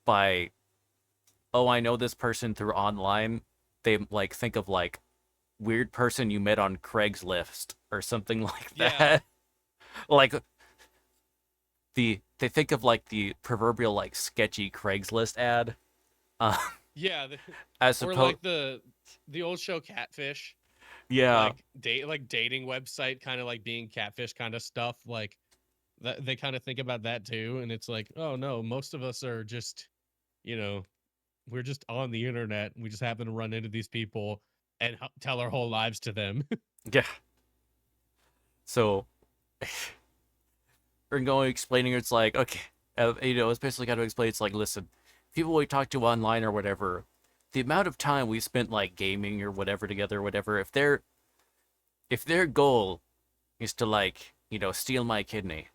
A: by, oh, I know this person through online. They like think of like weird person you met on Craigslist or something like
B: Yeah,
A: that. Like they think of like the proverbial like sketchy Craigslist ad. Uh,
B: yeah,
A: as
B: or
A: opposed,
B: like the old show Catfish,
A: yeah,
B: like dating website, kind of like being catfish kind of stuff. Like that, they kind of think about that too, and it's like, oh no, most of us are just, you know, we're just on the internet. We just happen to run into these people and tell our whole lives to them.
A: yeah. So we're going explaining it's like okay, it's basically got to explain it's like listen, people we talk to online or whatever, the amount of time we spent like gaming or whatever together, or whatever, if their goal is to like steal my kidney,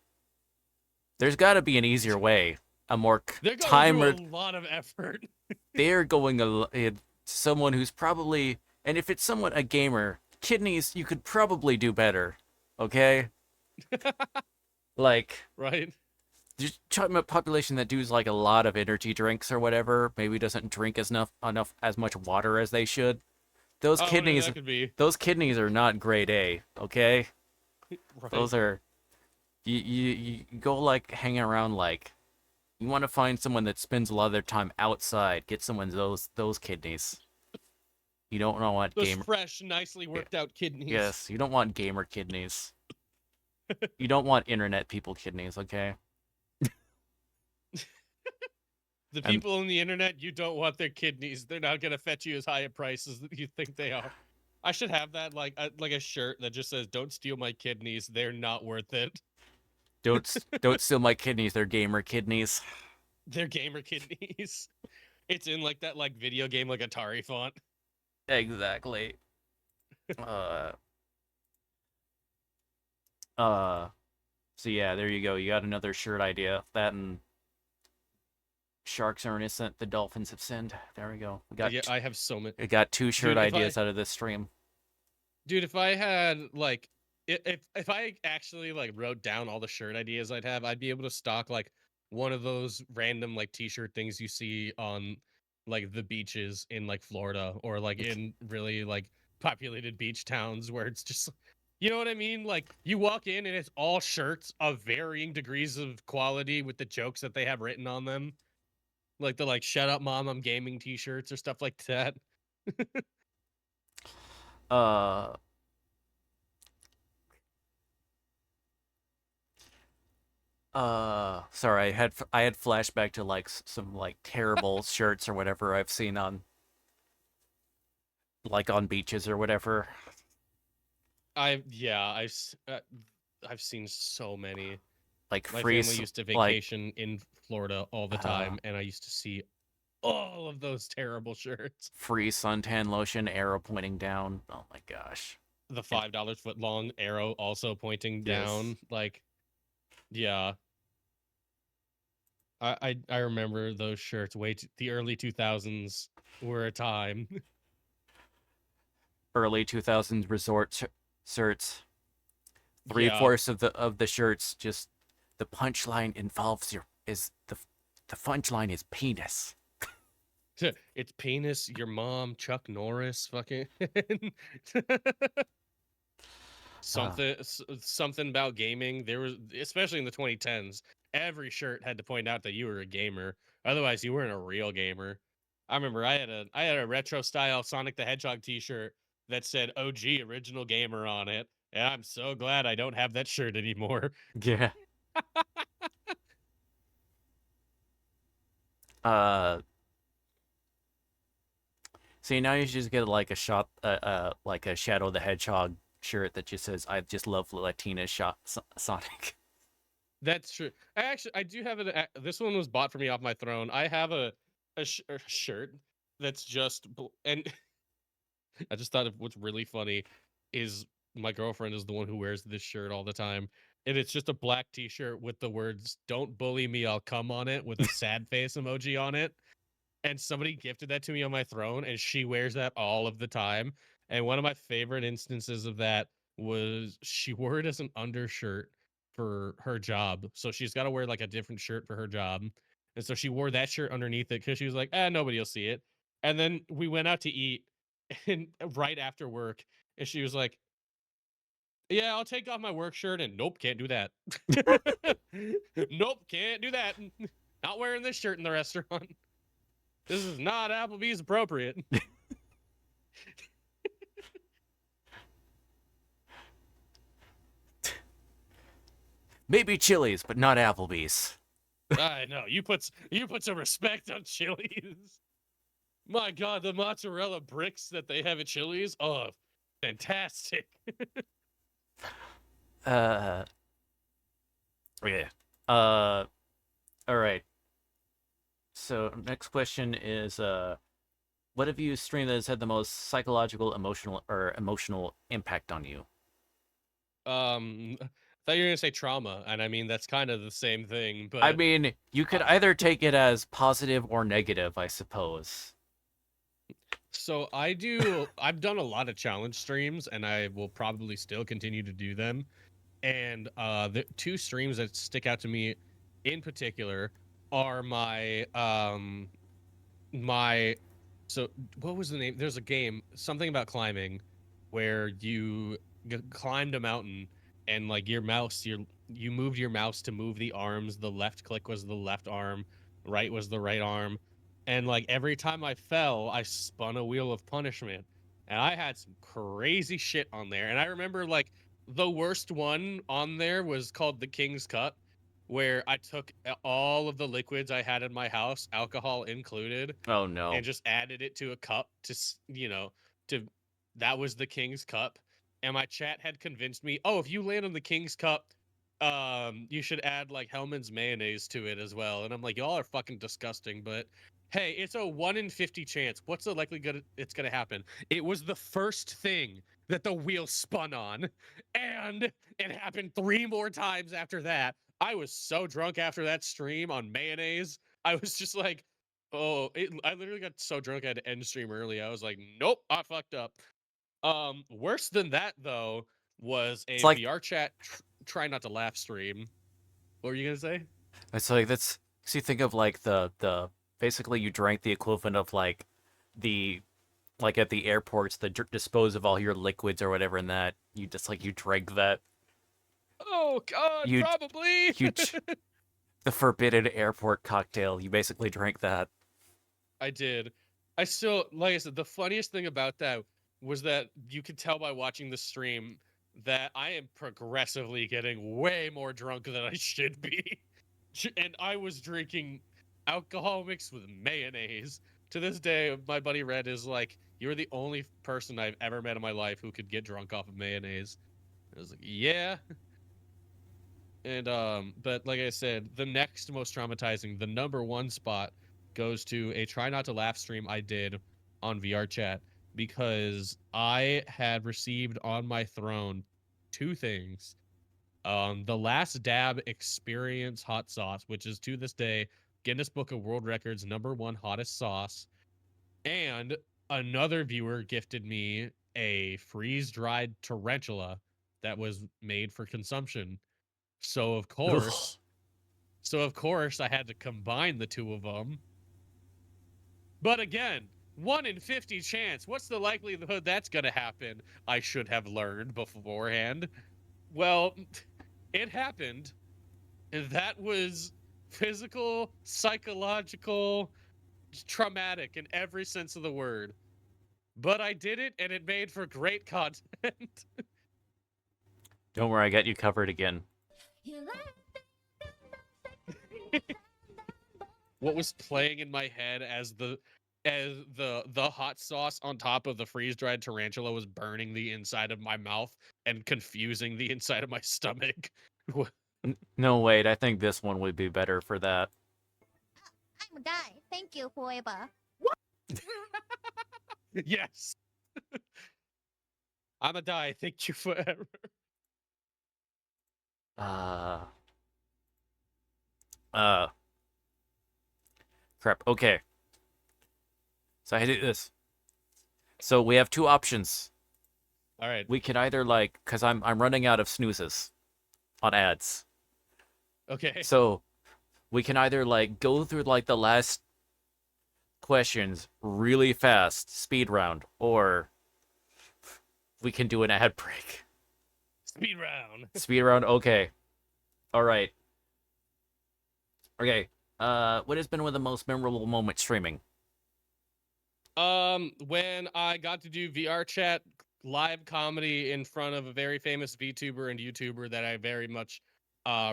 A: there's got to be an easier way, a more
B: They're going through a
A: timer.
B: lot of effort.
A: They're going someone who's probably, and if it's someone a gamer, kidneys you could probably do better, okay? Like
B: Right?
A: just talking about population that does like a lot of energy drinks or whatever, maybe doesn't drink enough as much water as they should. Those
B: Oh, no,
A: kidneys,
B: that could be
A: those kidneys are not grade A, okay?
B: right.
A: Those are you go like hanging around like you want to find someone that spends a lot of their time outside. Get someone those kidneys. You don't want
B: Those
A: gamer.
B: fresh, nicely
A: Yeah,
B: worked out kidneys.
A: yes, you don't want gamer kidneys. You don't want internet people kidneys, okay?
B: The
A: And
B: people on the internet, you don't want their kidneys. They're not gonna fetch you as high a price as you think they are. I should have that like a shirt that just says "Don't steal my kidneys. They're not worth it.
A: don't steal my kidneys. They're gamer kidneys.
B: They're gamer kidneys." It's in like that like video game like Atari font.
A: Exactly. Uh uh so yeah, there you go. You got another shirt idea. That and Sharks are innocent. The dolphins have sinned. There we go.
B: Yeah, I have so many.
A: We got two shirt
B: Dude,
A: ideas out of this stream.
B: if I had like if I actually like wrote down all the shirt ideas I'd have, I'd be able to stock like one of those random like t-shirt things you see on like the beaches in like Florida or like in really like populated beach towns where it's just you know what I mean? Like you walk in and it's all shirts of varying degrees of quality with the jokes that they have written on them. Like the like shut up mom, I'm gaming t-shirts or stuff like that.
A: Uh, sorry, I had flashback to like some like terrible shirts or whatever I've seen on like on beaches or whatever.
B: I've yeah, I've seen so many.
A: Like
B: My
A: free
B: family used to
A: like
B: vacation in Florida all the time, and I used to see all of those terrible shirts.
A: free suntan lotion, arrow pointing down. Oh my gosh.
B: The $5 foot long arrow also pointing
A: Yes.
B: down. Like, yeah. I remember those shirts. The early 2000s were a time.
A: Early 2000s resort shirts.
B: Yeah.
A: 3/4 of the shirts just the punchline involves the punchline is penis.
B: It's penis, your mom, Chuck Norris, fucking something about gaming. There was, especially in the 2010s, every shirt had to point out that you were a gamer. Otherwise, you weren't a real gamer. I remember I had a retro style Sonic the Hedgehog T-shirt that said OG Original Gamer on it, and I'm so glad I don't have that shirt anymore.
A: Yeah. See, now you should just get like like a Shadow the Hedgehog shirt that just says "I just love Latina Sonic."
B: That's true. I do have it. This one was bought for me off my throne. I have a shirt that's just and I just thought of what's really funny is my girlfriend is the one who wears this shirt all the time. And it's just a black t-shirt with the words "Don't bully me, I'll come" on it with a sad face emoji on it. And somebody gifted that to me on my throne, and she wears that all of the time. And one of my favorite instances of that was she wore it as an undershirt for her job. So she's got to wear like a different shirt for her job. And so she wore that shirt underneath it because she was like, nobody will see it. And then we went out to eat and right after work, and she was like, yeah, I'll take off my work shirt. And nope, can't do that. Nope, can't do that. Not wearing this shirt in the restaurant. This is not Applebee's appropriate.
A: Maybe Chili's, but not Applebee's.
B: I know. You put some respect on Chili's. My God, the mozzarella bricks that they have at Chili's. Oh, fantastic.
A: Yeah. All right. So next question is what have you streamed that has had the most psychological, emotional impact on you?
B: I thought you were gonna say trauma, and I mean that's kind of the same thing. But
A: I mean, you could either take it as positive or negative, I suppose.
B: so I've done a lot of challenge streams, and I will probably still continue to do them. And the two streams that stick out to me in particular are my so what was the name? There's a game, something about climbing, where you climbed a mountain and like you moved your mouse to move the arms. The left click was the left arm, right was the right arm, and like every time I fell, I spun a wheel of punishment, and I had some crazy shit on there. And I remember like the worst one on there was called the King's Cup, where I took all of the liquids I had in my house, alcohol included,
A: Oh no.
B: and just added it to a cup to that was the King's Cup. And my chat had convinced me, oh, if you land on the King's Cup, you should add like Hellman's mayonnaise to it as well. And I'm like, y'all are fucking disgusting, but hey, it's a 1 in 50 chance. What's the likelihood it's gonna happen? It was the first thing that the wheel spun on, and it happened 3 more times after that. I was so drunk after that stream on mayonnaise. I was just like, I literally got so drunk I had to end stream early. I was like, nope, I fucked up. Worse than that though was
A: It's
B: a
A: like
B: VR chat try not to laugh stream. What were you gonna say?
A: that's so you think of like the basically you drank the equivalent of like the like at the airports the dispose of all your liquids or whatever, and that you just like you drank that
B: Oh God,
A: you
B: probably.
A: you the forbidden airport cocktail. You basically drank that.
B: I did. I still, like I said, the funniest thing about that was that you could tell by watching the stream that I am progressively getting way more drunk than I should be. And I was drinking alcohol mixed with mayonnaise. To this day, my buddy Red is like, "You're the only person I've ever met in my life who could get drunk off of mayonnaise." I was like, "Yeah." And but like I said, the next most traumatizing, the number one spot goes to a try not to laugh stream I did on VR chat because I had received on my throne two things. The last dab experience hot sauce, which is to this day Guinness Book of World Records number one hottest sauce, and another viewer gifted me a freeze-dried tarantula that was made for consumption. So of
A: Ugh.
B: course, I had to combine the two of them. But again, 1 in 50 chance. What's the likelihood that's going to happen? I should have learned beforehand. Well, it happened. And that was physical, psychological, traumatic in every sense of the word. But I did it and it made for great content.
A: Don't worry, I got you covered again.
B: What was playing in my head as the hot sauce on top of the freeze-dried tarantula was burning the inside of my mouth and confusing the inside of my stomach.
A: No, wait, I think this one would be better for that.
D: I'm a guy. Thank you forever.
B: Yes. I'm a die. Thank you forever.
A: Uh, uh, crap. Okay. So I do this. So we have two options.
B: All right.
A: We can either like, cause I'm running out of snoozes on ads.
B: Okay.
A: So we can either like go through like the last questions really fast, speed round, or we can do an ad break.
B: Speed round.
A: Speed round, okay. All right. Okay. What has been one of the most memorable moments streaming?
B: When I got to do VR chat live comedy in front of a very famous VTuber and YouTuber that I very much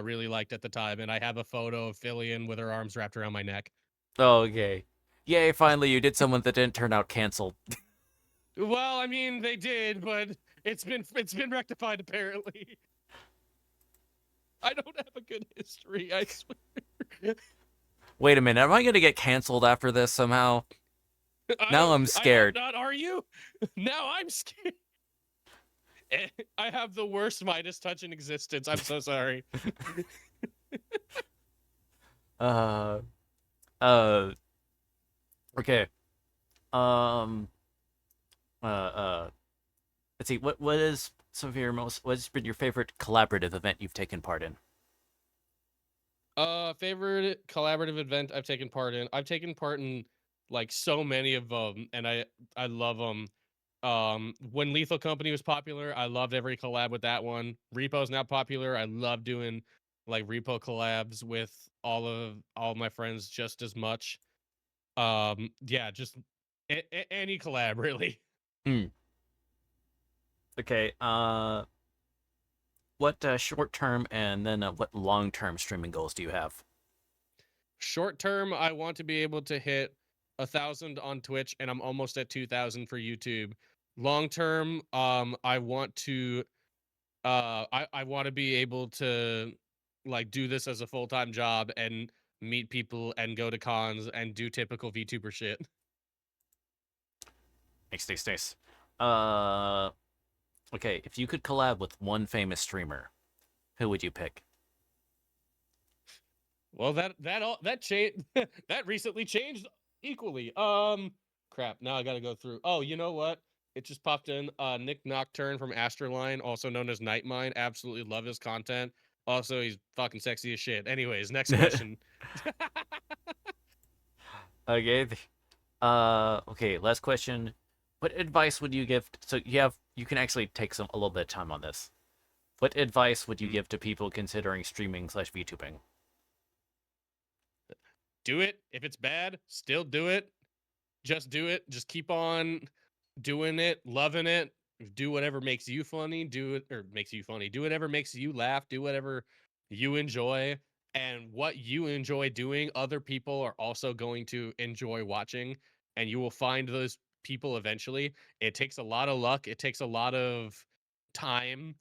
B: really liked at the time, and I have a photo of Fillion with her arms wrapped around my neck.
A: Oh, okay. Yay, finally you did someone that didn't turn out canceled.
B: Well, I mean, they did, but it's been rectified apparently. I don't have a good history, I swear.
A: Wait a minute, am I gonna get canceled after this somehow? Now I'm
B: I
A: scared.
B: hope not, are you? Now I'm scared. I have the worst Midas touch in existence. I'm so sorry.
A: Uh, uh, okay. Um, uh, let's see. What is some of your most? What's been your favorite collaborative event you've taken part in?
B: Favorite collaborative event I've taken part in. I've taken part in like so many of them, and I love them. When Lethal Company was popular, I loved every collab with that one. Repo's now popular. I love doing like repo collabs with all of my friends just as much. Yeah, just any collab really.
A: Hmm. Okay. What short term and then what long term streaming goals do you have?
B: Short term, I want to be able to hit 1,000 on Twitch, and I'm almost at 2,000 for YouTube. Long term, I want to I want to be able to like do this as a full-time job and meet people and go to cons and do typical VTuber shit.
A: Nice, nice, nice. Uh, okay. If you could collab with one famous streamer, who would you pick?
B: Well, that changed. That recently changed equally. Crap. Now I gotta go through. Oh, you know what? It just popped in. Nick Nocturne from Astroline, also known as Nightmind. Absolutely love his content. Also, he's fucking sexy as shit. Anyways, next question.
A: Okay. Okay, last question. What advice would you give? So you can actually take a little bit of time on this. What advice would you
B: Hmm.
A: give to people considering streaming / VTubing?
B: Do it. If it's bad, still do it. Just do it. Just keep on doing it, loving it. Do whatever makes you funny. Do it or makes you funny. Do whatever makes you laugh. Do whatever you enjoy. And what you enjoy doing, other people are also going to enjoy watching. And you will find those people eventually. It takes a lot of luck. It takes a lot of time.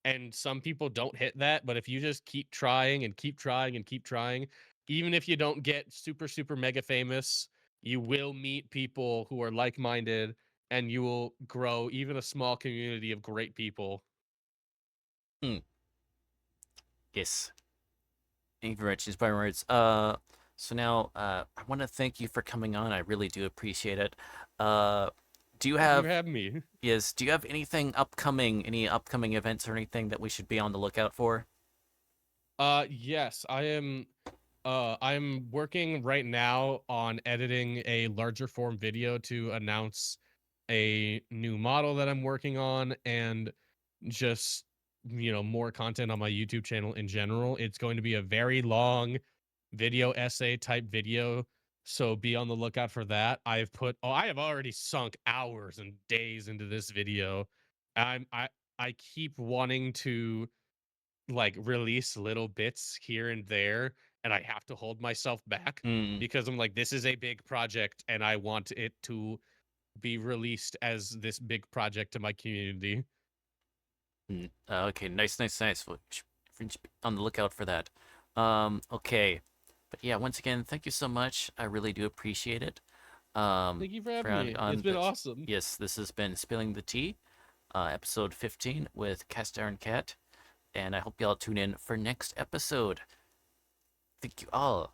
B: And some people don't hit that. But if you just keep trying and keep trying and keep trying, even if you don't get super, super mega famous, you will meet people who are like-minded and you will grow even a small community of great people.
A: Hmm. Yes. Thank you very much. Inspiring words. So now, I want to thank you for coming on. I really do appreciate it. Uh, do you
B: Thank you for
A: have
B: having me.
A: yes? Do you have anything upcoming? Any upcoming events or anything that we should be on the lookout for?
B: Yes, I'm working right now on editing a larger form video to announce a new model that I'm working on and just more content on my YouTube channel in general. It's going to be a very long video essay type video, so be on the lookout for that. I have already sunk hours and days into this video. I keep wanting to like release little bits here and there, and I have to hold myself back
A: Hmm.
B: because I'm like, this is a big project and I want it to be released as this big project to my community.
A: Okay, nice, nice, nice. On the lookout for that. Okay, but yeah, once again, thank you so much. I really do appreciate it.
B: Thank you for
A: For
B: having me. It's
A: on
B: been
A: this.
B: awesome.
A: Yes, this has been Spilling the Tea, episode 15 with Cast Iron Cat, and I hope y'all tune in for next episode. Thank you all.